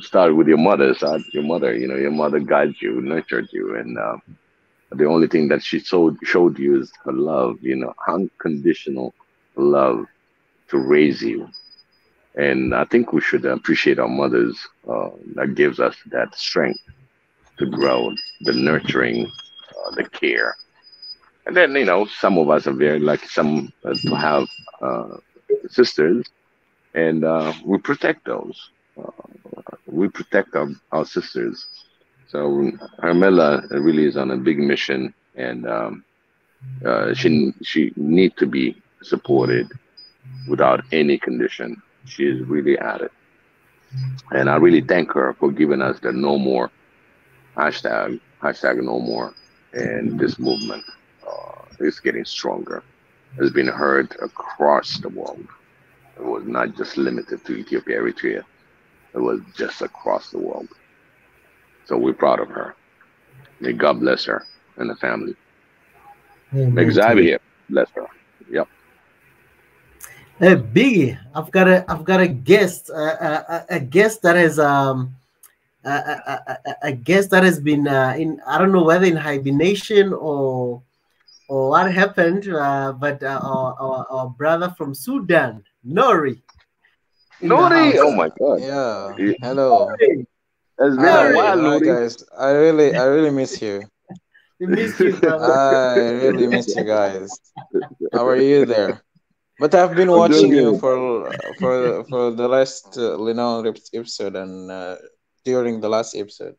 started with your mother. So your mother, your mother guided you, nurtured you, and the only thing that she showed you is her love. Unconditional love to raise you. And I think we should appreciate our mothers. That gives us that strength to grow, the nurturing, the care. And then, some of us are very lucky to have sisters, and we protect those. We protect our sisters. So Hermela really is on a big mission, and she needs to be supported without any condition. She is really at it. And I really thank her for giving us the no more hashtag no more. And this movement is getting stronger. It's been heard across the world. It was not just limited to Ethiopia, Eritrea. It was just across the world. So we're proud of her. May God bless her and the family. May Xavier bless her. Yep. Hey Biggie, I've got a guest, a guest that has a guest that has been in, I don't know whether in hibernation or what happened, but our brother from Sudan, Nori. Nori, oh my God. Yeah. Hello. Nori. It's been a while, Hi Nori. guys. I really miss you. We missed you, brother. I really miss you guys. How are you there? But I've been I'm doing watching you good. for the last episode and during the last episode.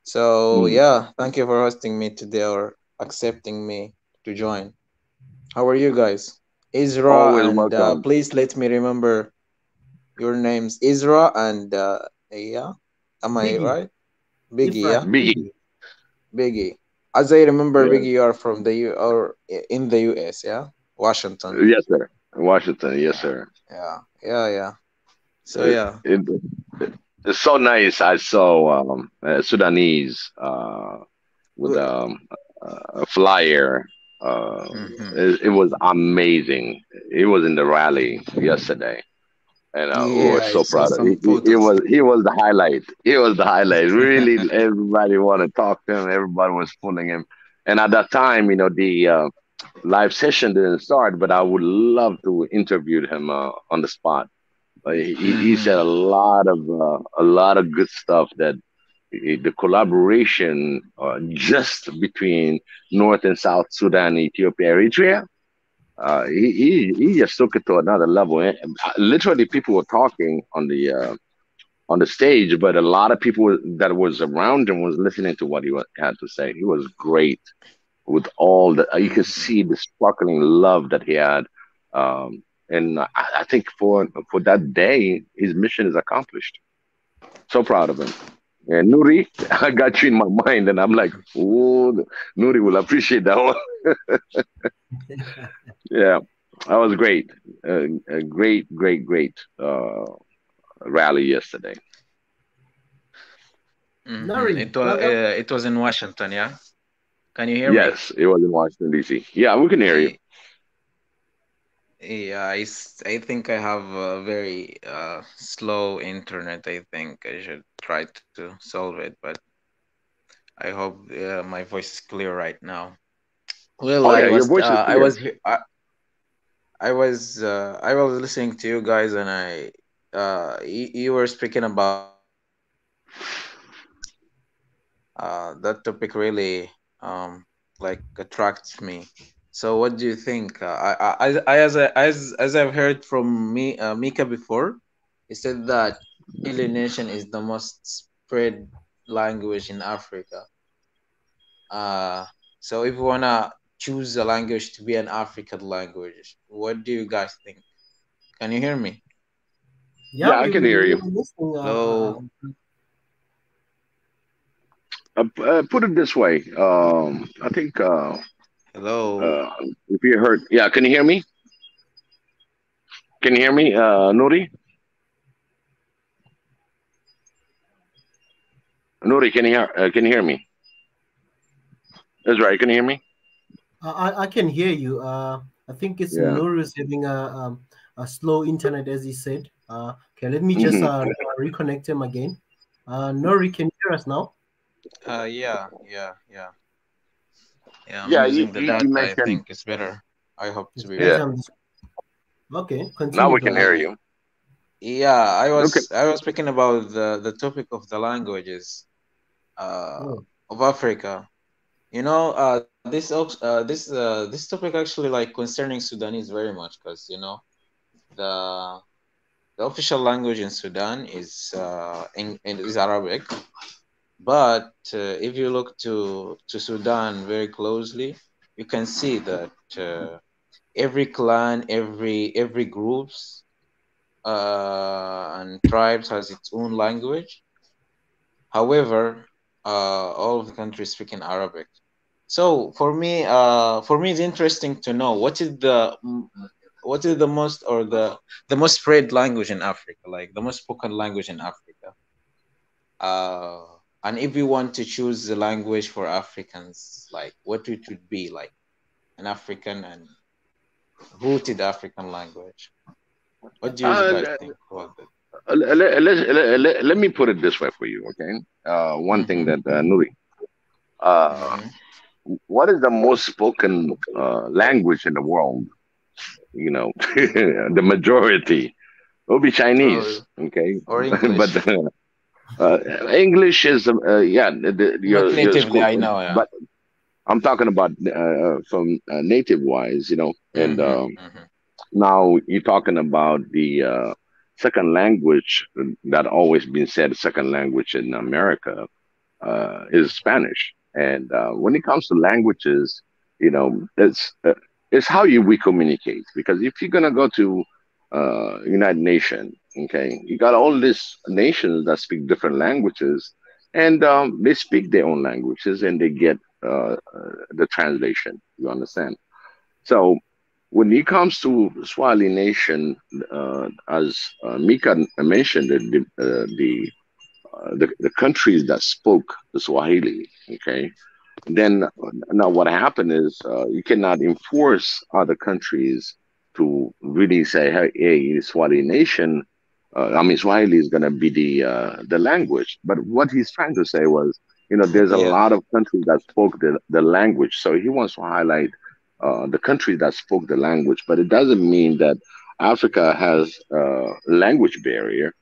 So yeah, thank you for hosting me today or accepting me to join. How are you guys? Isra Always and welcome. please let me remember your names. Isra and yeah, am I Biggie. right? Biggie, Right. yeah, Biggie. Biggie. As I remember, Yeah. Biggie, you are from the U or in the US, yeah, Washington. Yes, sir. Washington, yes, sir. Yeah. So It, yeah. it, it's so nice. I saw Sudanese with a flyer. It was amazing. He was in the rally yesterday, and we Yeah, were I so saw proud of some him. He photos. was the highlight. He was the highlight. Really, everybody wanted to talk to him. Everybody was pulling him. And at that time, the live session didn't start, but I would love to interview him on the spot. He said a lot of good stuff that the collaboration just between North and South Sudan, Ethiopia, Eritrea. He just took it to another level. And literally, people were talking on the stage, but a lot of people that was around him was listening to what he had to say. He was great with all the. You could see the sparkling love that he had. And I think for that day, his mission is accomplished. So proud of him. And Nuri, I got you in my mind, and I'm like, oh, Nuri will appreciate that one. Yeah, that was great. A great rally yesterday. Nori, It was in Washington, yeah. Can you hear me? Yes, it was in Washington D.C. Yeah, we can hear you. Yeah, I think I have a very slow internet. I think I should try to solve it, but I hope my voice is clear right now. Well, Oh yeah, your voice is clear. I was listening to you guys, and you were speaking about that topic really like attracts me. So what do you think? As I've heard from Mika before, he said that alienation is the most spread language in Africa. So if you wanna choose a language to be an African language, what do you guys think? Can you hear me? yeah, I can hear we you. were listening. Hello. Put it this way. I think Hello. If you heard, yeah, can you hear me? Can you hear me, Nuri? Nuri, can you hear me? That's right. Can you hear me? I can hear you. I think it's Yeah. Nouri's having a slow internet, as he said. Okay, let me just Hmm. reconnect him again. Nuri, can you hear us now? Yeah, yeah, yeah. Yeah, I'm Yeah, using the you data. I mentioned. think it's better. I hope to It's be Yeah. better better. on this. Okay, Now continue, we can brother. hear you. Yeah, Okay. I was speaking about the topic of the languages Oh, of Africa. You know, this topic actually like concerning Sudanese very much because you know the the official language in Sudan is Arabic. But if you look to Sudan very closely, you can see that every clan, every groups and tribes has its own language. However, all of the countries speak in Arabic. So for me, it's interesting to know what is the most or the most spread language in Africa, like the most spoken language in Africa. Uh, and if we want to choose the language for Africans, like what it would be like an African and rooted African language. What do you Uh, guys think about that? let me put it this way for you, okay? One thing Mm-hmm. that Nuri, uh, Mm-hmm. what is the most spoken language in the world? You know, the majority will be Chinese, Or okay? or But English. uh, English is, yeah, Not your natively, school. I know, yeah. But I'm talking about from native wise, and Mm-hmm. Mm-hmm. now you're talking about the second language that always been said second language in America is Spanish. And when it comes to languages, it's how we communicate. Because if you're gonna go to United Nations, okay, you got all these nations that speak different languages, and they speak their own languages, and they get the translation. You understand? So when it comes to Swahili nation, as Mika mentioned, the countries that spoke the Swahili, okay, then now what happened is you cannot enforce other countries to really say, hey, Swahili nation, Swahili is going to be the language. But what he's trying to say was, there's a Yeah. lot of countries that spoke the language. So he wants to highlight the countries that spoke the language, but it doesn't mean that Africa has a language barrier.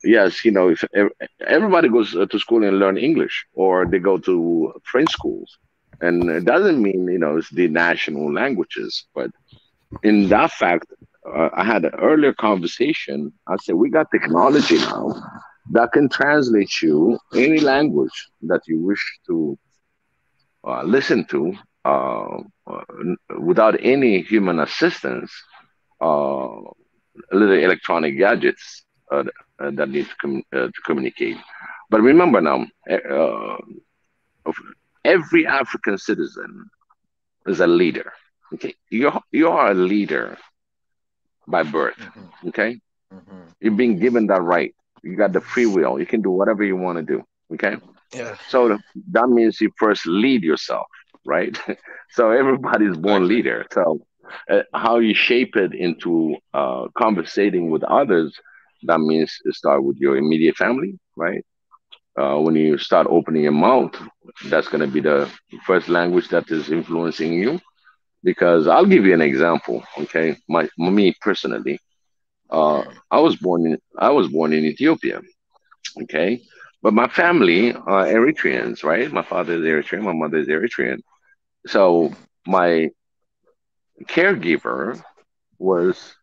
Yes, if everybody goes to school and learn English, or they go to French schools, and it doesn't mean it's the national languages. But in that fact, I had an earlier conversation. I said we got technology now that can translate you any language that you wish to listen to without any human assistance. Little electronic gadgets that need to communicate. But remember now, of every African citizen is a leader. Okay, you are a leader by birth. Mm-hmm. Okay, Mm-hmm. you're being given that right. You got the free will. You can do whatever you want to do. Okay, Yeah. so that means you first lead yourself, right? So everybody's born Exactly. leader. So how you shape it into conversating with others, that means it start with your immediate family, right? When you start opening your mouth, that's going to be the first language that is influencing you. Because I'll give you an example, okay? Me personally, I was born in Ethiopia, okay? But my family are Eritreans, right? My father is Eritrean, my mother is Eritrean. So my caregiver was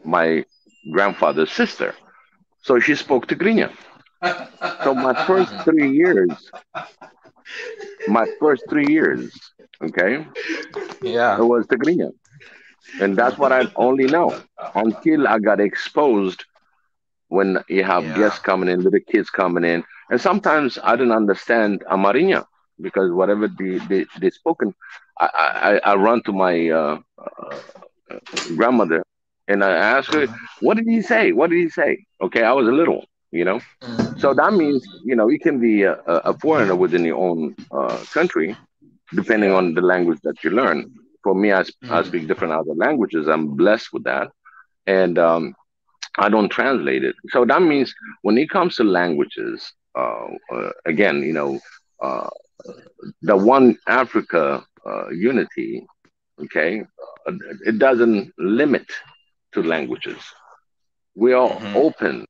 my grandfather's sister. So she spoke Tigrinya. So Mm-hmm. my first 3 years, okay, Yeah. it was Tigrinya. And that's what I only know until I got exposed when you have Yeah. guests coming in, little kids coming in. And sometimes I didn't understand Amarinya because whatever they spoken. I run to my grandmother and I ask her, "What did he say? What did he say?" Okay, I was a little, you know. So that means, you know, you can be a foreigner within your own country, depending Yeah. on the language that you learn. For me, I speak different other languages. I'm blessed with that, and I don't translate it. So that means when it comes to languages, again, you know, uh, the one Africa unity, okay, it doesn't limit to languages. We are open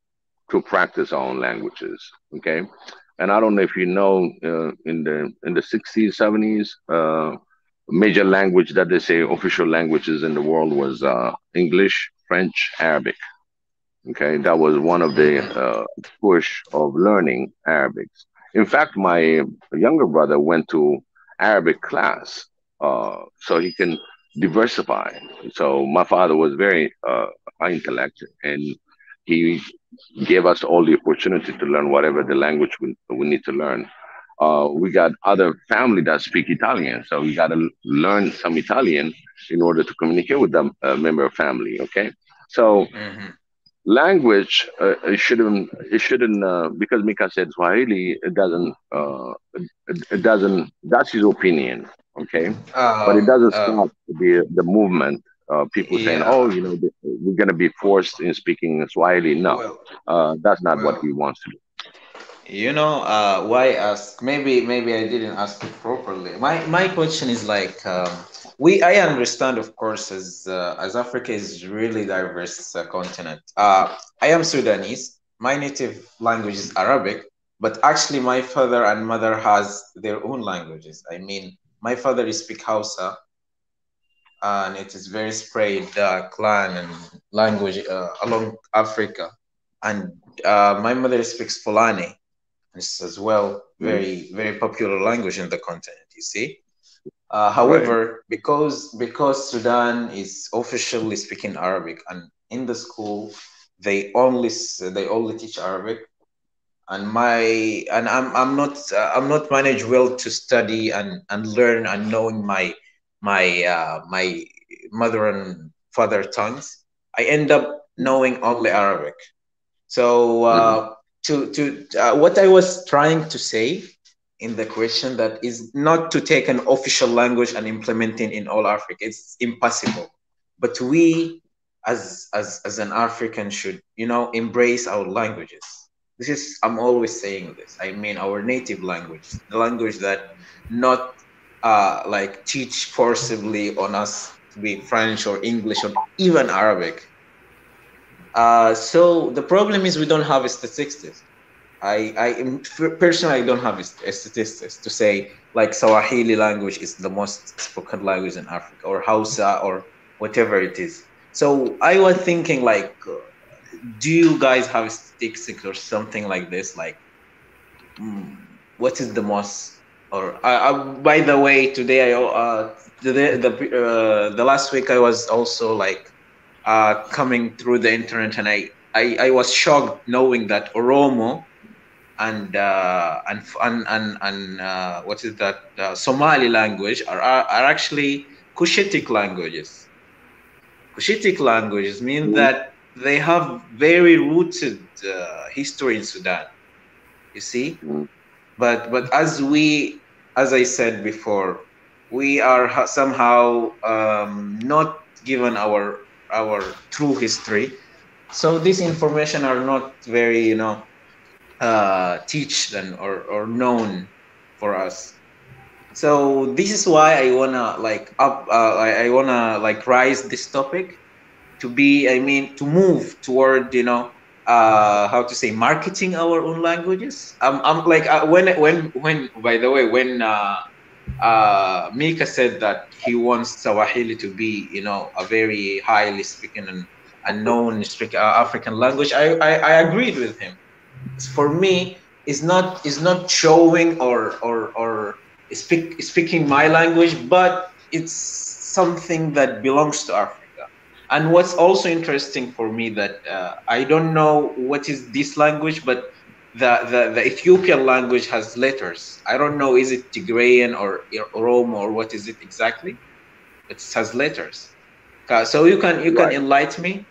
to practice our own languages, okay. And I don't know if you know, in the 60s, 70s, major language that they say official languages in the world was English, French, Arabic. Okay, that was one of the push of learning Arabic. In fact, my younger brother went to Arabic class so he can diversify. So my father was very high intellect, and he gave us all the opportunity to learn whatever the language we need to learn. We got other family that speak Italian, so we got to learn some Italian in order to communicate with them, member of family. Okay, so language it shouldn't because Mika said Swahili, it doesn't, that's his opinion, okay, but it doesn't stop the movement. People saying, oh, Yeah. you know, we're going to be forced in speaking Swahili. No, Well, that's not what well, he wants to do. you know, why ask? Maybe I didn't ask it properly. My question is like, I understand, of course, as Africa is really diverse continent. I am Sudanese. My native language is Arabic, but actually my father and mother has their own languages. I mean, my father speaks Hausa, and it is very spread clan and language along Africa, and my mother speaks Fulani. It's as well Mhm. very popular language in the continent. You see, Right. however, because Sudan is officially speaking Arabic, and in the school they only teach Arabic, and I'm not managed well to study and learn and knowing my mother and father tongues. I end up knowing only Arabic. So Hmm. what I was trying to say in the question, that is not to take an official language and implement it in all Africa. It's impossible. But we, as an African, should embrace our languages. This is, I'm always saying this. I mean our native language, the language that not like teach forcibly on us to be French or English or even Arabic. So the problem is we don't have statistics. Personally, I don't have statistics to say like Swahili language is the most spoken language in Africa, or Hausa, or whatever it is. So I was thinking like, do you guys have statistics or something like this? Like, what is the most? Or by the way, today the last week I was also like coming through the internet, and I was shocked knowing that Oromo and what is that Somali language are actually Cushitic languages. Cushitic languages mean that they have very rooted history in Sudan. You see, but as I said before, we are somehow not given our true history. So this information are not very teach and or known for us. So this is why I wanna like I wanna like rise this topic to be, I mean, to move toward how to say, marketing our own languages. I'm like when by the way, when Mika said that he wants Swahili to be a very highly speaking and known African language, I agreed with him. For me, is not showing or speaking my language, but it's something that belongs to Africa. And what's also interesting for me, that I don't know what is this language, but the Ethiopian language has letters. I don't know, is it Tigrayan or Oromo or what is it exactly? It has letters. So you can enlighten me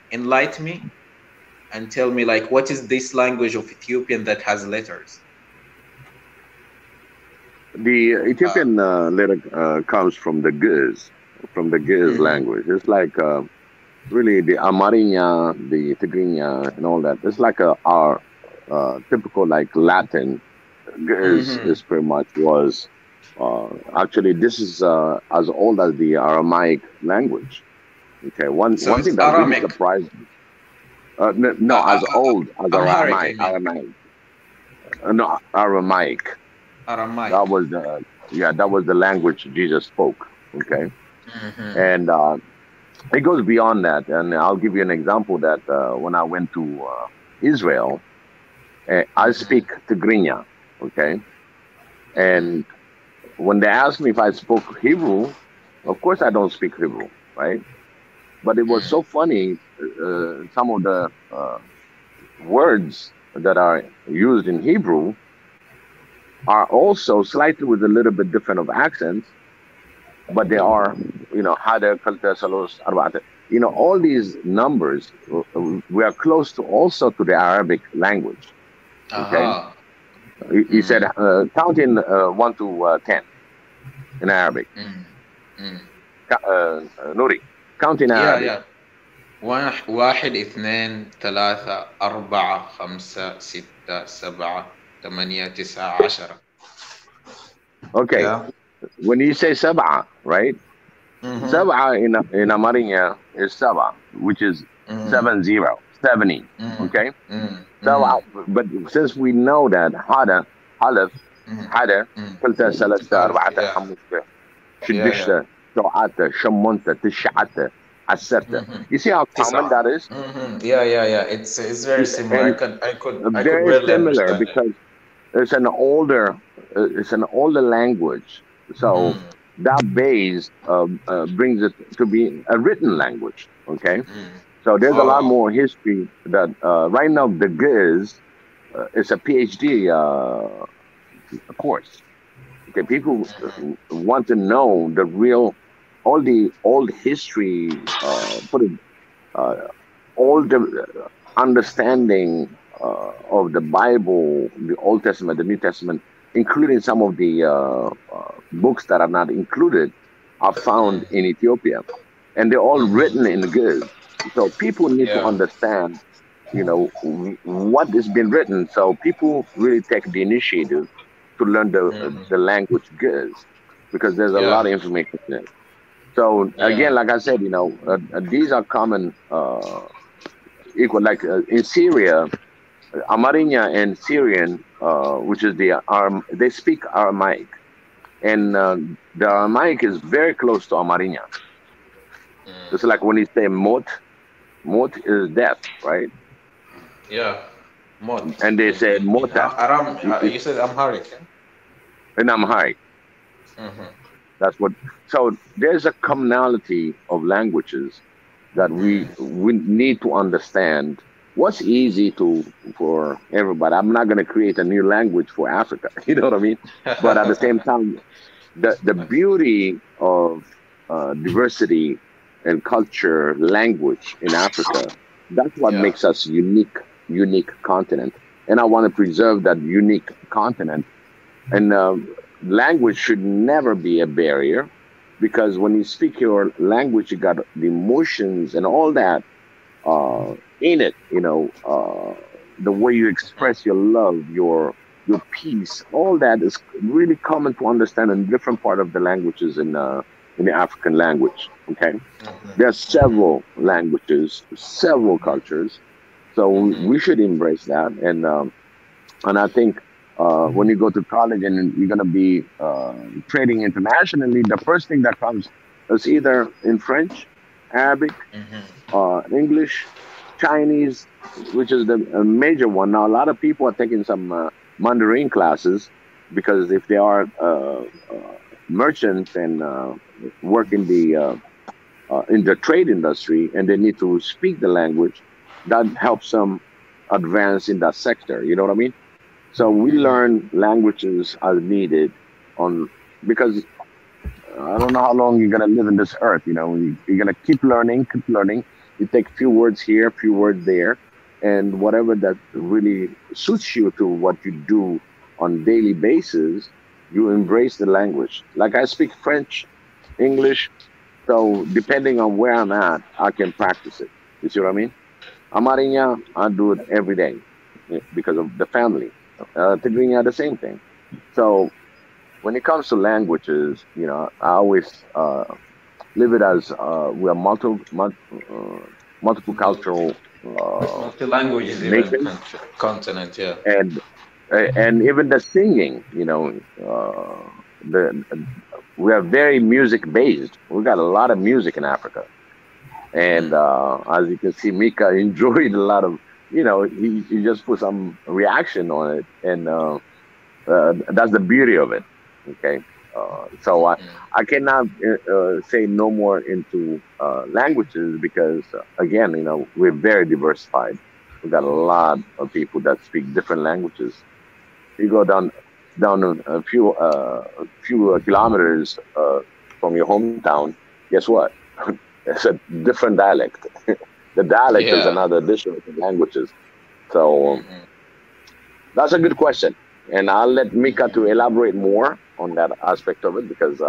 and tell me like what is this language of Ethiopian that has letters? The Ethiopian letter comes from the Giz, language. It's like really the Amarinya, the Tigrinya, and all that. It's like our typical like Latin. Giz is pretty much was actually this is as old as the Aramaic language. Okay, one thing that really surprised me. No, as old as Aramaic. No, Aramaic. That was the language Jesus spoke. Okay, and it goes beyond that. And I'll give you an example that when I went to Israel, I speak Tigrinya. Okay, and when they asked me if I spoke Hebrew, of course I don't speak Hebrew, right? But it was so funny. Some of the words that are used in Hebrew are also slightly with a little bit different of accents, but they are, hada, kalta, salos, arba'ata. All these numbers, we are close to also to the Arabic language. Okay, he said counting 1 to 10 in Arabic. Nuri, counting Arabic. Yeah. 1 2 3 4 5 6 7 8 9 10. Okay. Yeah. When you say sab'a, right? Sab'a in Amarinya is sab'a, which is 70. Okay. So, but since we know that hada, halaf, hada, قلت ثلاثة أربعة خمسة شدشة سبعة شمونة تسعة عشرة. You see how common that is? Yeah. It's very similar. I could very similar because it's an older language. So that base brings it to be a written language. Okay. So there's a lot more history that right now the Giz is a PhD course. Okay, people want to know the real, all the old history, all the understanding of the Bible, the Old Testament, the New Testament, including some of the books that are not included, are found in Ethiopia, and they're all written in Giz. So people need to understand, what has been written. So people really take the initiative to learn the language Giz, because there's a lot of information there. So again, like I said, these are common, equal. Like in Syria, Amarinya and Syrian, which is they speak Aramaic, and the Aramaic is very close to Amarinya. It's like when you say mot is death, right? Yeah, mot. And they say mota. You said Amharic. In Amharic. That's what. So there's a commonality of languages that we need to understand. What's easy for everybody? I'm not going to create a new language for Africa. You know what I mean? But at the same time, the beauty of diversity and culture, language in Africa, that's what makes us unique continent. And I want to preserve that unique continent. And language should never be a barrier, because when you speak your language, you got the emotions and all that in it. The way you express your love, your peace, all that is really common to understand in different part of the languages in the African language. Okay, there are several languages, several cultures, so we should embrace that. And I think when you go to college and you're going to be trading internationally, the first thing that comes is either in French, Arabic, English, Chinese, which is the major one. Now, a lot of people are taking some Mandarin classes, because if they are merchants and work in the trade industry and they need to speak the language, that helps them advance in that sector. You know what I mean? So we learn languages as needed because I don't know how long you're gonna live in this earth. You know, you're gonna keep learning, keep learning. You take a few words here, a few words there, and whatever that really suits you to what you do on daily basis, you embrace the language. Like I speak French, English, so depending on where I'm at, I can practice it. You see what I mean? Amarinya, I do it every day because of the family. Tigrinya, the same thing. So when it comes to languages, you know, I always live it as we are multiple cultural multi-languages, even continent, yeah. And even the singing, you know, we are very music based. We got a lot of music in Africa, and as you can see, Mika enjoyed a lot of, you know, he just put some reaction on it, and that's the beauty of it. Okay, so I cannot say no more into languages because again, you know, we're very diversified. We got a lot of people that speak different languages. You go down a few kilometers from your hometown. Guess what? It's a different dialect. The dialect is another addition to languages. So that's a good question, and I'll let Mika to elaborate more on that aspect of it because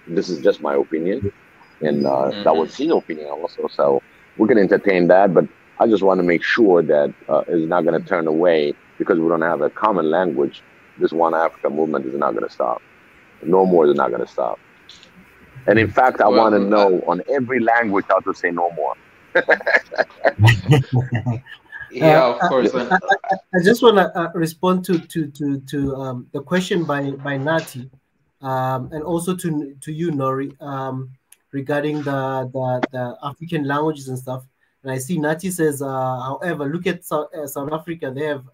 this is just my opinion, and that was his opinion also. So we can entertain that, but I just want to make sure that it's not going to turn away because we don't have a common language. This One Africa movement is not going to stop. No more is not going to stop. And in fact, I want to know on every language how to say no more. Yeah, of course. I just want to respond to the question by Nati, and also to you, Nori, regarding the African languages and stuff. And I see Nati says, however, look at South Africa. They have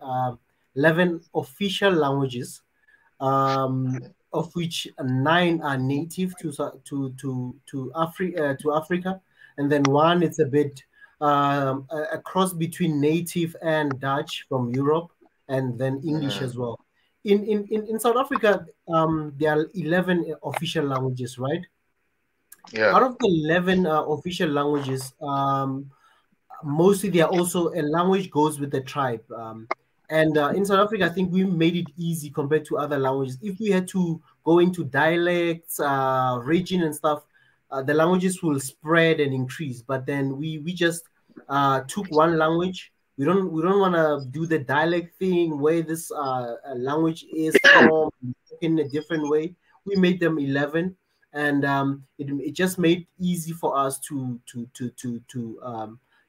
11 official languages, of which 9 are native to Africa, and then 1 it's a bit a cross between native and Dutch from Europe, and then English as well. In South Africa, there are 11 official languages, right? Yeah. Out of the 11 official languages, mostly they are also a language goes with the tribe. And in South Africa, I think we made it easy compared to other languages. If we had to go into dialects, region and stuff, the languages will spread and increase. But then we just took one language. We don't want to do the dialect thing where this language is from in a different way. We made them 11, and it just made easy for us to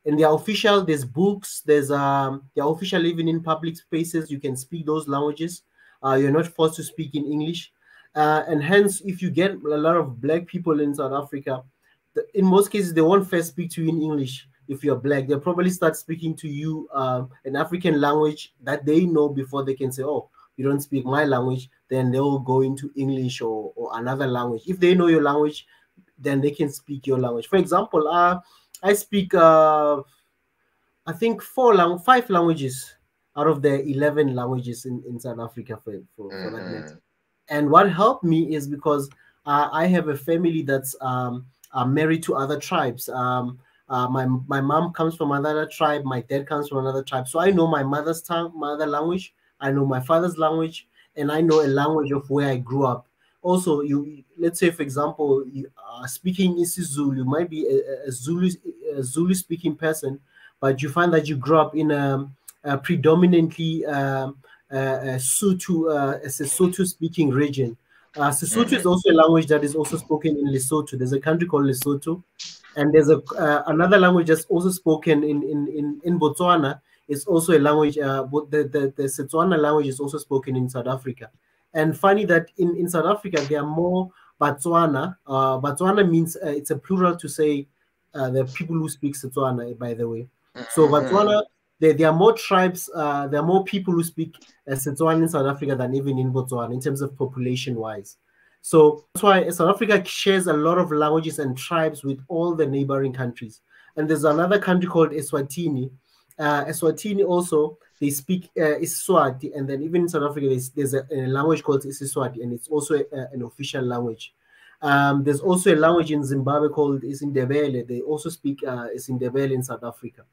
and they're official. There's books. They're official even in public spaces. You can speak those languages. You're not forced to speak in English. And hence, if you get a lot of black people in South Africa, in most cases, they won't first speak to you in English. If you're black, they'll probably start speaking to you an African language that they know before they can say, oh, you don't speak my language, then they'll go into English or another language. If they know your language, then they can speak your language. For example, I speak, I think 5 languages out of the 11 languages in South Africa for that matter. And what helped me is because I have a family that's married to other tribes. My mom comes from another tribe. My dad comes from another tribe. So I know my mother's tongue, mother language. I know my father's language, and I know a language of where I grew up. Also, let's say, for example, speaking isiZulu, you might be a Zulu speaking person, but you find that you grew up in a predominantly Sotho speaking region. Sesotho is also a language that is also spoken in Lesotho. There's a country called Lesotho, and there's another language that's also spoken in Botswana. It's also a language. The Setswana language is also spoken in South Africa. And funny that in South Africa, there are more Botswana. Botswana means it's a plural to say the people who speak Setswana, by the way. So Botswana, there are more tribes, there are more people who speak Setswana in South Africa than even in Botswana in terms of population-wise. So that's why South Africa shares a lot of languages and tribes with all the neighboring countries. And there's another country called Eswatini. Eswatini also, they speak Iswati, and then even in South Africa, there's a language called Isiswati, and it's also an official language. There's also a language in Zimbabwe called Isindebele. They also speak Isindebele in South Africa.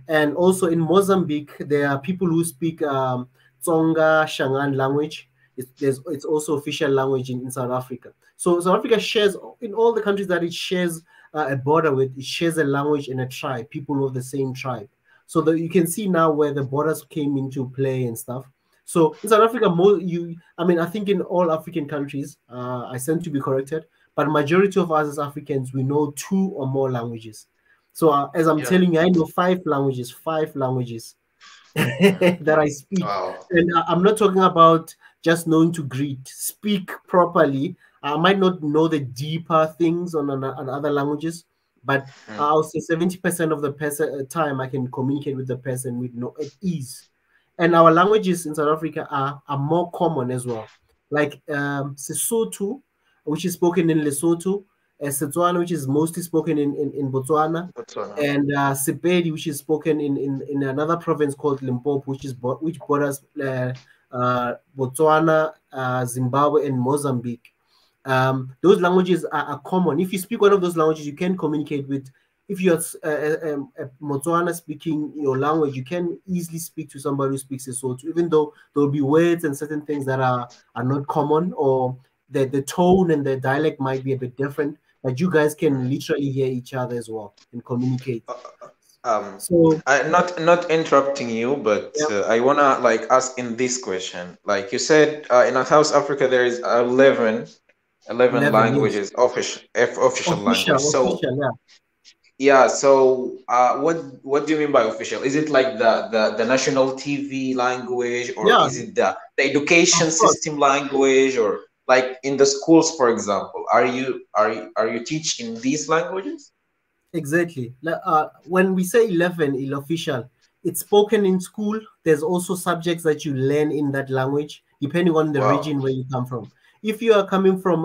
And also in Mozambique, there are people who speak Tsonga Shangaan language. It's also official language in South Africa. So South Africa shares, in all the countries that it shares a border with, it shares a language and a tribe, people of the same tribe. So that you can see now where the borders came into play and stuff. So in South Africa, I think in all African countries, I tend to be corrected, but majority of us as Africans, we know 2 or more languages. So as I'm telling you, I know 5 languages that I speak. Wow. And I'm not talking about just knowing to greet, speak properly. I might not know the deeper things on other languages, but I'll say 70% of the time I can communicate with the person with at ease. And our languages in South Africa are more common as well. Like Sesotho, which is spoken in Lesotho, Setswana, which is mostly spoken in Botswana, and Sepedi, which is spoken in another province called Limpopo, which borders Botswana, Zimbabwe, and Mozambique. Those languages are common. If you speak one of those languages, you can communicate with. If you're Botswana speaking your language, you can easily speak to somebody who speaks Lesotho, even though there will be words and certain things that are not common, or the tone and the dialect might be a bit different, but you guys can literally hear each other as well and communicate. So not interrupting you, but I wanna ask in this question. Like you said, in South Africa there is 11 languages, official language. So so what do you mean by official? Is it like the national TV language, or is it the education system language, or like in the schools, for example? Are you teaching these languages? Exactly. When we say 11 official, it's spoken in school. There's also subjects that you learn in that language, depending on the region where you come from. If you are coming from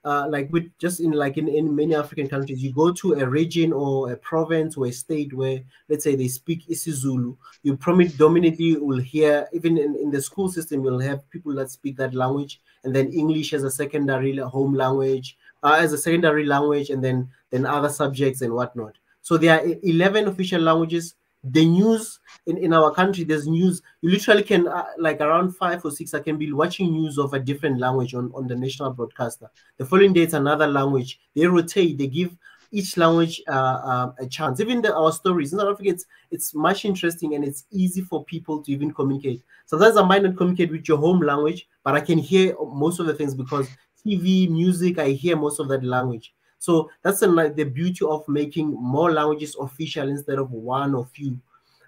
in many African countries, you go to a region or a province or a state where, let's say, they speak isiZulu, you predominantly will hear, even in the school system, you'll have people that speak that language, and then English as a secondary home language, and then other subjects and whatnot. So there are 11 official languages. The news in our country, there's news. You literally can, around 5 or 6, I can be watching news of a different language on the national broadcaster. The following day, it's another language. They rotate. They give each language a chance. Even our stories, in South Africa, it's much interesting, and it's easy for people to even communicate. Sometimes I might not communicate with your home language, but I can hear most of the things because TV, music, I hear most of that language. So that's the beauty of making more languages official instead of one or few.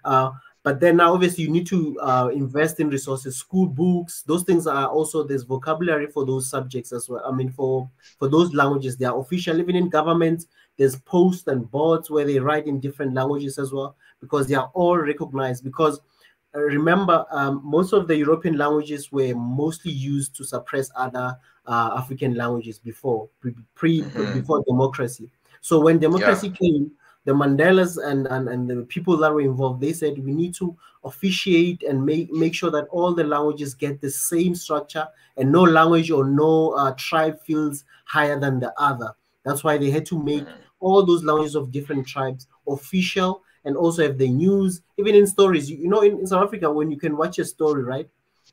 But then now, obviously, you need to invest in resources, school books. Those things are also, there's vocabulary for those subjects as well. I mean, for those languages, they are official. Even in government, there's posts and boards where they write in different languages as well, because they are all recognized. Because remember, most of the European languages were mostly used to suppress other African languages before democracy. So when democracy came, the Mandelas and the people that were involved, they said we need to officiate and make sure that all the languages get the same structure, and no language or no tribe feels higher than the other. That's why they had to make all those languages of different tribes official, and also have the news, even in stories. In South Africa, when you can watch a story, right,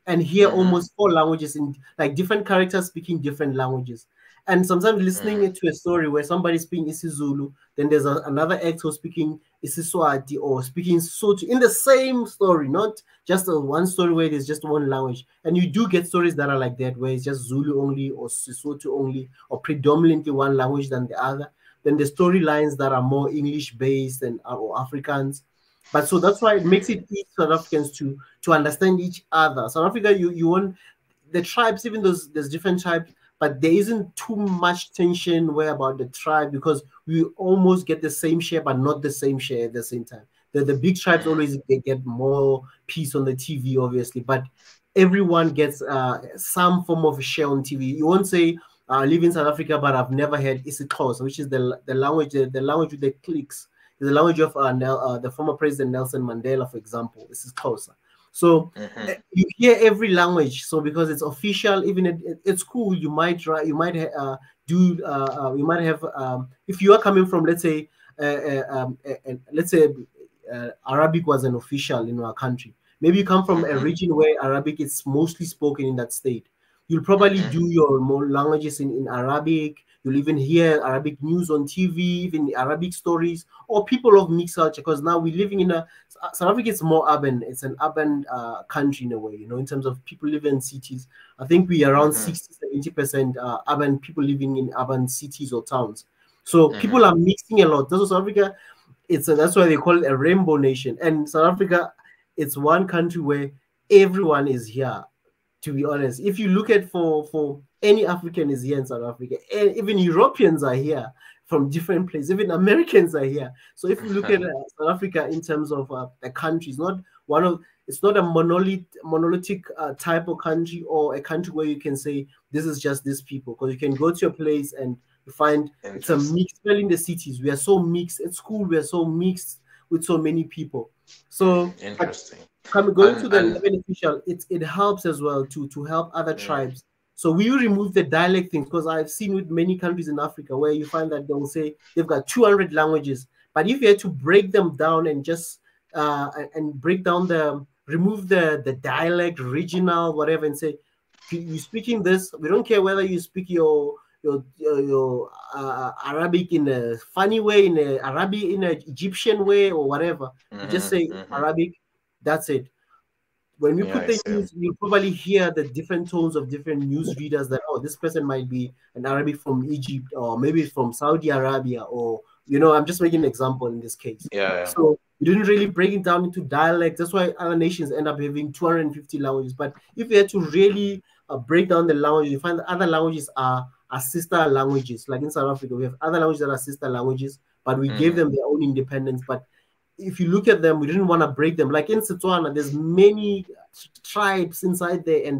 and hear almost 4 languages, in like different characters speaking different languages. And sometimes listening to a story where somebody's speaking isiZulu, then there's another actor speaking isiSwati or speaking Sotho in the same story, not just one story where there's just one language. And you do get stories that are like that, where it's just Zulu only or Sesotho only, or predominantly one language than the other. Then the storylines that are more English-based or Afrikaans. But so that's why it makes it easy for South Africans to understand each other. South Africa, you want the tribes, even though there's different tribes, but there isn't too much tension about the tribe, because we almost get the same share, but not the same share at the same time. The big tribes always get more piece on the TV, obviously, but everyone gets some form of share on TV. You won't say, I live in South Africa, but I've never heard isiXhosa, which is the language with the clicks. the language of the former President Nelson Mandela, for example. This is Xhosa. So you hear every language. So because it's official, even at school, you might have if you are coming from, let's say Arabic was an official in our country. Maybe you come from a region where Arabic is mostly spoken in that state. You'll probably do your more languages in Arabic. You'll even hear Arabic news on TV, even Arabic stories, or people of mixed culture. Because now we're living in South Africa is more urban. It's an urban country in a way, in terms of people living in cities. I think we're around 60-70% urban people living in urban cities or towns. So people are mixing a lot. That's South Africa. That's why they call it a rainbow nation. And South Africa, it's one country where everyone is here. To be honest, if you look at for any African is here in South Africa, and even Europeans are here from different places, even Americans are here. So if you look at South Africa in terms of a country, it's not a monolithic type of country, or a country where you can say this is just these people, because you can go to a place and you find it's a mix. Well, in the cities, we are so mixed. At school, we are so mixed with so many people. So interesting. Going to the beneficial, it helps as well to help other tribes. So we remove the dialect things, because I've seen with many countries in Africa where you find that they'll say they've got 200 languages, but if you had to break them down and just remove the dialect, regional, whatever, and say you're speaking this, we don't care whether you speak your Arabic in a funny way, in an Egyptian way, or whatever. You just say Arabic. That's it. When we put the news, you'll probably hear the different tones of different news readers that, this person might be an Arabic from Egypt, or maybe from Saudi Arabia, or, I'm just making an example in this case. So we didn't really break it down into dialect. That's why other nations end up having 250 languages. But if you had to really break down the language, you find that other languages are sister languages. Like in South Africa, we have other languages that are sister languages, but we gave them their own independence. But if you look at them, we didn't want to break them. Like in Setswana, there's many tribes inside there,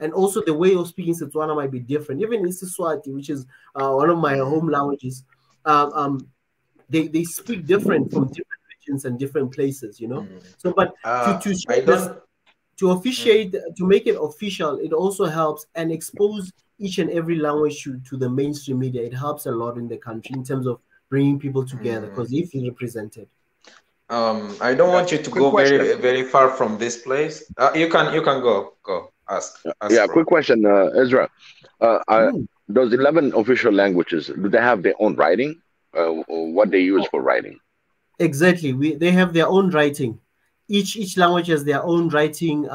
and also the way of speaking Setswana might be different. Even in Siswati, which is one of my home languages, they speak different from different regions and different places, So, but to officiate, to make it official, it also helps and expose each and every language to the mainstream media. It helps a lot in the country in terms of bringing people together, because if you're represented. I don't want you to go very, very far from this place. You can go ask. Yeah, quick question, Ezra. Those 11 official languages, do they have their own writing? Or what they use for writing? Exactly. They have their own writing. Each language has their own writing.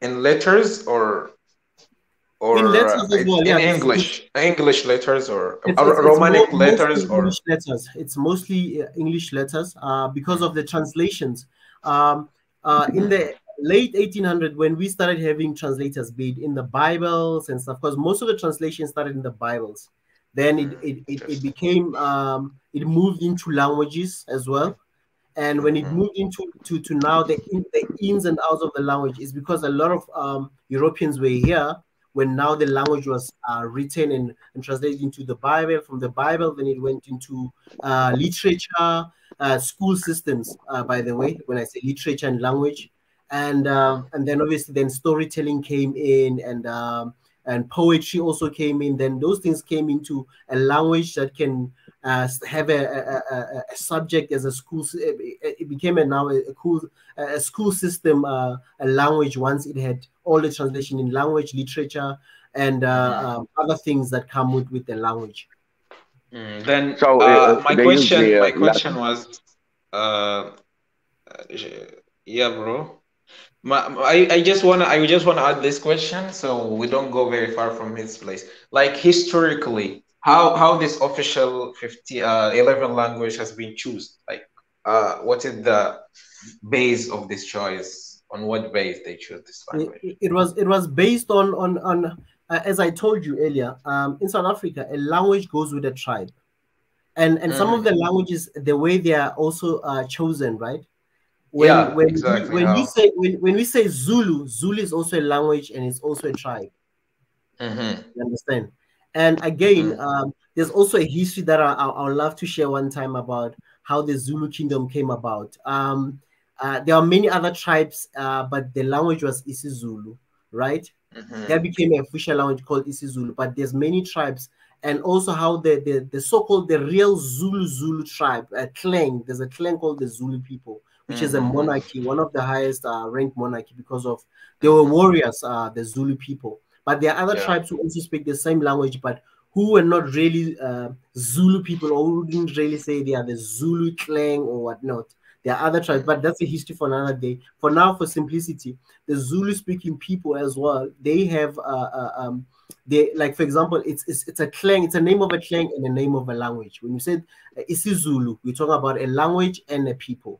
In letters or in letters as well, in English letters, or Romanic letters, or English letters. It's mostly English letters because of the translations. In the late 1800s, when we started having translators, be it in the Bibles and stuff, because most of the translations started in the Bibles. Then it became it moved into languages as well. And when it moved into now the ins and outs of the language, is because a lot of Europeans were here when now the language was written and translated into the Bible. From the Bible, then it went into literature, school systems, by the way, when I say literature and language. And then obviously then storytelling came in, and poetry also came in. Then those things came into a language that can have a subject as a school. It became a school system, a language, once it had all the translation in language, literature, and other things that come with the language. Then my question was, yeah, bro. I just wanna add this question so we don't go very far from his place. Like historically, how this official 11 language has been chosen? Like, what is the base of this choice? On what base they choose this language? It was based on as I told you earlier. In South Africa, a language goes with a tribe, and some of the languages, the way they are also chosen, right? When we say Zulu is also a language and it's also a tribe. You understand? And again, there's also a history that I would love to share one time about how the Zulu kingdom came about. There are many other tribes, but the language was isiZulu, right? That became an official language called isiZulu, but there's many tribes, and also how the so-called the real Zulu tribe, a clan, there's a clan called the Zulu people, which is a monarchy, one of the highest ranked monarchy, because of they were warriors, the Zulu people. But there are other tribes who also speak the same language, but who were not really Zulu people, or who didn't really say they are the Zulu clan or whatnot. There are other tribes, but that's a history for another day. For now, for simplicity, the Zulu-speaking people as well, they have they, like, for example, it's a clan, it's a name of a clan and a name of a language. When you said isiZulu, we're talking about a language and a people.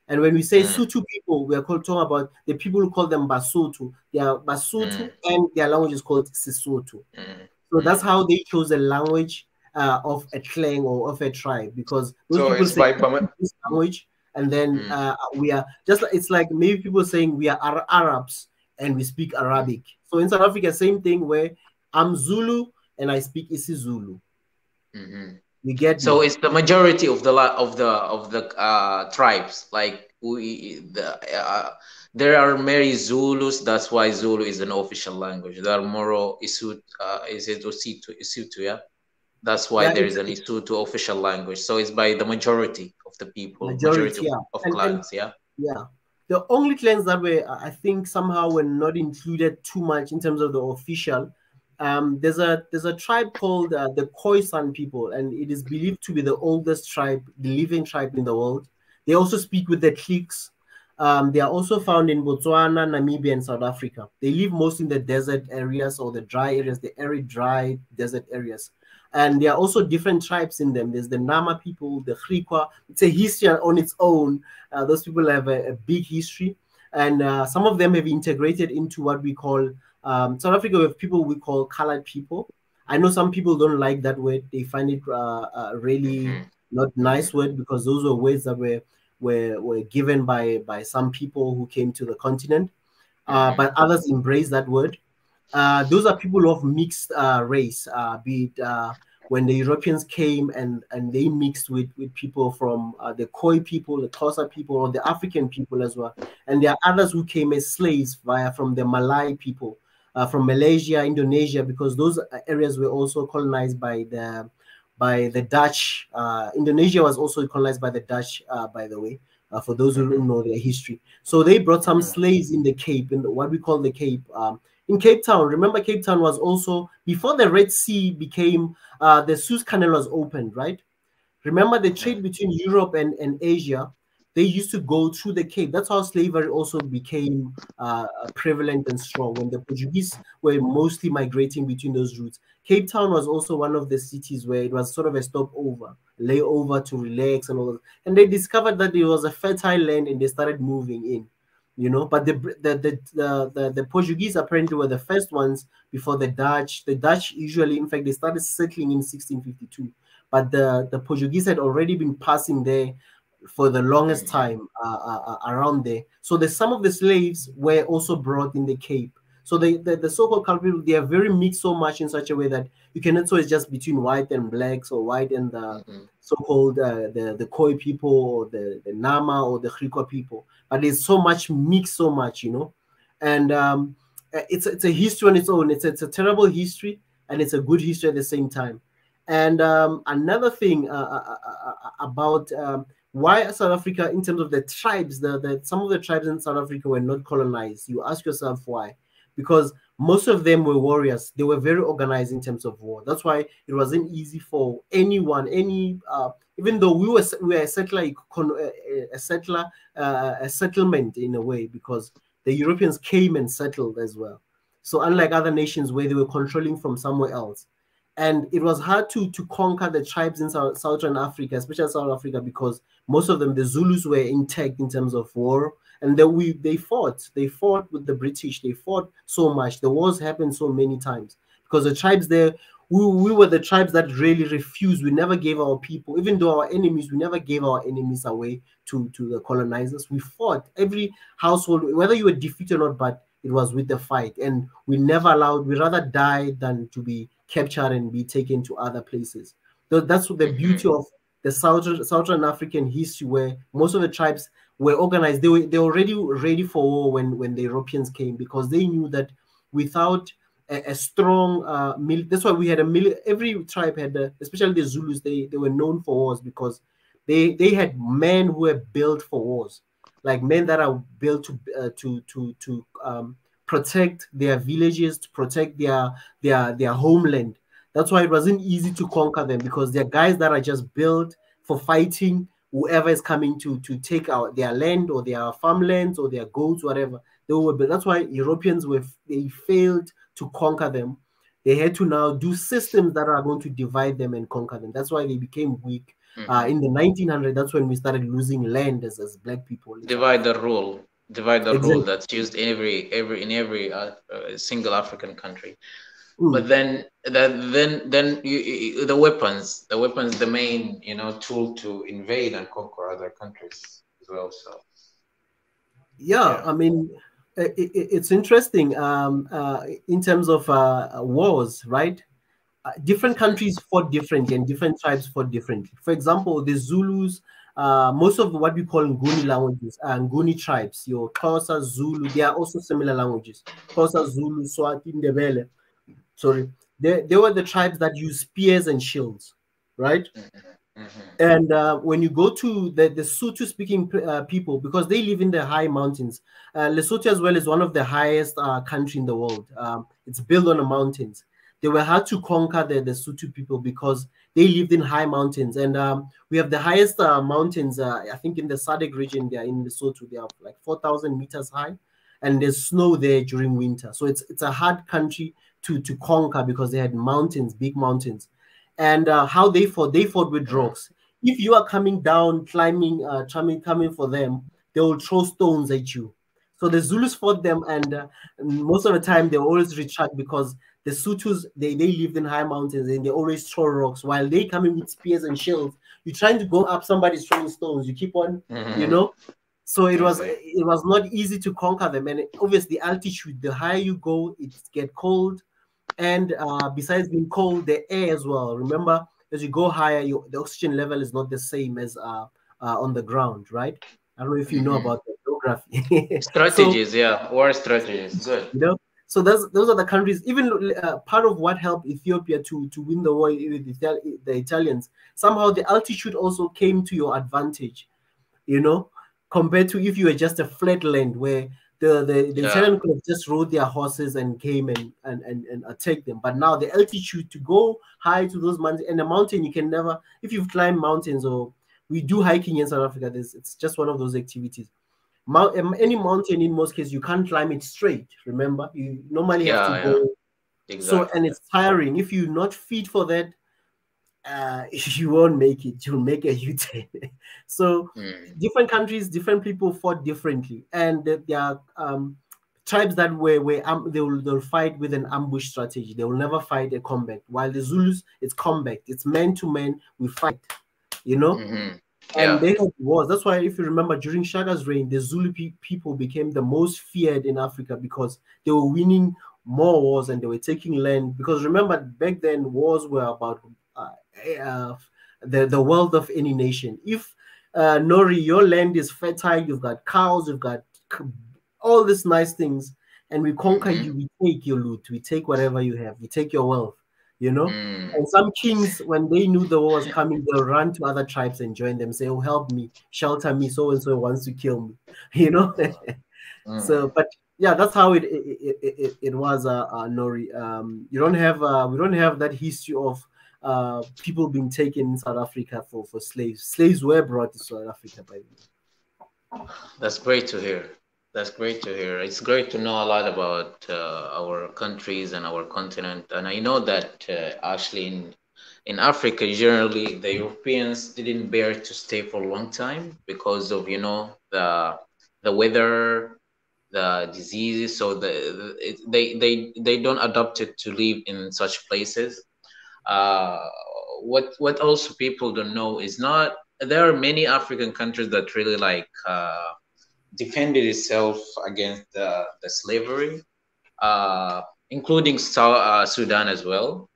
And when we say Sotho people, we are talking about the people who call them Basotho. They are Basotho, and their language is called Sesotho. So that's how they chose a language of a clan or of a tribe, because those So people it's say by this language, and then we are just like, it's like maybe people saying we are Arabs and we speak Arabic. So in South Africa, same thing, where I'm Zulu and I speak isiZulu. You get so me? it's the majority of the tribes. Like there are many Zulus. That's why Zulu is an official language. There are more Isut, is it Isutu, yeah? That's why there is an Isutu official language. So it's by the majority of the people, majority of clans, yeah? Yeah. The only clans that were, I think, somehow were not included too much in terms of the official. There's a tribe called the Khoisan people, and it is believed to be the oldest tribe, the living tribe in the world. They also speak with the cliques. They are also found in Botswana, Namibia, and South Africa. They live most in the desert areas, or the dry areas, the arid, dry desert areas. And there are also different tribes in them. There's the Nama people, the Griqua. It's a history on its own. Those people have a big history. And some of them have integrated into what we call, South Africa, we have people we call colored people. I know some people don't like that word. They find it really not nice word, because those were words that were given by some people who came to the continent. But others embrace that word. Those are people of mixed race, be it when the Europeans came and they mixed with people from the Khoi people, the Xhosa people, or the African people as well. And there are others who came as slaves from the Malay people, from Malaysia, Indonesia, because those areas were also colonized by the Dutch. Indonesia was also colonized by the Dutch, by the way, for those who don't know their history. So they brought some slaves in the Cape, in what we call the Cape. In Cape Town, remember, Cape Town was also, before the Red Sea became, the Suez Canal was opened, right? Remember the trade between Europe and Asia, they used to go through the Cape. That's how slavery also became prevalent and strong, when the Portuguese were mostly migrating between those routes. Cape Town was also one of the cities where it was sort of a stopover, layover to relax and all that. And they discovered that it was a fertile land, and they started moving in. You know, but the Portuguese apparently were the first ones before the Dutch. The Dutch usually, in fact, they started settling in 1652, but the Portuguese had already been passing there for the longest time around there. So some of the slaves were also brought in the Cape. So the so-called culprit, they are very mixed so much in such a way that you cannot say it's just between white and blacks, or white and the so-called the Khoi people, or the Nama, or the Griqua people. But there's so much mixed, so much, you know. And it's a history on its own. It's a terrible history, and it's a good history at the same time. And another thing about why South Africa, in terms of the tribes, some of the tribes in South Africa were not colonized. You ask yourself why. Because most of them were warriors. They were very organized in terms of war. That's why it wasn't easy for anyone, even though we were a settlement in a way, because the Europeans came and settled as well. So unlike other nations where they were controlling from somewhere else, and it was hard to conquer the tribes in Southern Africa, especially South Africa, because most of them, the Zulus, were intact in terms of war. And then they fought with the British. They fought so much. The wars happened so many times, because the tribes there, we were the tribes that really refused. We never gave our people, even though our enemies, we never gave our enemies away to the colonizers. We fought every household, whether you were defeated or not, but it was with the fight. And we never allowed, we rather die than to be captured and be taken to other places. So that's the beauty of the Southern African history, where most of the tribes were organized. They were already ready for war when the Europeans came, because they knew that without a strong that's why we had every tribe had especially the Zulus, they were known for wars, because they had men who were built for wars, like men that are built to protect their villages, to protect their homeland. That's why it wasn't easy to conquer them, because they're guys that are just built for fighting whoever is coming to take out their land or their farmlands or their goats, whatever. But that's why Europeans they failed to conquer them. They had to now do systems that are going to divide them and conquer them. That's why they became weak. In the 1900s, that's when we started losing land as black people. Divide the rule that's used in every single African country. But then the weapons, the main tool to invade and conquer other countries as well. So yeah. I mean, it's interesting in terms of wars, right? Different countries fought differently and different tribes fought differently. For example, the Zulus, most of what we call Nguni languages are Nguni tribes. Your Xhosa, Zulu, they are also similar languages. Xhosa, Zulu, Swati, Ndebele. Sorry, they were the tribes that use spears and shields, right? And when you go to the Sotho-speaking people, because they live in the high mountains, Lesotho as well is one of the highest country in the world. It's built on the mountains. They were hard to conquer the Sotho people because they lived in high mountains, and we have the highest mountains. I think in the Sadek region, they are in Lesotho. They are like 4,000 meters high, and there's snow there during winter. So it's a hard country to conquer because they had mountains, big mountains. And how they fought with rocks. If you are coming down, coming for them, they will throw stones at you. So the Zulus fought them, and most of the time they always retract, because the Sothos, they lived in high mountains and they always throw rocks, while they come in with spears and shields. You're trying to go up, somebody's throwing stones. You keep on, So it was not easy to conquer them. And obviously, altitude, the higher you go, it gets cold. And besides being cold, the air as well. Remember, as you go higher, the oxygen level is not the same as on the ground, right? I don't know if you know about the geography. Strategies, war strategies. Good. So those are the countries. Even part of what helped Ethiopia to win the war with the Italians, somehow the altitude also came to your advantage, compared to if you were just a flat land where the Italians could have just rode their horses and came and attacked them. But now the altitude to go high to those mountains, and the mountain you can never, if you've climbed mountains, or we do hiking in South Africa, it's just one of those activities. Any mountain, in most cases, you can't climb it straight. Remember, you normally have to go. Exactly. So, and it's tiring. If you're not fit for that, you won't make it. You'll make a U-turn. So, different countries, different people fought differently, and there are tribes that they'll fight with an ambush strategy. They will never fight a combat. While the Zulus, it's combat. It's man to man. We fight. And they had wars. That's why, if you remember, during Shaga's reign, the Zulu people became the most feared in Africa, because they were winning more wars and they were taking land. Because remember, back then, wars were about the wealth of any nation. If Nori, your land is fertile, you've got cows, you've got all these nice things, and we conquer you, we take your loot, we take whatever you have, we take your wealth. And some kings, when they knew the war was coming, they'll run to other tribes and join them, say, "Oh, help me, shelter me, so and so wants to kill me," So, but yeah, that's how it was, Nori. We don't have that history of people being taken in South Africa for slaves. Slaves were brought to South Africa by them. That's great to hear. That's great to hear. It's great to know a lot about our countries and our continent. And I know that actually in Africa, generally, the Europeans didn't bear to stay for a long time because of, the weather, the diseases. So they don't adapt it to live in such places. What also people don't know is there are many African countries that really defended itself against the slavery, including Sudan as well.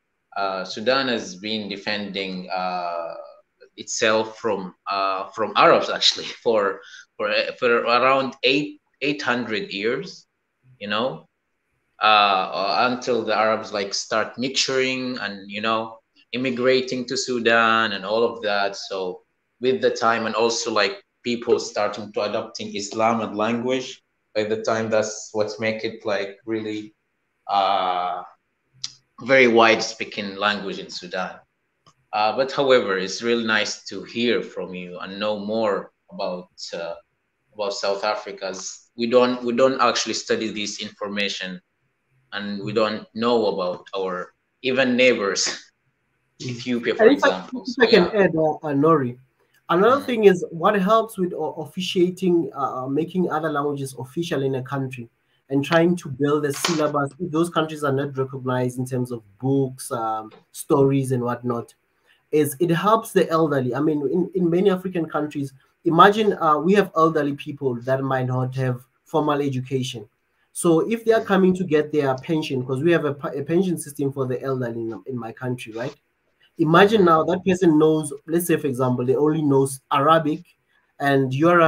Sudan has been defending itself from Arabs actually for around 800 years, you know, until the Arabs like start mixturing and immigrating to Sudan and all of that. So with the time, and also like people starting to adopting Islam and language, by the time, that's what's make it like really uh very wide speaking language in Sudan. But however, it's really nice to hear from you and know more about South Africa's. We don't actually study this information, and we don't know about our even neighbors, Ethiopia, for And example. if So I can yeah. add, Nori, another Mhm. thing is what helps with officiating, making other languages official in a country and trying to build a syllabus. If those countries are not recognized in terms of books, stories, and whatnot, is it helps the elderly. I mean, in many African countries, imagine we have elderly people that might not have formal education. So if they are coming to get their pension, because we have a pension system for the elderly in my country, right? Imagine Mhm. now that person knows, let's say for example, they only knows Arabic, and you're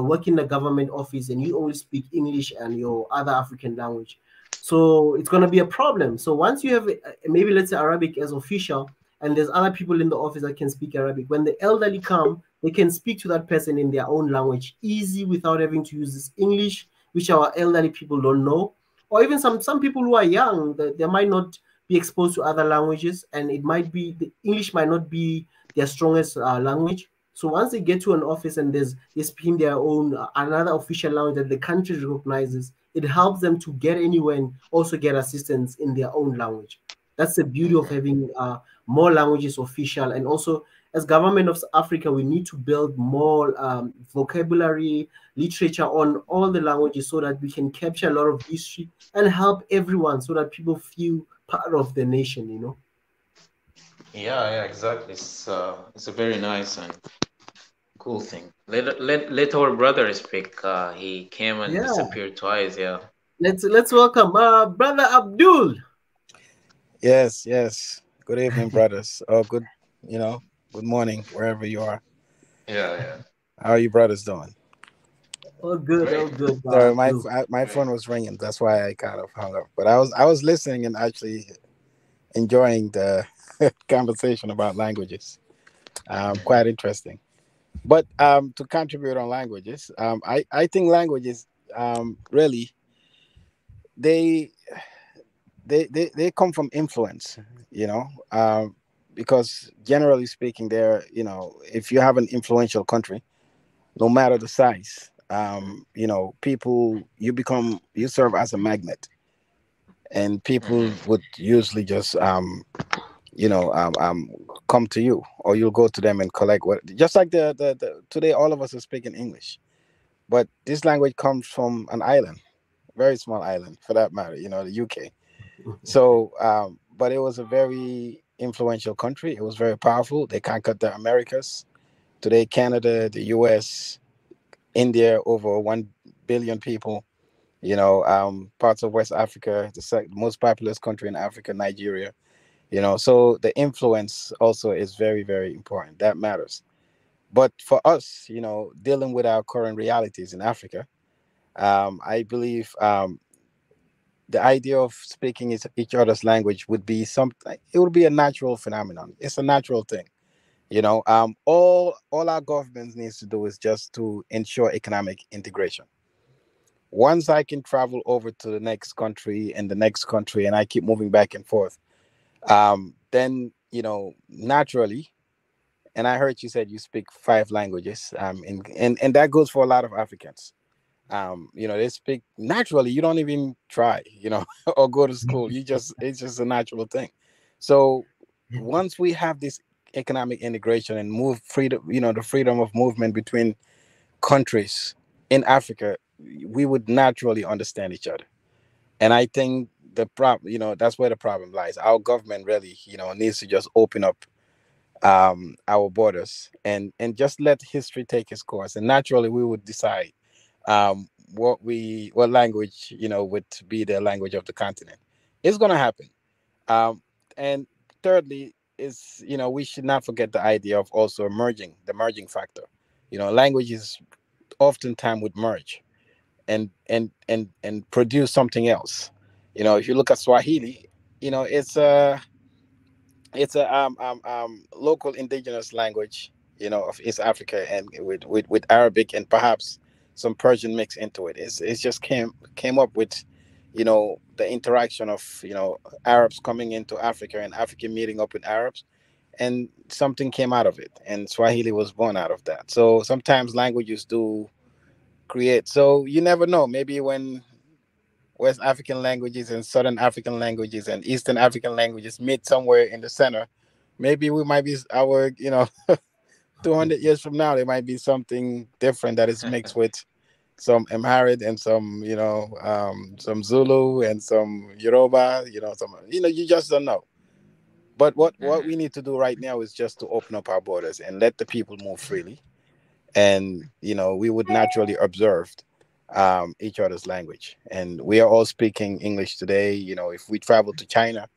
working in a government office and you only speak English and your other African language. So it's gonna be a problem. So once you have maybe let's say Arabic as official, and there's other people in the office that can speak Arabic, when the elderly come, they can speak to that person in their own language easy without having to use this English, which our elderly people don't know. Or even some people who are young, they might not be exposed to other languages, and it might be the English might not be their strongest language. So once they get to an office and they're speaking their own another official language that the country recognizes, it helps them to get anywhere and also get assistance in their own language. That's the beauty of Mhm. having more languages official. And also, as government of Africa, we need to build more vocabulary, literature on all the languages so that we can capture a lot of history and help everyone so that people feel part of the nation, you know. Yeah, exactly. It's a very nice and cool thing. Let our brother speak. He came and Yeah. disappeared twice. Yeah. Let's welcome brother Abdul. Yes, yes. Good evening, brothers. Oh, good, good morning, wherever you are. Yeah, yeah. How are you brothers doing? Great. All good, Sorry, Abdul. my Great. phone was ringing. That's why I kind of hung up. But I was listening and actually enjoying the conversation about languages. Quite interesting. But to contribute on languages, I think languages really they they come from influence, you know, because generally speaking, if you have an influential country, no matter the size, people you serve as a magnet, and people Mhm. would usually just come to you, or you'll go to them and collect what. Just like the today, all of us are speaking English, but this language comes from an island, very small island for that matter, the UK. So, but it was a very influential country. It was very powerful. They conquered the Americas. Today, Canada, the US, India, over 1 billion people. Parts of West Africa, the most populous country in Africa, Nigeria. So the influence also is very, very important. That matters. But for us, dealing with our current realities in Africa, I believe the idea of speaking each other's language would be something. It would be a natural phenomenon. It's a natural thing. All our governments needs to do is just to ensure economic integration. Once I can travel over to the next country and the next country, and I keep moving back and forth, then naturally. And I heard you said you speak 5 languages, and that goes for a lot of Africans. They speak naturally. You don't even try, or go to school. It's just a natural thing. So once we have this economic integration and move freedom, the freedom of movement between countries in Africa, we would naturally understand each other. And I think the problem, that's where the problem lies. Our government really, needs to just open up our borders and just let history take its course. And naturally, we would decide what language would be the language of the continent. It's going to happen. Um, and thirdly is, we should not forget the idea of also the merging factor. Languages oftentimes would merge and produce something else. If you look at Swahili, it's a local indigenous language, of East Africa, and with Arabic and perhaps some Persian mix into it. It's just came up with, the interaction of, Arabs coming into Africa and Africa meeting up with Arabs, and something came out of it, and Swahili was born out of that. So sometimes languages do create. So you never know. Maybe when West African languages and Southern African languages and Eastern African languages meet somewhere in the center, maybe we might be 200 years from now, there might be something different that is mixed with some Amharic and some Zulu and some Yoruba, you just don't know. But what we need to do right now is just to open up our borders and let the people move freely. And, we would naturally observe each other's language. And we are all speaking English today. If we travel to China,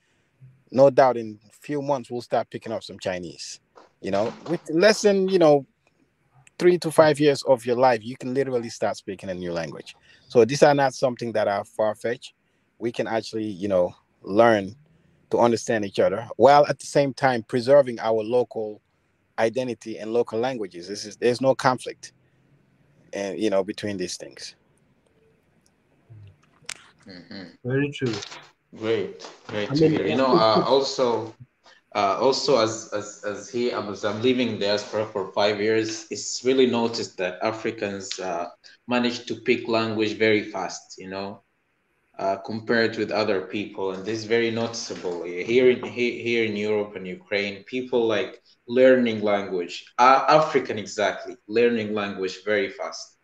no doubt in a few months, we'll start picking up some Chinese. With less than, 3 to 5 years of your life, you can literally start speaking a new language. So these are not something that are far-fetched. We can actually, learn to understand each other while at the same time preserving our local identity and local languages. There's no conflict, and between these things. Very true. Great to hear. Also, as I'm living in diaspora for 5 years, it's really noticed that Africans manage to pick language very fast, compared with other people, and this is very noticeable here in Europe and Ukraine. People like learning language, African exactly, learning language very fast,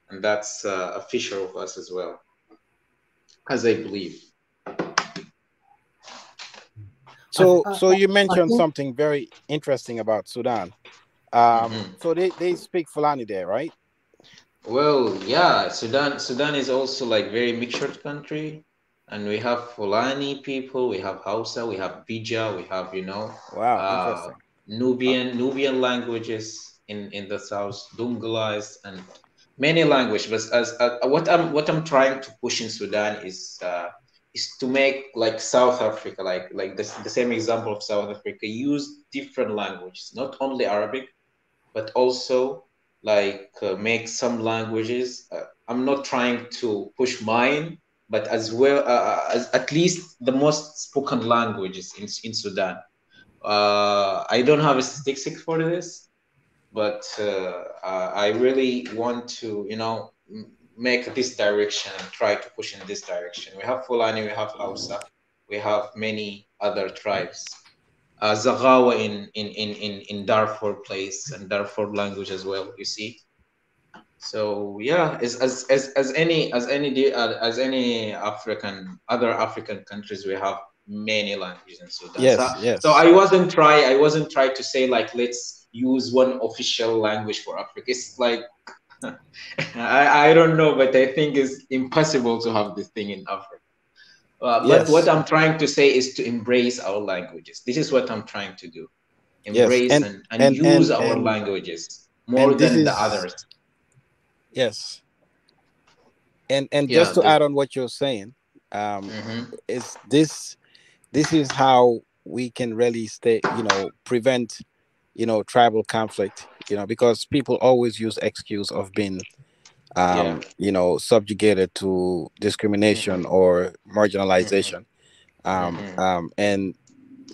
and that's a feature of us as well, as I believe. So you mentioned something very interesting about Sudan. So they speak Fulani there, right? Well, yeah, Sudan is also like very mixed country, and we have Fulani people, we have Hausa, we have Bija, we have Wow, Nubian languages in the south, Dungulais, and many languages. But as what I'm trying to push in Sudan is to make like South Africa, like the same example of South Africa, use different languages, not only Arabic, but also like make some languages. I'm not trying to push mine, but as well as at least the most spoken languages in Sudan. I don't have a statistic for this, but I really want to, make this direction and try to push in this direction. We have Fulani, we have Hausa, we have many other tribes. Zagawa in Darfur place and Darfur language as well. You see, so yeah, as any other African countries, we have many languages in Sudan. Yes. So I wasn't try to say like let's use one official language for Africa. It's like I don't know, but I think it's impossible to have this thing in Africa. But what I'm trying to say is to embrace our languages. This is what I'm trying to do. Embrace and use our languages more than the others. Yes. And just to add on what you're saying, is this is how we can really prevent, tribal conflict, because people always use excuse of being subjugated to discrimination or marginalization. And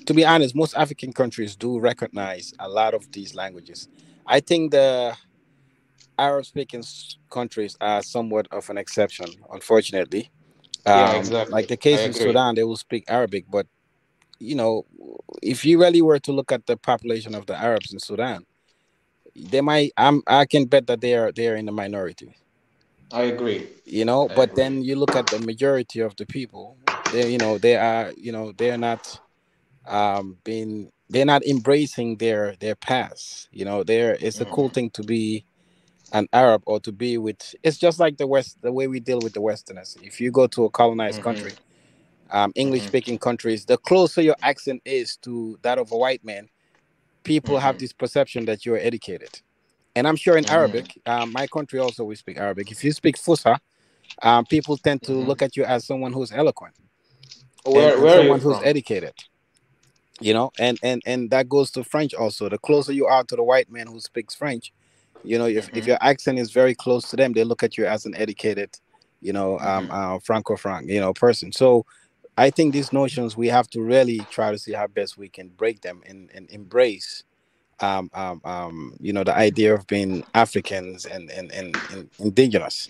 to be honest, most African countries do recognize a lot of these languages. I think the Arab-speaking countries are somewhat of an exception, unfortunately. Exactly. Like the case in Sudan, they will speak Arabic, but if you really were to look at the population of the Arabs in Sudan, they might. I can bet that they are in the minority. I agree. But then you look at the majority of the people. They they're not they're not embracing their past. It's a cool thing to be an Arab or to be with. It's just like the West, the way we deal with the Westerners. If you go to a colonized country, English-speaking countries, the closer your accent is to that of a white man, people have this perception that you're educated. And I'm sure in Arabic, my country also we speak Arabic. If you speak Fusha, people tend to look at you as someone who's eloquent, Where are you someone who's from? educated. You know, and that goes to French also. The closer you are to the white man who speaks French, you know, if your accent is very close to them, they look at you as an educated, you know, Franco-Franc, you know, person. So I think these notions, we have to really try to see how best we can break them and embrace, you know, the idea of being Africans and indigenous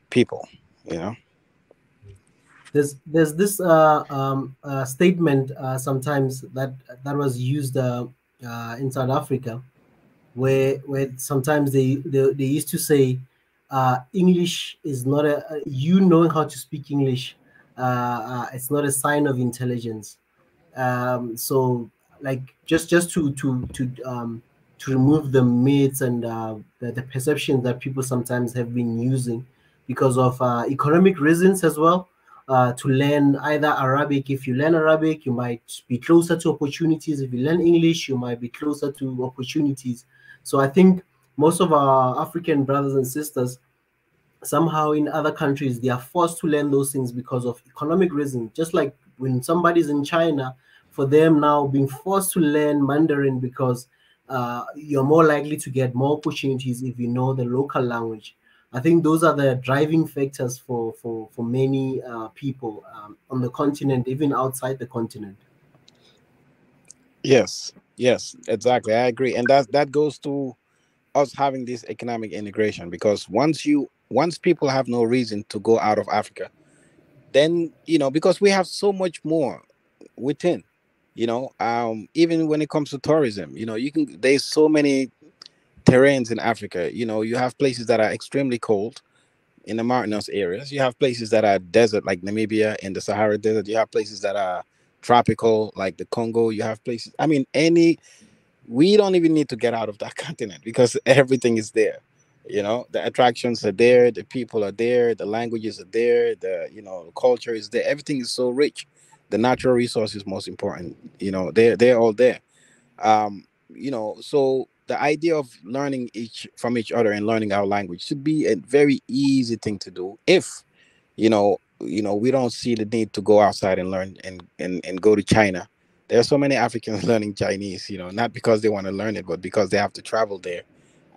people, you know. There's this statement sometimes that was used in South Africa, where sometimes they used to say English is not you knowing how to speak English, it's not a sign of intelligence. So like just to remove the myths and the perception that people sometimes have been using because of economic reasons as well. To learn either Arabic, if you learn Arabic, you might be closer to opportunities. If you learn English, you might be closer to opportunities. So I think most of our African brothers and sisters, somehow in other countries, they are forced to learn those things because of economic reasons. Just like when somebody's in China, for them now being forced to learn Mandarin because you're more likely to get more opportunities if you know the local language. I think those are the driving factors for many people on the continent, even outside the continent. Yes, exactly. I agree, and that goes to us having this economic integration, because once people have no reason to go out of Africa, then, you know, because we have so much more within, you know, even when it comes to tourism, you know, there's so many terrains in Africa. You know, you have places that are extremely cold in the mountainous areas. You have places that are desert, like Namibia in the Sahara Desert. You have places that are tropical, like the Congo. You have places, I mean, we don't even need to get out of that continent because everything is there. You know, the attractions are there, the people are there, the languages are there, the culture is there. Everything is so rich. The natural resources, most important, you know, they're all there. You know, so the idea of learning from each other and learning our language should be a very easy thing to do if we don't see the need to go outside and learn and go to China. There are so many Africans learning Chinese, you know, not because they want to learn it, but because they have to travel there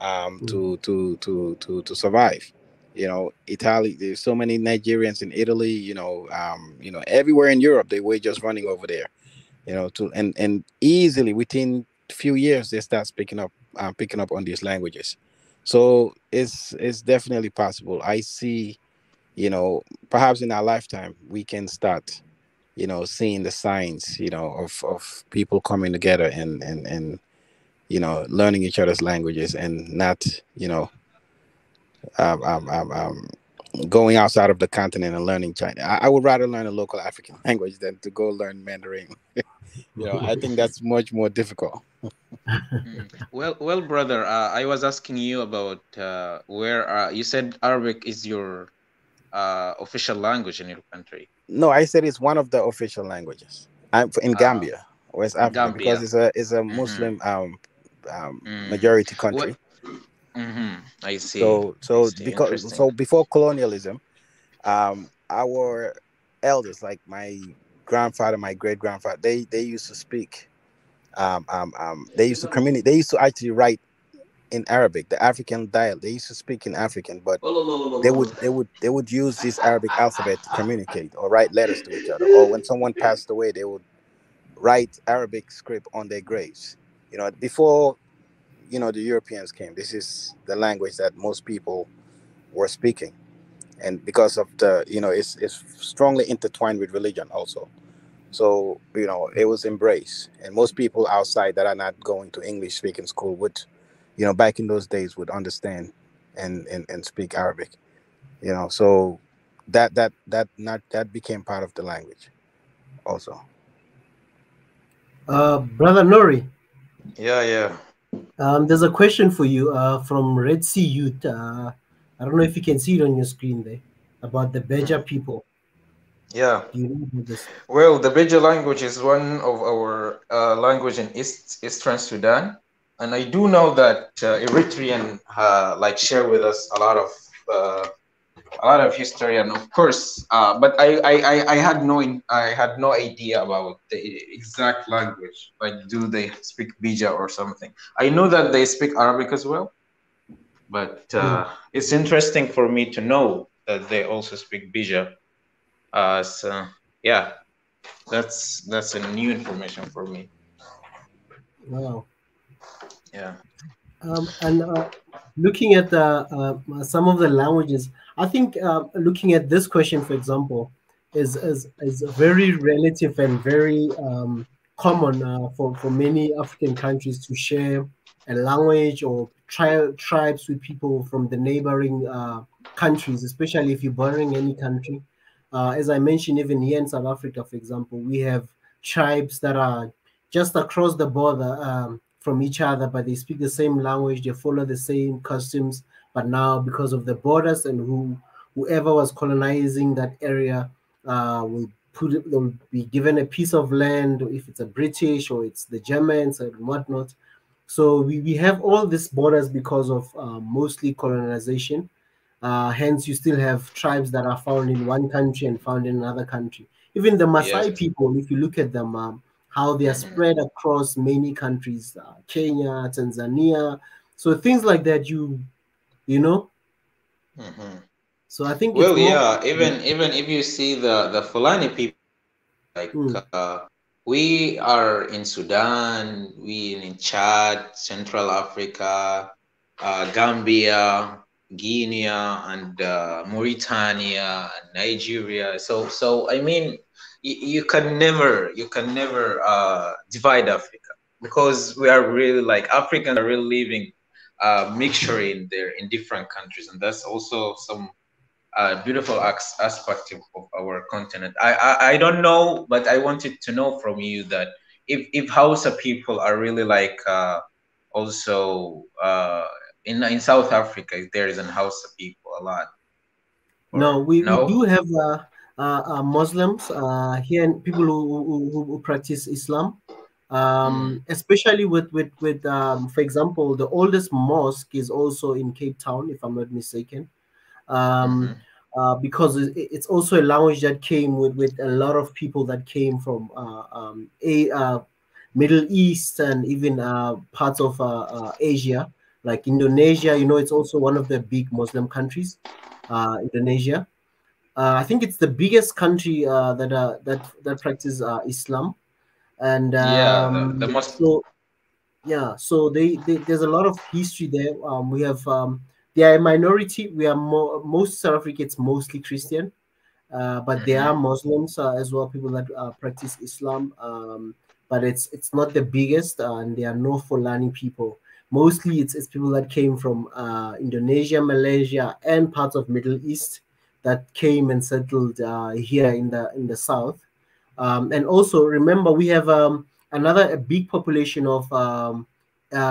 to survive. You know, Italy, there's so many Nigerians in Italy, everywhere in Europe, they were just running over there, you know, and easily within few years they start picking up on these languages. So it's definitely possible. I see, you know, perhaps in our lifetime we can start, you know, seeing the signs, you know, of people coming together and you know, learning each other's languages and not, you know, going outside of the continent and learning China. I would rather learn a local African language than to go learn Mandarin. You know, I think that's much more difficult. Well, brother, I was asking you about where you said Arabic is your official language in your country. No, I said it's one of the official languages. I'm in Gambia, West Africa, Gambia. because it's a Muslim majority country. I see. So before colonialism, our elders, like my grandfather, my great grandfather, they used to speak. They used to communicate. They used to actually write in Arabic, the African dialect. They used to speak in African, but they would use this Arabic alphabet to communicate or write letters to each other. Or when someone passed away, they would write Arabic script on their graves. You know, before, you know, the Europeans came, this is the language that most people were speaking. And because of the, you know, it's strongly intertwined with religion also. So, you know, it was embraced. And most people outside that are not going to English speaking school would, you know, back in those days would understand and speak Arabic. You know, so that became part of the language also. Brother Nori. Yeah. There's a question for you from Red Sea Youth. I don't know if you can see it on your screen there, about the Beja people. Yeah. Do you know about this? Well, the Beja language is one of our language in Eastern Sudan, and I do know that Eritrean like share with us a lot of history, and of course, but I had no idea about the exact language. Like, do they speak Beja or something? I know that they speak Arabic as well, but it's interesting for me to know that they also speak Beja. So yeah, that's a new information for me. Wow. Yeah. And looking at some of the languages, I think looking at this question, for example, is very relative and very common for many African countries to share a language or tribes with people from the neighboring countries, especially if you're bordering any country. As I mentioned, even here in South Africa, for example, we have tribes that are just across the border from each other, but they speak the same language, they follow the same customs. But now, because of the borders and whoever was colonizing that area they'll be given a piece of land, if it's a British or it's the Germans and whatnot. So we have all these borders because of mostly colonization. Hence, you still have tribes that are found in one country and found in another country. Even the Maasai people, if you look at them, how they are spread across many countries, Kenya, Tanzania. So things like that, you know. So I think well, it's more. yeah, even if you see the Fulani people, like we are in Sudan, we in Chad, Central Africa, Gambia, Guinea, and Mauritania, and Nigeria. So I mean, you can never divide Africa, because we are really, like, Africans are really living mixture in different countries, and that's also some beautiful aspect of our continent. I don't know, but I wanted to know from you that if Hausa people are really like also in South Africa, if there is an Hausa people a lot. No, we no? do have Muslims here, and people who practice Islam, especially with for example, the oldest mosque is also in Cape Town, if I'm not mistaken. Because it's also a language that came with a lot of people that came from Middle East and even parts of Asia, like Indonesia. You know, it's also one of the big Muslim countries, Indonesia. I think it's the biggest country that practices Islam, and the most. So yeah, so there's a lot of history there. We have they are a minority. We are most South Africa, it's mostly Christian, but there are Muslims as well, people that practice Islam. But it's not the biggest, and there are no Fulani people. Mostly it's people that came from Indonesia, Malaysia, and parts of Middle East that came and settled here in the south. And also remember, we have a big population of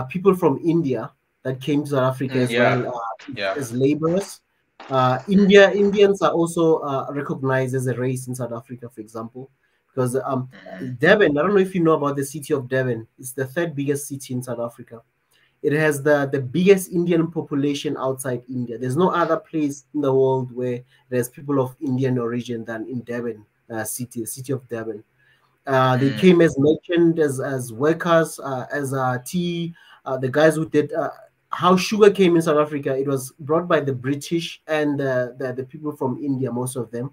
people from India that came to South Africa as well as laborers. Indians are also recognized as a race in South Africa, for example, because Durban, I don't know if you know about the city of Durban. It's the third biggest city in South Africa. It has the biggest Indian population outside India. There's no other place in the world where there's people of Indian origin than in Durban city, the city of Durban. They came as merchants, as workers, as tea. The guys who did how sugar came in South Africa. It was brought by the British and the people from India, most of them.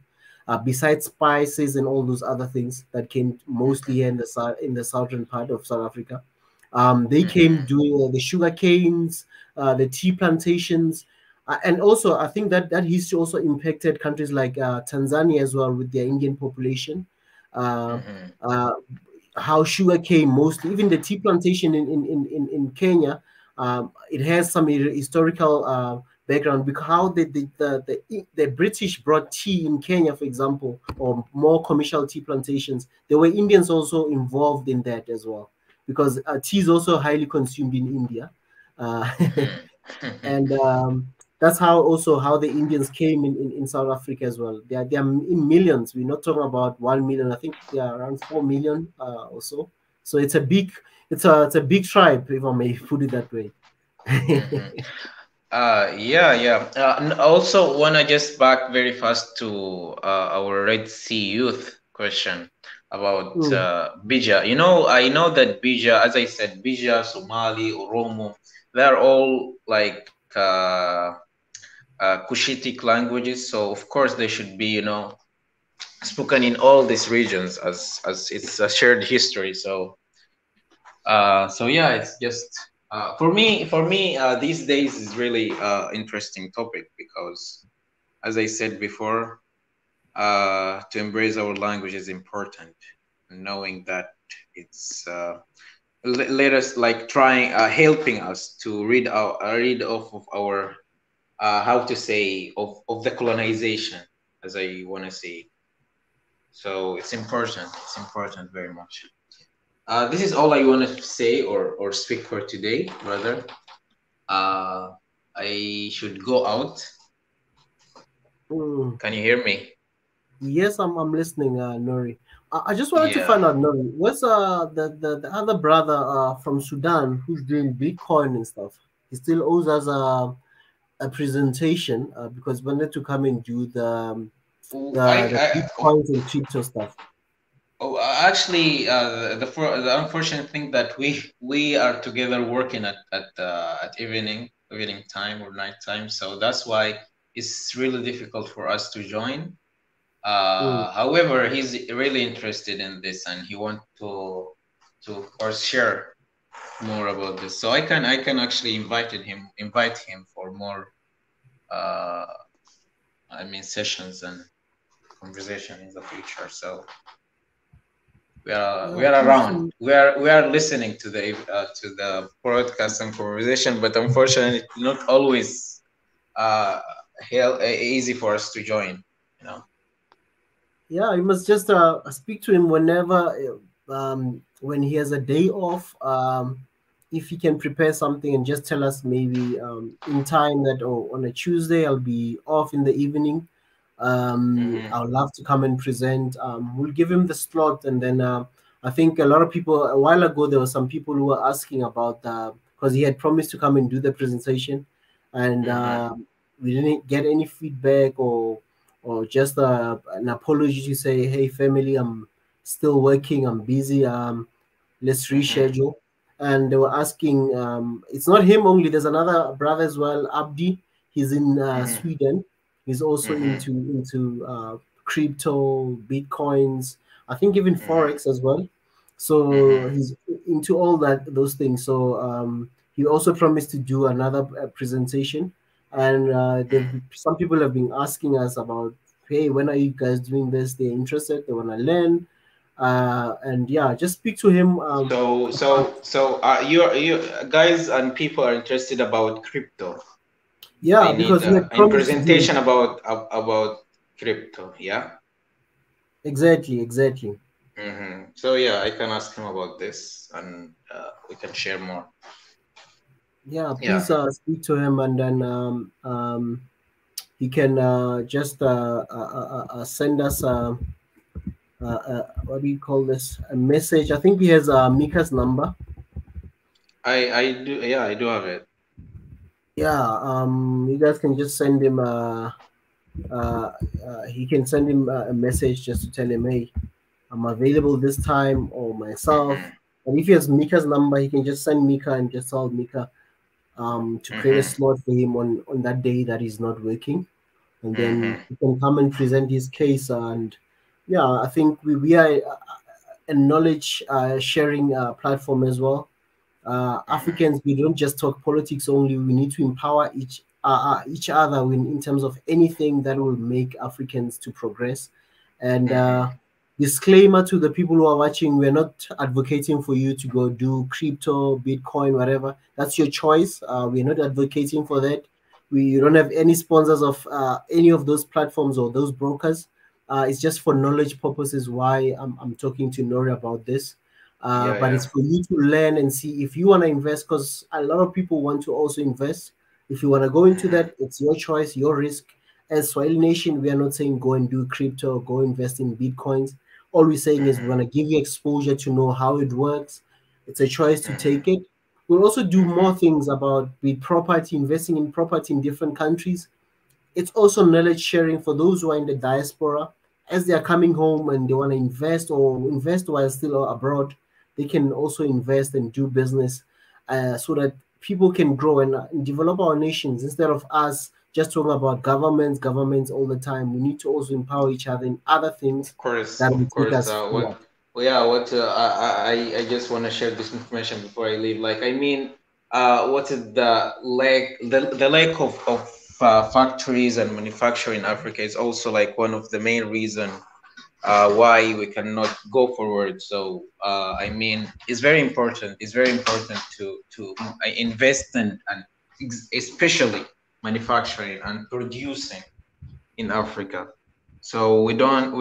Besides spices and all those other things that came mostly here in the southern part of South Africa. They came doing the sugar canes, the tea plantations, and also I think that history also impacted countries like Tanzania as well with their Indian population. How sugar came mostly, even the tea plantation in Kenya, it has some historical background, because how the British brought tea in Kenya, for example, or more commercial tea plantations. There were Indians also involved in that as well, because tea is also highly consumed in India. And that's how also how the Indians came in South Africa as well. They are in millions. We're not talking about 1 million. I think they are around 4 million or so. So it's a big big tribe, if I may put it that way. Yeah. And also wanna just back very fast to our Red Sea youth question about Bija. You know, I know that Bija, as I said, Bija, Somali, Oromo, they're all like Cushitic languages. So of course they should be, you know, spoken in all these regions as it's a shared history. So so yeah, it's just for me these days is really interesting topic because as I said before, to embrace our language is important, knowing that it's let us like trying helping us to read off of our how to say of the colonization, as I want to say. So it's important very much. This is all I want to say or speak for today, brother. I should go out. Can you hear me? Yes, I'm listening, Nori. I just wanted to find out, Nori, what's the other brother from Sudan who's doing Bitcoin and stuff? He still owes us a presentation because we wanted to come and do the Bitcoins and crypto stuff. Oh, actually, the unfortunate thing that we are together working at evening time or night time, so that's why it's really difficult for us to join. However, he's really interested in this and he wants to or share more about this. So I can actually invite him for more I mean sessions and conversation in the future. So we are around. We are listening to the broadcast and conversation, but unfortunately, not always easy for us to join. You know. Yeah, you must just speak to him whenever when he has a day off. If he can prepare something and just tell us maybe in time that on a Tuesday I'll be off in the evening. I would love to come and present. We'll give him the slot, and then I think a lot of people a while ago there were some people who were asking about because he had promised to come and do the presentation, and we didn't get any feedback or just an apology to say, hey family, I'm still working, I'm busy, let's reschedule. And they were asking, it's not him only, there's another brother as well, Abdi. He's in Sweden. He's also into crypto, bitcoins, I think even forex as well. So he's into all those things. So he also promised to do another presentation. And some people have been asking us about, hey, when are you guys doing this? They're interested, they want to learn. And yeah, just speak to him. So you guys and people are interested about crypto. Yeah, they because need a presentation about crypto. Yeah. Exactly. So yeah, I can ask him about this, and we can share more. Yeah, please speak to him, and then he can just send us what do you call this? A message. I think he has Mika's number. I do. Yeah, I do have it. Yeah. You guys can just send him. He can send him a message just to tell him, hey, I'm available this time, or myself. And if he has Mika's number, he can just send Mika and just tell Mika to create a slot for him on that day that he's not working, and then he can come and present his case. And yeah, I think we are a knowledge sharing platform as well. Africans, we don't just talk politics only. We need to empower each other in terms of anything that will make Africans to progress. And disclaimer to the people who are watching, we're not advocating for you to go do crypto, Bitcoin, whatever. That's your choice. We're not advocating for that. We don't have any sponsors of any of those platforms or those brokers. It's just for knowledge purposes why I'm talking to Nori about this. But it's for you to learn and see if you want to invest, because a lot of people want to also invest. If you want to go into that, it's your choice, your risk. As Swahili Nation, we are not saying go and do crypto, go invest in Bitcoins. All we're saying is we want to give you exposure to know how it works. It's a choice to take it. We'll also do more things about with property, investing in property in different countries. It's also knowledge sharing for those who are in the diaspora. As they are coming home and they want to invest while still abroad, they can also invest and do business so that people can grow and develop our nations instead of us just talking about governments all the time. We need to also empower each other in other things. Of course, that will of course. take us forward. I just want to share this information before I leave. Like, I mean, what is the lack of factories and manufacturing in Africa is also like one of the main reason why we cannot go forward. So I mean, it's very important. It's very important to invest in, and especially manufacturing and producing in Africa. So we don't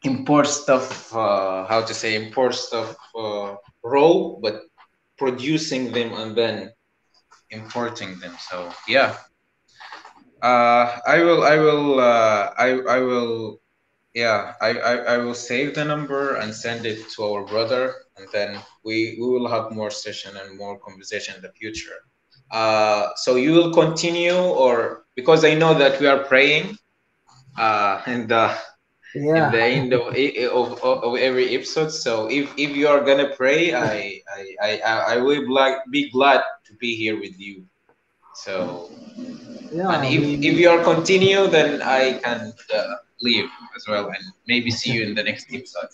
import stuff. How to say import stuff raw, but producing them and then importing them. So yeah. I will save the number and send it to our brother, and then we will have more session and more conversation in the future. So you will continue, or because I know that we are praying in the end of every episode. So if you are gonna pray, I will be glad to be here with you. So and if you are continue, then I can leave as well, and maybe see you in the next episode.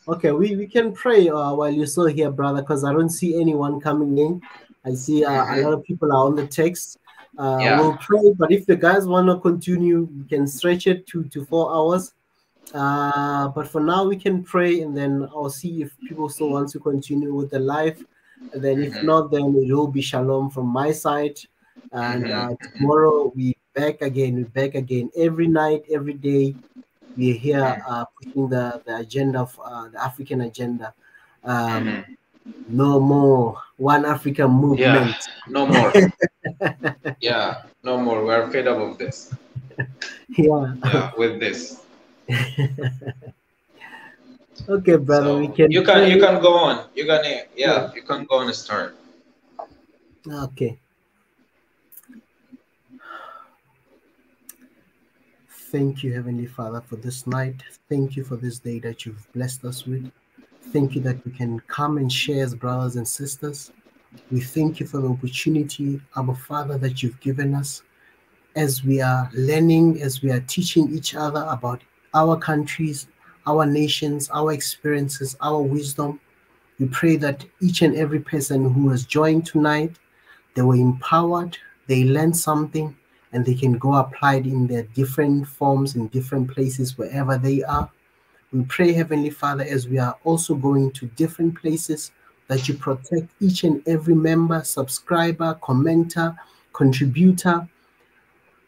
Okay, we can pray while you're still here, brother, because I don't see anyone coming in. I see a lot of people are on the text. We'll pray, but if the guys want to continue, we can stretch it to 4 hours. But for now, we can pray, and then I'll see if people still want to continue with the live. And then if not, then it will be shalom from my side. And tomorrow we back again. We're back again every night, every day. We're here pushing the agenda of the African agenda. No more One African movement. Yeah, no more. Yeah, no more. We're fed up of this. Yeah, with this. Okay, brother, so we can. You can go on. You can go on and start. Okay. Thank you, Heavenly Father, for this night. Thank you for this day that you've blessed us with. Thank you that we can come and share as brothers and sisters. We thank you for the opportunity, our Father, that you've given us as we are learning, as we are teaching each other about our countries, our nations, our experiences, our wisdom. We pray that each and every person who has joined tonight, they were empowered, they learned something, and they can go apply it in their different forms, in different places, wherever they are. We pray, Heavenly Father, as we are also going to different places, that you protect each and every member, subscriber, commenter, contributor.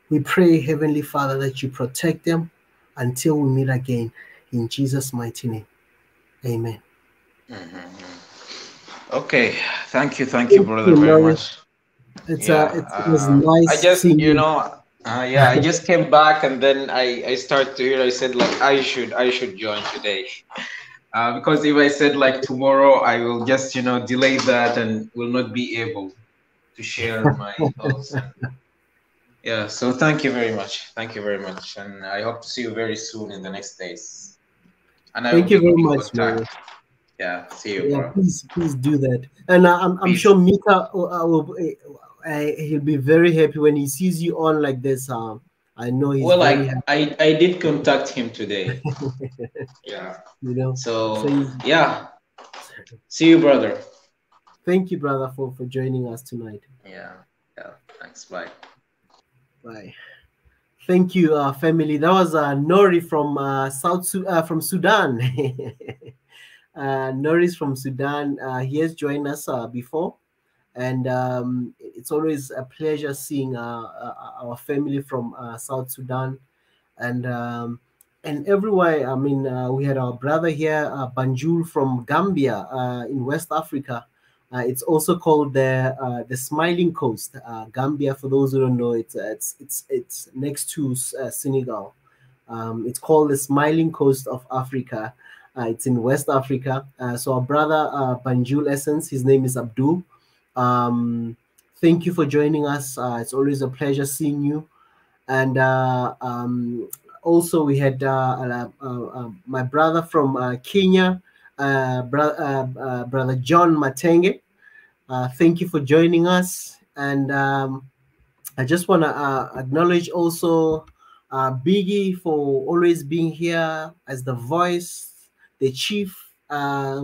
We pray, Heavenly Father, that you protect them until we meet again. In Jesus' mighty name. Amen. Okay. Thank you, brother, very much. It was nice. I just, I just came back, and then I started to hear. I said like I should join today, because if I said like tomorrow, I will just delay that and will not be able to share my thoughts. Yeah. So thank you very much. Thank you very much, and I hope to see you very soon in the next days. And thank you very much, man. Yeah. See you, bro. Please do that. And I'm sure Mika he'll be very happy when he sees you on like this. I know he's very happy. I did contact him today. Yeah. So yeah. See you, brother. Thank you, brother, for joining us tonight. Yeah. Thanks. Bye. Bye. Thank you, family. That was Nori from from Sudan. Nori's from Sudan. He has joined us before, and it's always a pleasure seeing our family from South Sudan. And and everywhere. I mean, we had our brother here, Banjul from Gambia, in West Africa. It's also called the Smiling Coast. Gambia, for those who don't know, it's next to Senegal. It's called the Smiling Coast of Africa. It's in West Africa. So our brother Banjul Essence, his name is Abdul. Thank you for joining us. It's always a pleasure seeing you. And also we had my brother from Kenya, brother John Matenge. Thank you for joining us. And I just want to acknowledge also Biggie for always being here as the voice, the chief. I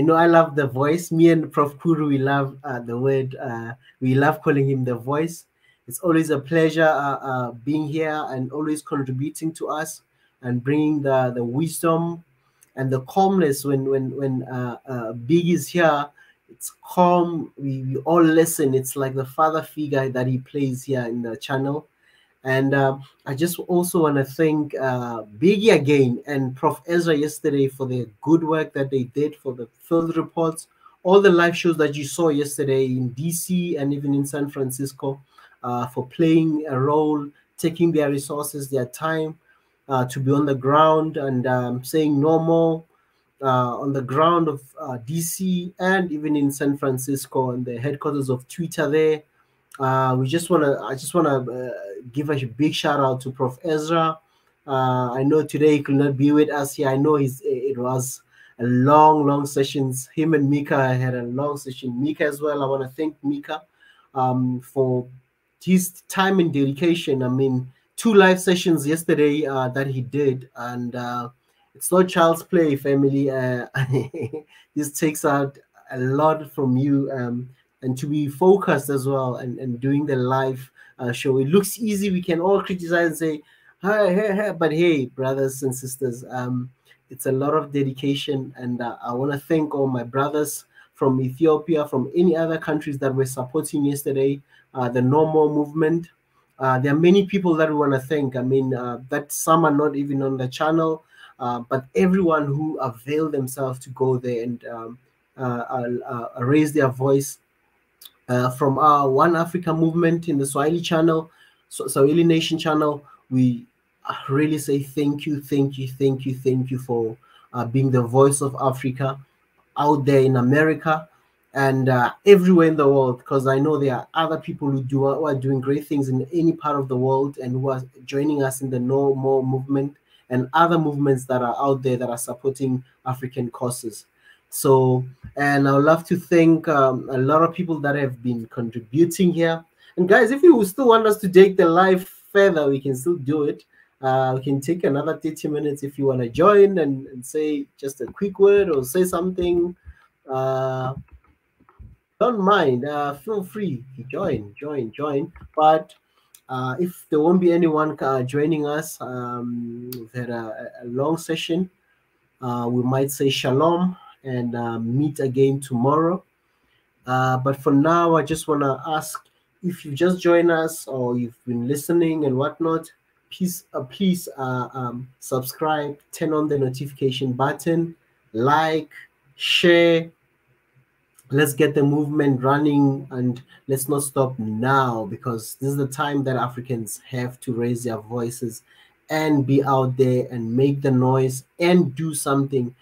know I love the voice. Me and Prof. Kuru, we love the word. We love calling him the voice. It's always a pleasure being here and always contributing to us and bringing the wisdom and the calmness when Big is here. It's calm. We all listen. It's like the father figure that he plays here in the channel. And I just also want to thank Biggie again and Prof. Ezra yesterday for the good work that they did for the field reports, all the live shows that you saw yesterday in DC and even in San Francisco, for playing a role, taking their resources, their time to be on the ground and saying no more on the ground of DC and even in San Francisco and the headquarters of Twitter there. I just wanna give a big shout out to Prof. Ezra. I know today he could not be with us here. I know it was a long sessions. Him and Mika had a long session. Mika as well. I want to thank Mika for his time and dedication. I mean, 2 live sessions yesterday that he did, and it's not child's play, family. This takes out a lot from you. And to be focused as well and doing the live show. It looks easy. We can all criticize and say, hey, but hey, brothers and sisters, it's a lot of dedication. And I want to thank all my brothers from Ethiopia, from any other countries that were supporting yesterday, the normal movement. There are many people that we want to thank. I mean, that some are not even on the channel, but everyone who availed themselves to go there and raise their voice. From our One Africa movement in the Swahili channel, Swahili Nation channel, we really say thank you for being the voice of Africa out there in America and everywhere in the world, because I know there are other people who are doing great things in any part of the world and who are joining us in the No More movement and other movements that are out there that are supporting African causes. So, and I would love to thank a lot of people that have been contributing here. And guys, if you still want us to take the live further, we can still do it. We can take another 30 minutes if you want to join and say just a quick word or say something. Don't mind. Feel free to join. But if there won't be anyone joining us, we've had a long session. We might say shalom and meet again tomorrow. But for now, I just want to ask if you just joined us or you've been listening and whatnot, please subscribe, turn on the notification button, like, share. Let's get the movement running and let's not stop now, because this is the time that Africans have to raise their voices and be out there and make the noise and do something.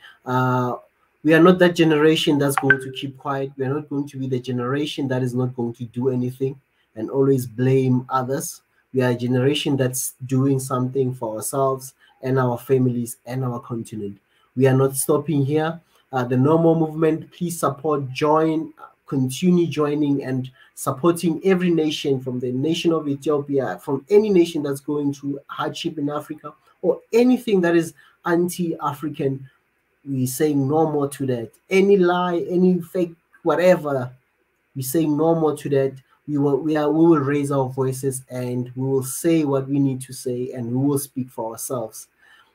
We are not that generation that's going to keep quiet. We are not going to be the generation that is not going to do anything and always blame others. We are a generation that's doing something for ourselves and our families and our continent. We are not stopping here. The normal movement, please support, join, continue joining and supporting every nation, from the nation of Ethiopia, from any nation that's going through hardship in Africa or anything that is anti-African. We're saying no more to that. Any lie, any fake, whatever, we're saying no more to that. We will raise our voices and we will say what we need to say and we will speak for ourselves.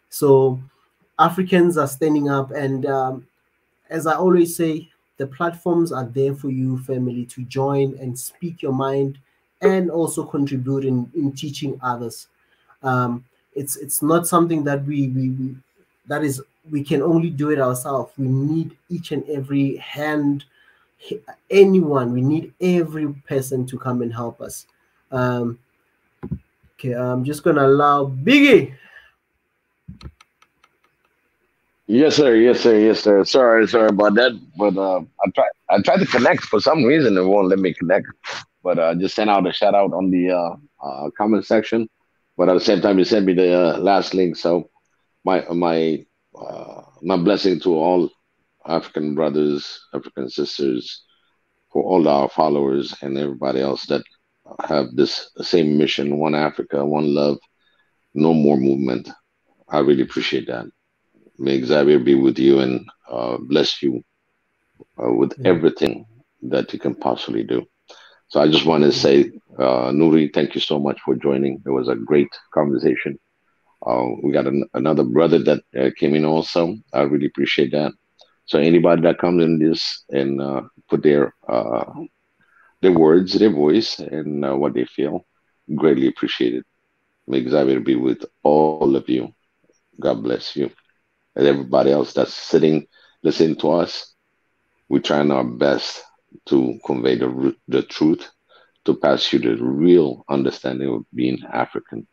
So Africans are standing up, and as I always say, the platforms are there for you, family, to join and speak your mind and also contribute in teaching others. it's not something that we can only do it ourselves. We need each and every hand, anyone. We need every person to come and help us. Okay, I'm just gonna allow Biggie. Yes, sir. Yes, sir. Yes, sir. Sorry about that. But I tried to connect for some reason. It won't let me connect. But just sent out a shout out on the comment section. But at the same time, you sent me the last link. So my blessing to all African brothers, African sisters, for all our followers and everybody else that have this same mission: one Africa, one love, no more movement. I really appreciate that. May Xavier be with you and bless you with everything that you can possibly do. So I just want to say, Nuri, thank you so much for joining. It was a great conversation. We got another brother that came in also. I really appreciate that. So anybody that comes in this and put their words, their voice, and what they feel, greatly appreciated. May Xavier be with all of you. God bless you. And everybody else that's sitting, listening to us, we're trying our best to convey the truth, to pass you the real understanding of being African.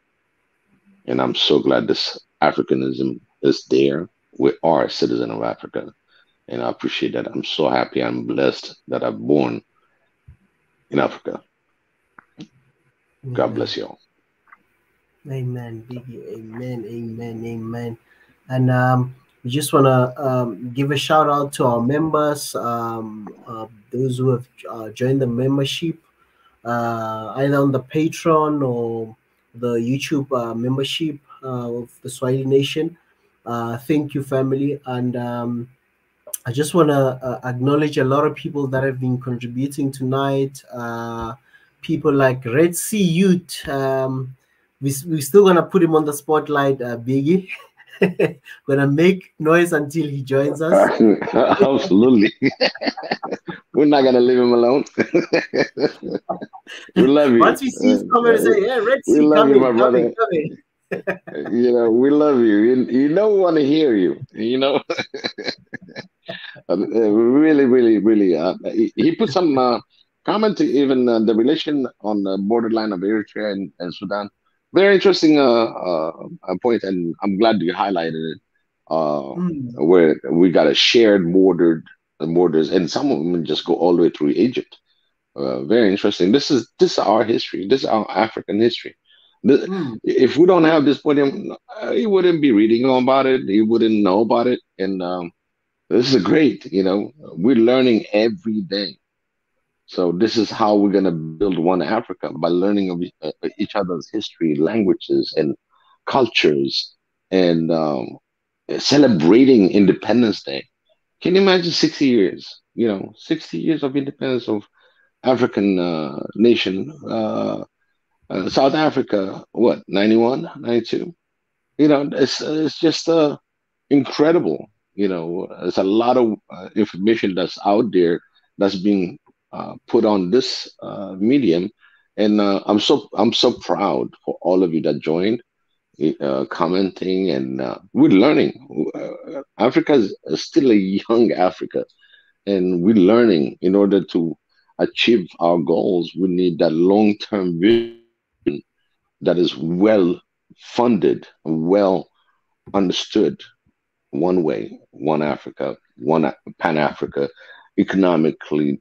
And I'm so glad this Africanism is there. We are a citizen of Africa. And I appreciate that. I'm so happy. I'm blessed that I'm born in Africa. God bless you all. Amen, Biggie. Amen, amen, amen. And we just want to give a shout out to our members, those who have joined the membership, either on the Patreon or the YouTube membership of the Swahili Nation. Thank you, family. And I just want to acknowledge a lot of people that have been contributing tonight. People like Red Sea Youth. We're still going to put him on the spotlight, Biggie. Gonna make noise until he joins us. Absolutely. We're not gonna leave him alone. We love you. Once we see his comment, say, "Yeah, Red Sea, we love coming, you, my brother. coming." We love you. You know, we want to hear you. You know, really, really, really. He put some comment to even the relation on the borderline of Eritrea and Sudan. Very interesting point, and I'm glad you highlighted it. Where we got a shared borders, and some of them just go all the way through Egypt. Very interesting. This is our history. This is our African history. If we don't have this podium, he wouldn't be reading about it. He wouldn't know about it. And this is great. You know, we're learning every day. So this is how we're going to build one Africa, by learning of each other's history, languages, and cultures, and celebrating Independence Day. Can you imagine 60 years? 60 years of independence of African nation. South Africa, what, 91, 92? It's just incredible. There's a lot of information that's out there that's being put on this medium, and I'm so proud for all of you that joined, commenting, and we're learning. Africa is still a young Africa, and we're learning. In order to achieve our goals, we need that long-term vision that is well funded, well understood. One way, one Africa, one Pan-Africa, economically.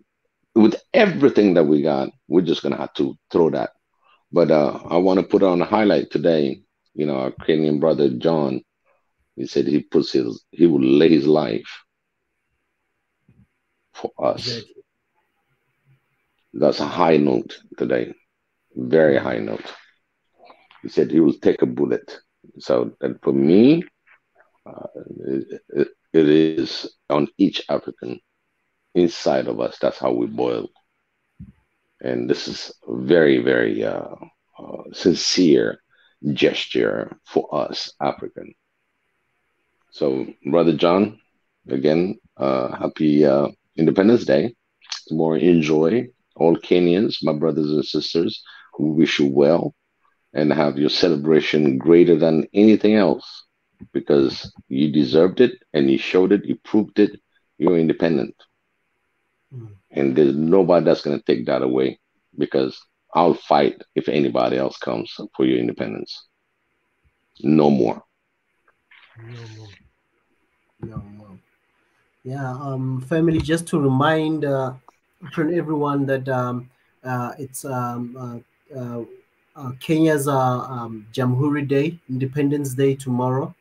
With everything that we got, we're just gonna have to throw that. But I want to put on a highlight today. Our Kenyan brother John, he said he will lay his life for us. Exactly. That's a high note today, very high note. He said he will take a bullet. So, and for me, it is on each African inside of us. That's how we boil. And this is a very, very sincere gesture for us African. So, Brother John, again, happy Independence Day. Tomorrow, enjoy. All Kenyans, my brothers and sisters, we wish you well. and have your celebration greater than anything else, because you deserved it and you showed it, you proved it, you're independent. And there's nobody that's going to take that away, because I'll fight if anybody else comes for your independence. No more. No more. Yeah, family, just to remind everyone that it's Kenya's Jamhuri Day, Independence Day tomorrow.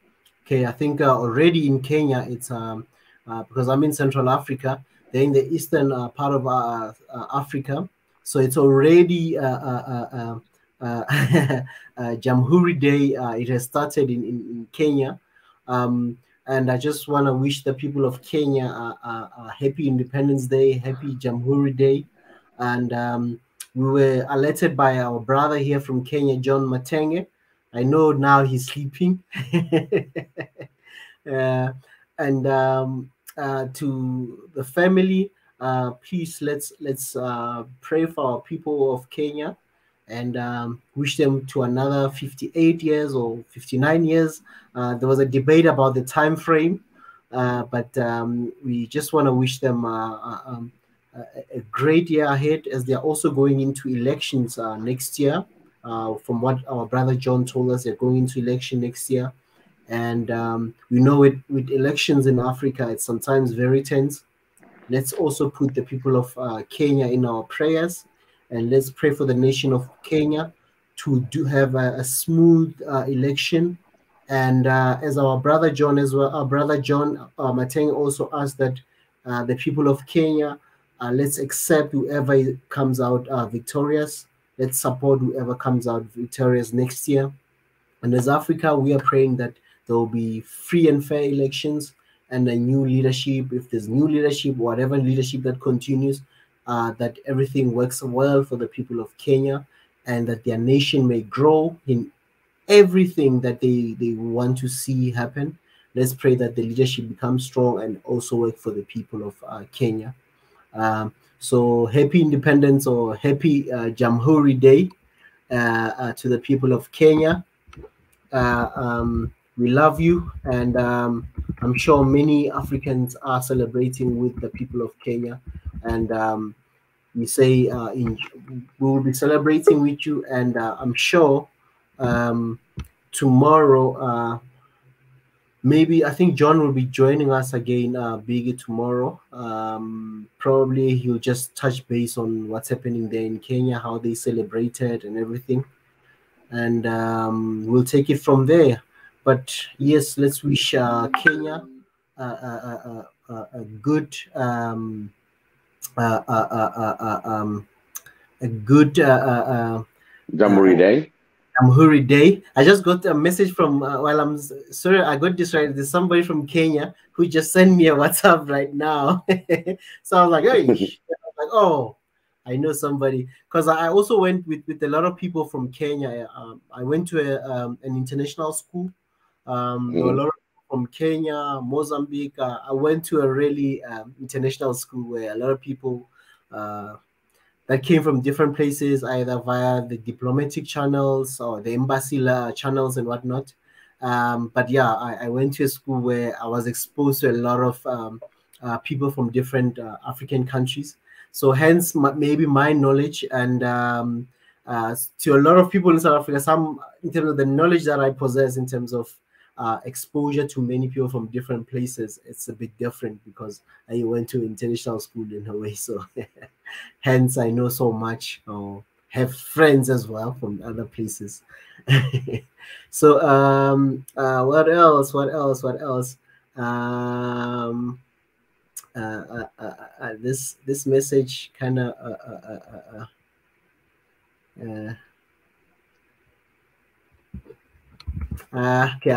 Okay, I think already in Kenya, it's because I'm in Central Africa, they're in the eastern part of Africa, so it's already Jamhuri Day. It has started in Kenya. And I just want to wish the people of Kenya a happy Independence Day, happy Jamhuri Day. And we were alerted by our brother here from Kenya, John Matenge. I know now he's sleeping. And to the family, please let's pray for our people of Kenya, and wish them to another 58 years or 59 years. There was a debate about the time frame, but we just want to wish them a great year ahead, as they're also going into elections next year. From what our brother John told us, they're going into election next year. And we know with elections in Africa, it's sometimes very tense. Let's also put the people of Kenya in our prayers, and let's pray for the nation of Kenya to have a smooth election. And as our brother John as well, our brother John Mateng also asked that the people of Kenya, let's accept whoever comes out victorious. Let's support whoever comes out victorious next year. And as Africa, we are praying that there will be free and fair elections and a new leadership. If there's new leadership, whatever leadership that continues, that everything works well for the people of Kenya, and that their nation may grow in everything that they want to see happen. Let's pray that the leadership becomes strong and also work for the people of Kenya. So happy Independence, or happy Jamhuri Day to the people of Kenya. We love you, and I'm sure many Africans are celebrating with the people of Kenya, and we say we will be celebrating with you, and I'm sure tomorrow, maybe I think John will be joining us again, Biggie, tomorrow. Probably he'll just touch base on what's happening there in Kenya, how they celebrated and everything, and we'll take it from there. But yes, let's wish Kenya a good Jamhuri Day. Jamhuri Day. I just got a message from while I'm sorry, I got distracted. There's somebody from Kenya who just sent me a WhatsApp right now. So I was like, hey, I was like, oh, I know somebody, because I also went with a lot of people from Kenya. I went to an international school. There were a lot of people from Kenya, Mozambique. I went to a really international school where a lot of people that came from different places, either via the diplomatic channels or the embassy channels and whatnot. But yeah, I went to a school where I was exposed to a lot of people from different African countries. So hence maybe my knowledge, and to a lot of people in South Africa, some in terms of the knowledge that I possess in terms of exposure to many people from different places, it's a bit different because I went to international school in a way. So hence I know so much, or have friends as well from other places. So what else? This message kind of okay,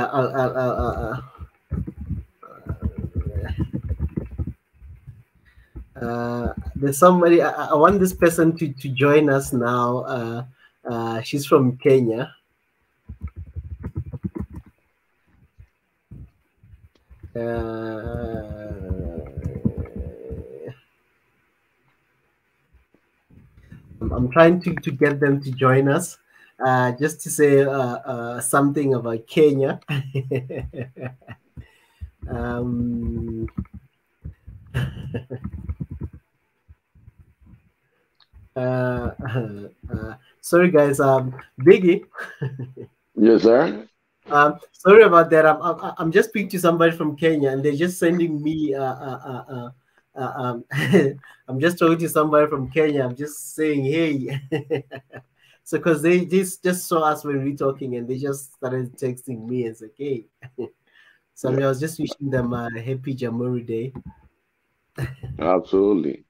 there's somebody, I want this person to join us now. She's from Kenya. I'm trying to get them to join us. just to say something about Kenya. Sorry guys, Biggie. Yes, sir. Sorry about that. I'm just speaking to somebody from Kenya, and they're just sending me. I'm just talking to somebody from Kenya. I'm just saying, hey. So, because they just saw us when we were talking, and they just started texting me and said, hey. So I was just wishing them a happy Jamhuri Day. Absolutely.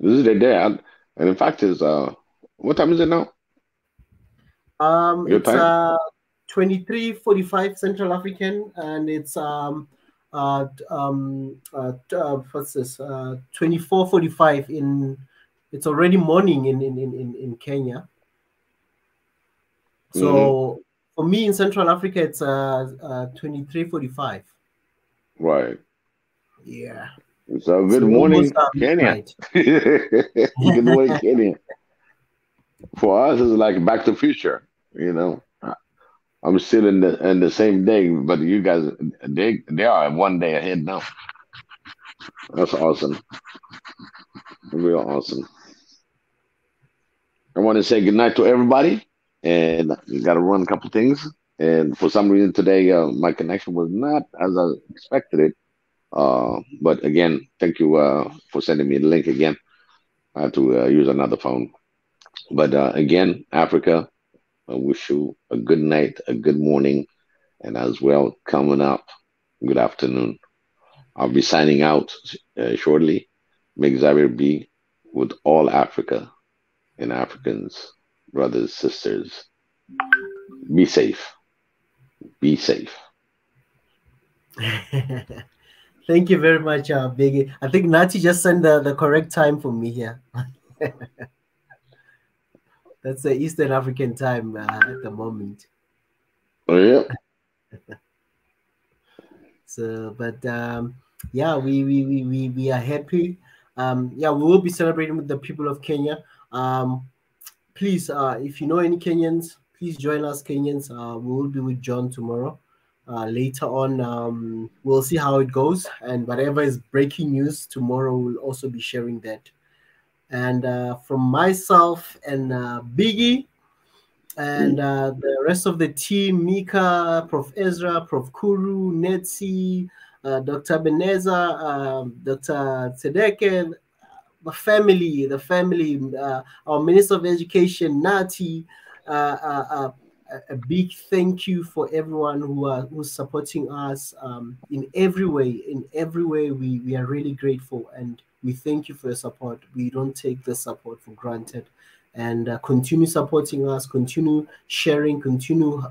This is the day, and in fact, is what time is it now? Your It's time? 23:45 Central African, and it's what's this? 24:45 in. It's already morning in Kenya. So for me in Central Africa, it's 23:45. Right. Yeah. So good morning, Kenya. Good morning, Kenya. For us, it's like Back to the Future. You know, I'm still in the same day, but you guys, they are one day ahead now. That's awesome. Real awesome. I want to say good night to everybody, and you got to run a couple things. And for some reason today, my connection was not as I expected it. But again, thank you for sending me the link again. I had to use another phone. But again, Africa, I wish you a good night, a good morning, and as well coming up, good afternoon. I'll be signing out shortly. May Xavier be with all Africa and Africans, brothers, sisters. Be safe. Be safe. Thank you very much, Biggie. I think Nati just sent the correct time for me here. That's the Eastern African time at the moment. Oh, yeah. So, but yeah, we are happy. Yeah, we will be celebrating with the people of Kenya. Please, if you know any Kenyans, please join us, Kenyans. We will be with John tomorrow. Later on, we'll see how it goes, and whatever is breaking news tomorrow, we'll also be sharing that. And from myself and Biggie and the rest of the team, Mika, Prof. Ezra, Prof. Kuru, Netsi, Dr. Beneza, Dr. Tedeke, the family, our Minister of Education, Nati, a big thank you for everyone who's supporting us in every way. In every way, we are really grateful, and we thank you for your support. We don't take the support for granted, and continue supporting us, continue sharing, continue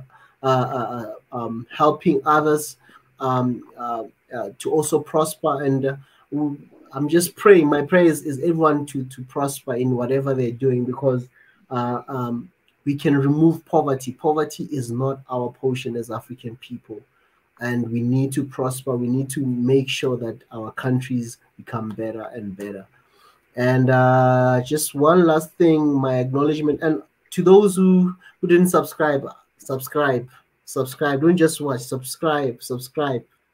helping others to also prosper. And I'm just praying. My prayer is everyone to prosper in whatever they're doing, because we can remove poverty. Poverty is not our portion as African people, and we need to prosper. We need to make sure that our countries become better and better. And just one last thing, my acknowledgement, and to those who didn't subscribe. Don't just watch. Subscribe.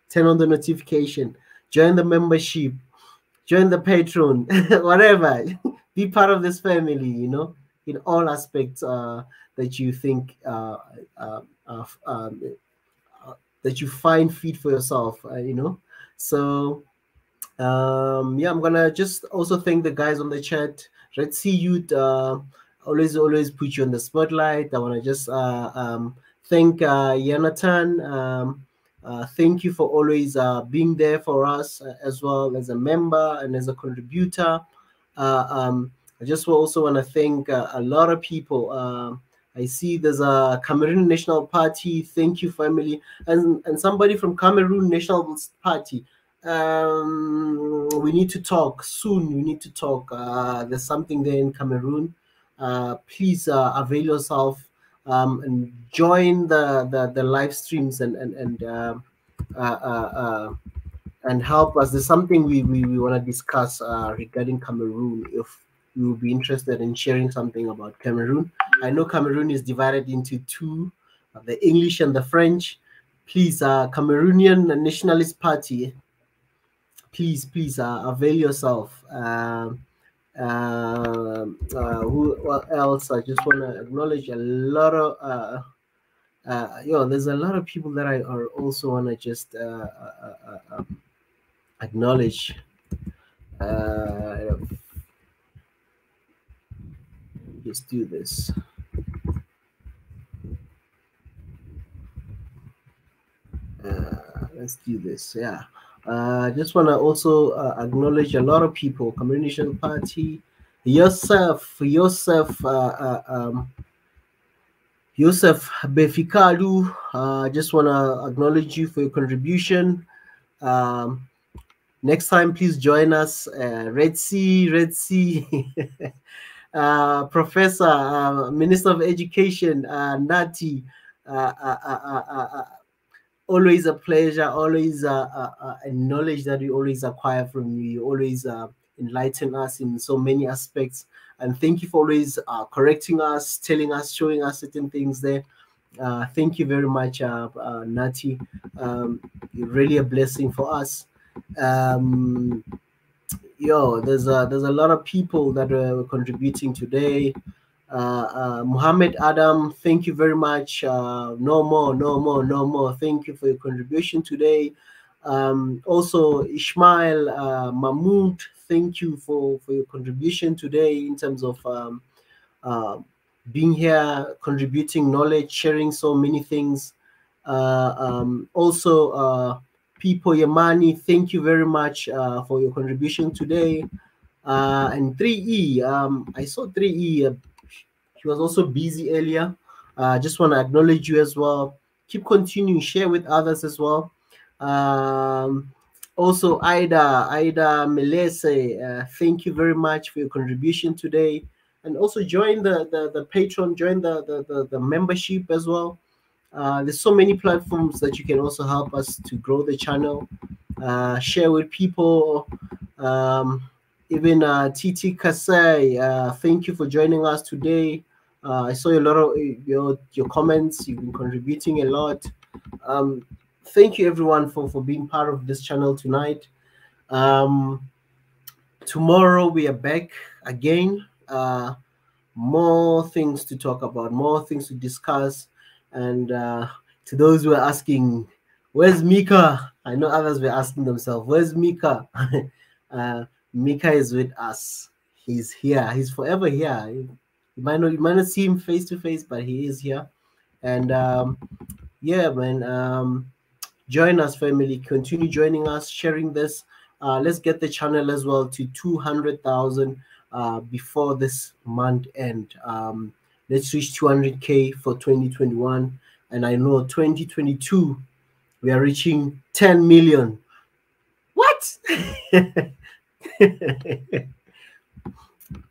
Turn on the notification. Join the membership. Join the Patreon. Whatever. Be part of this family. You know, in all aspects that you think that you find fit for yourself. You know, so. Yeah, I'm gonna just also thank the guys on the chat. Red Sea Youth always put you on the spotlight. I want to just thank Jonathan. Thank you for always being there for us as well as a member and as a contributor. I just also want to thank a lot of people. I see there's a Cameroon National Party. Thank you, family, and somebody from Cameroon National Party. We need to talk soon. We need to talk. There's something there in Cameroon. Please avail yourself and join the live streams and help us. There's something we want to discuss regarding Cameroon. you will be interested in sharing something about Cameroon. I know Cameroon is divided into two, the English and the French. Please, Cameroonian Nationalist Party, please avail yourself. What else? I just want to acknowledge a lot of there's a lot of people that I also want to just acknowledge. Let's do this. Let's do this. Yeah. Just want to also acknowledge a lot of people. Community Party, Yosef Befikalu. Just want to acknowledge you for your contribution. Next time, please join us. Red Sea. Professor, Minister of Education, Nati. Always a pleasure, always a knowledge that we always acquire from you. You always enlighten us in so many aspects. And thank you for always correcting us, telling us, showing us certain things there. Thank you very much, Nati. You're really a blessing for us. There's a lot of people that are contributing today. Muhammad Adam, thank you very much. No more. Thank you for your contribution today. Also, Ishmael Mahmoud, thank you for your contribution today in terms of being here, contributing knowledge, sharing so many things. Also, Pipo Yamani, thank you very much for your contribution today. And 3E, I saw 3E. He was also busy earlier. Just want to acknowledge you as well. Keep continuing, share with others as well. Also, Ida Melese, thank you very much for your contribution today. And also join the Patreon, join the membership as well. There's so many platforms that you can also help us to grow the channel. Share with people. Even TT Kasai, thank you for joining us today. I saw a lot of your comments. You've been contributing a lot. Thank you everyone for being part of this channel tonight. Tomorrow we are back again. More things to talk about, more things to discuss. And to those who are asking, where's Mika? I know others were asking themselves, where's Mika? Mika is with us. He's here. He's forever here. You might not see him face to face, but he is here. And yeah, man, join us, family. Continue joining us, sharing this. Let's get the channel as well to 200,000 before this month end. Let's reach 200K for 2021. And I know 2022, we are reaching 10 million. What?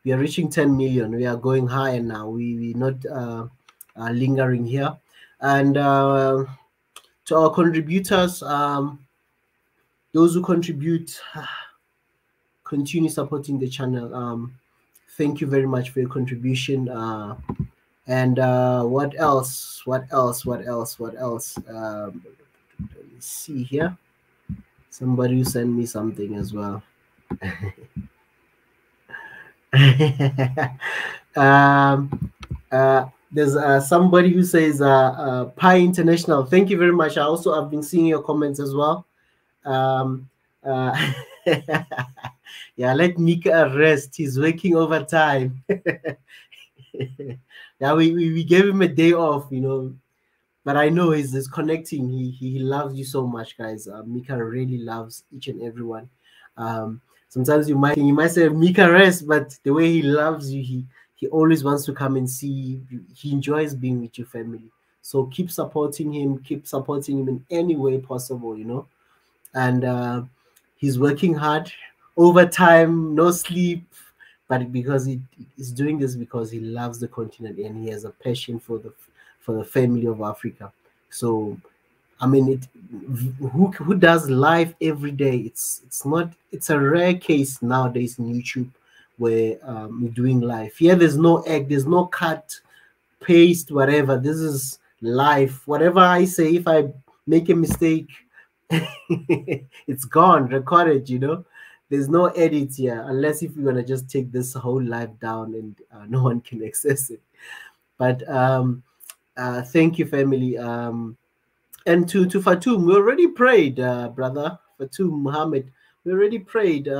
We are reaching 10 million. We are going higher now. We're not lingering here. And to our contributors, those who contribute, continue supporting the channel. Thank you very much for your contribution. And what else? Let me see here. Somebody who sent me something as well. There's somebody who says Pi International. Thank you very much. I've been seeing your comments as well. Yeah, let Mika rest. He's working overtime. Yeah, we gave him a day off, you know, but I know he's connecting. He loves you so much, guys. Mika really loves each and every one. Sometimes you might say Mika rest, but the way he loves you, he always wants to come and see you. He enjoys being with your family. So keep supporting him in any way possible, you know. And he's working hard, overtime, no sleep, but because he's doing this because he loves the continent and he has a passion for the family of Africa. So I mean, who does live every day? It's a rare case nowadays in YouTube where we're doing life. Here, there's no act, there's no cut, paste, whatever. This is life. Whatever I say, if I make a mistake, it's gone, recorded, you know. There's no edit here, unless if you're gonna just take this whole life down and no one can access it. But thank you, family. And to Fatum, we already prayed, brother Fatum Muhammad. We already prayed. We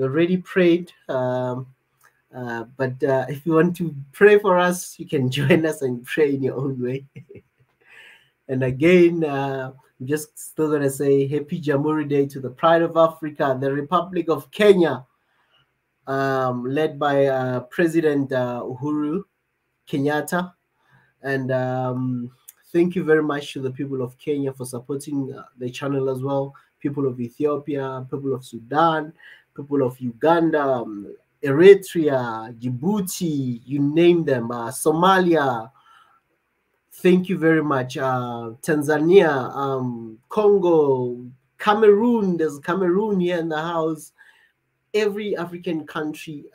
already prayed. But if you want to pray for us, you can join us and pray in your own way. And again, I'm just still gonna say Happy Jamhuri Day to the Pride of Africa, the Republic of Kenya, led by President Uhuru Kenyatta. And thank you very much to the people of Kenya for supporting the channel as well. People of Ethiopia, people of Sudan, people of Uganda, Eritrea, Djibouti, you name them, Somalia. Thank you very much. Tanzania, Congo, Cameroon. There's Cameroon here in the house. Every African country,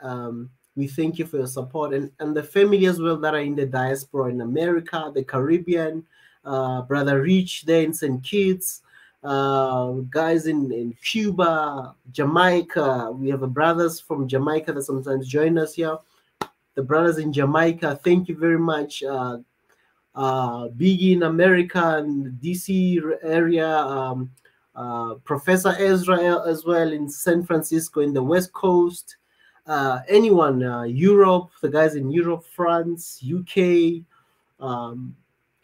we thank you for your support, and the family as well that are in the diaspora in America, the Caribbean, Brother Rich there in St. Kitts, guys in Cuba, Jamaica. We have brothers from Jamaica that sometimes join us here. The brothers in Jamaica, thank you very much. Biggie in America and DC area, Professor Ezra as well in San Francisco in the West Coast. Anyone, Europe, the guys in Europe, France, UK,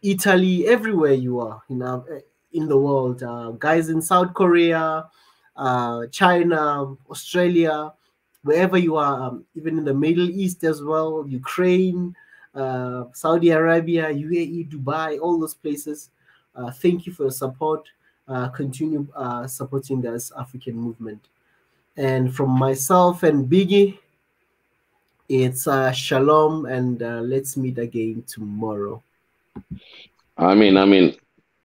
Italy, everywhere you are in the world, guys in South Korea, China, Australia, wherever you are, even in the Middle East as well, Ukraine, Saudi Arabia, UAE, Dubai, all those places. Thank you for your support. Continue supporting this African movement. And from myself and Biggie, it's shalom, and let's meet again tomorrow. I mean,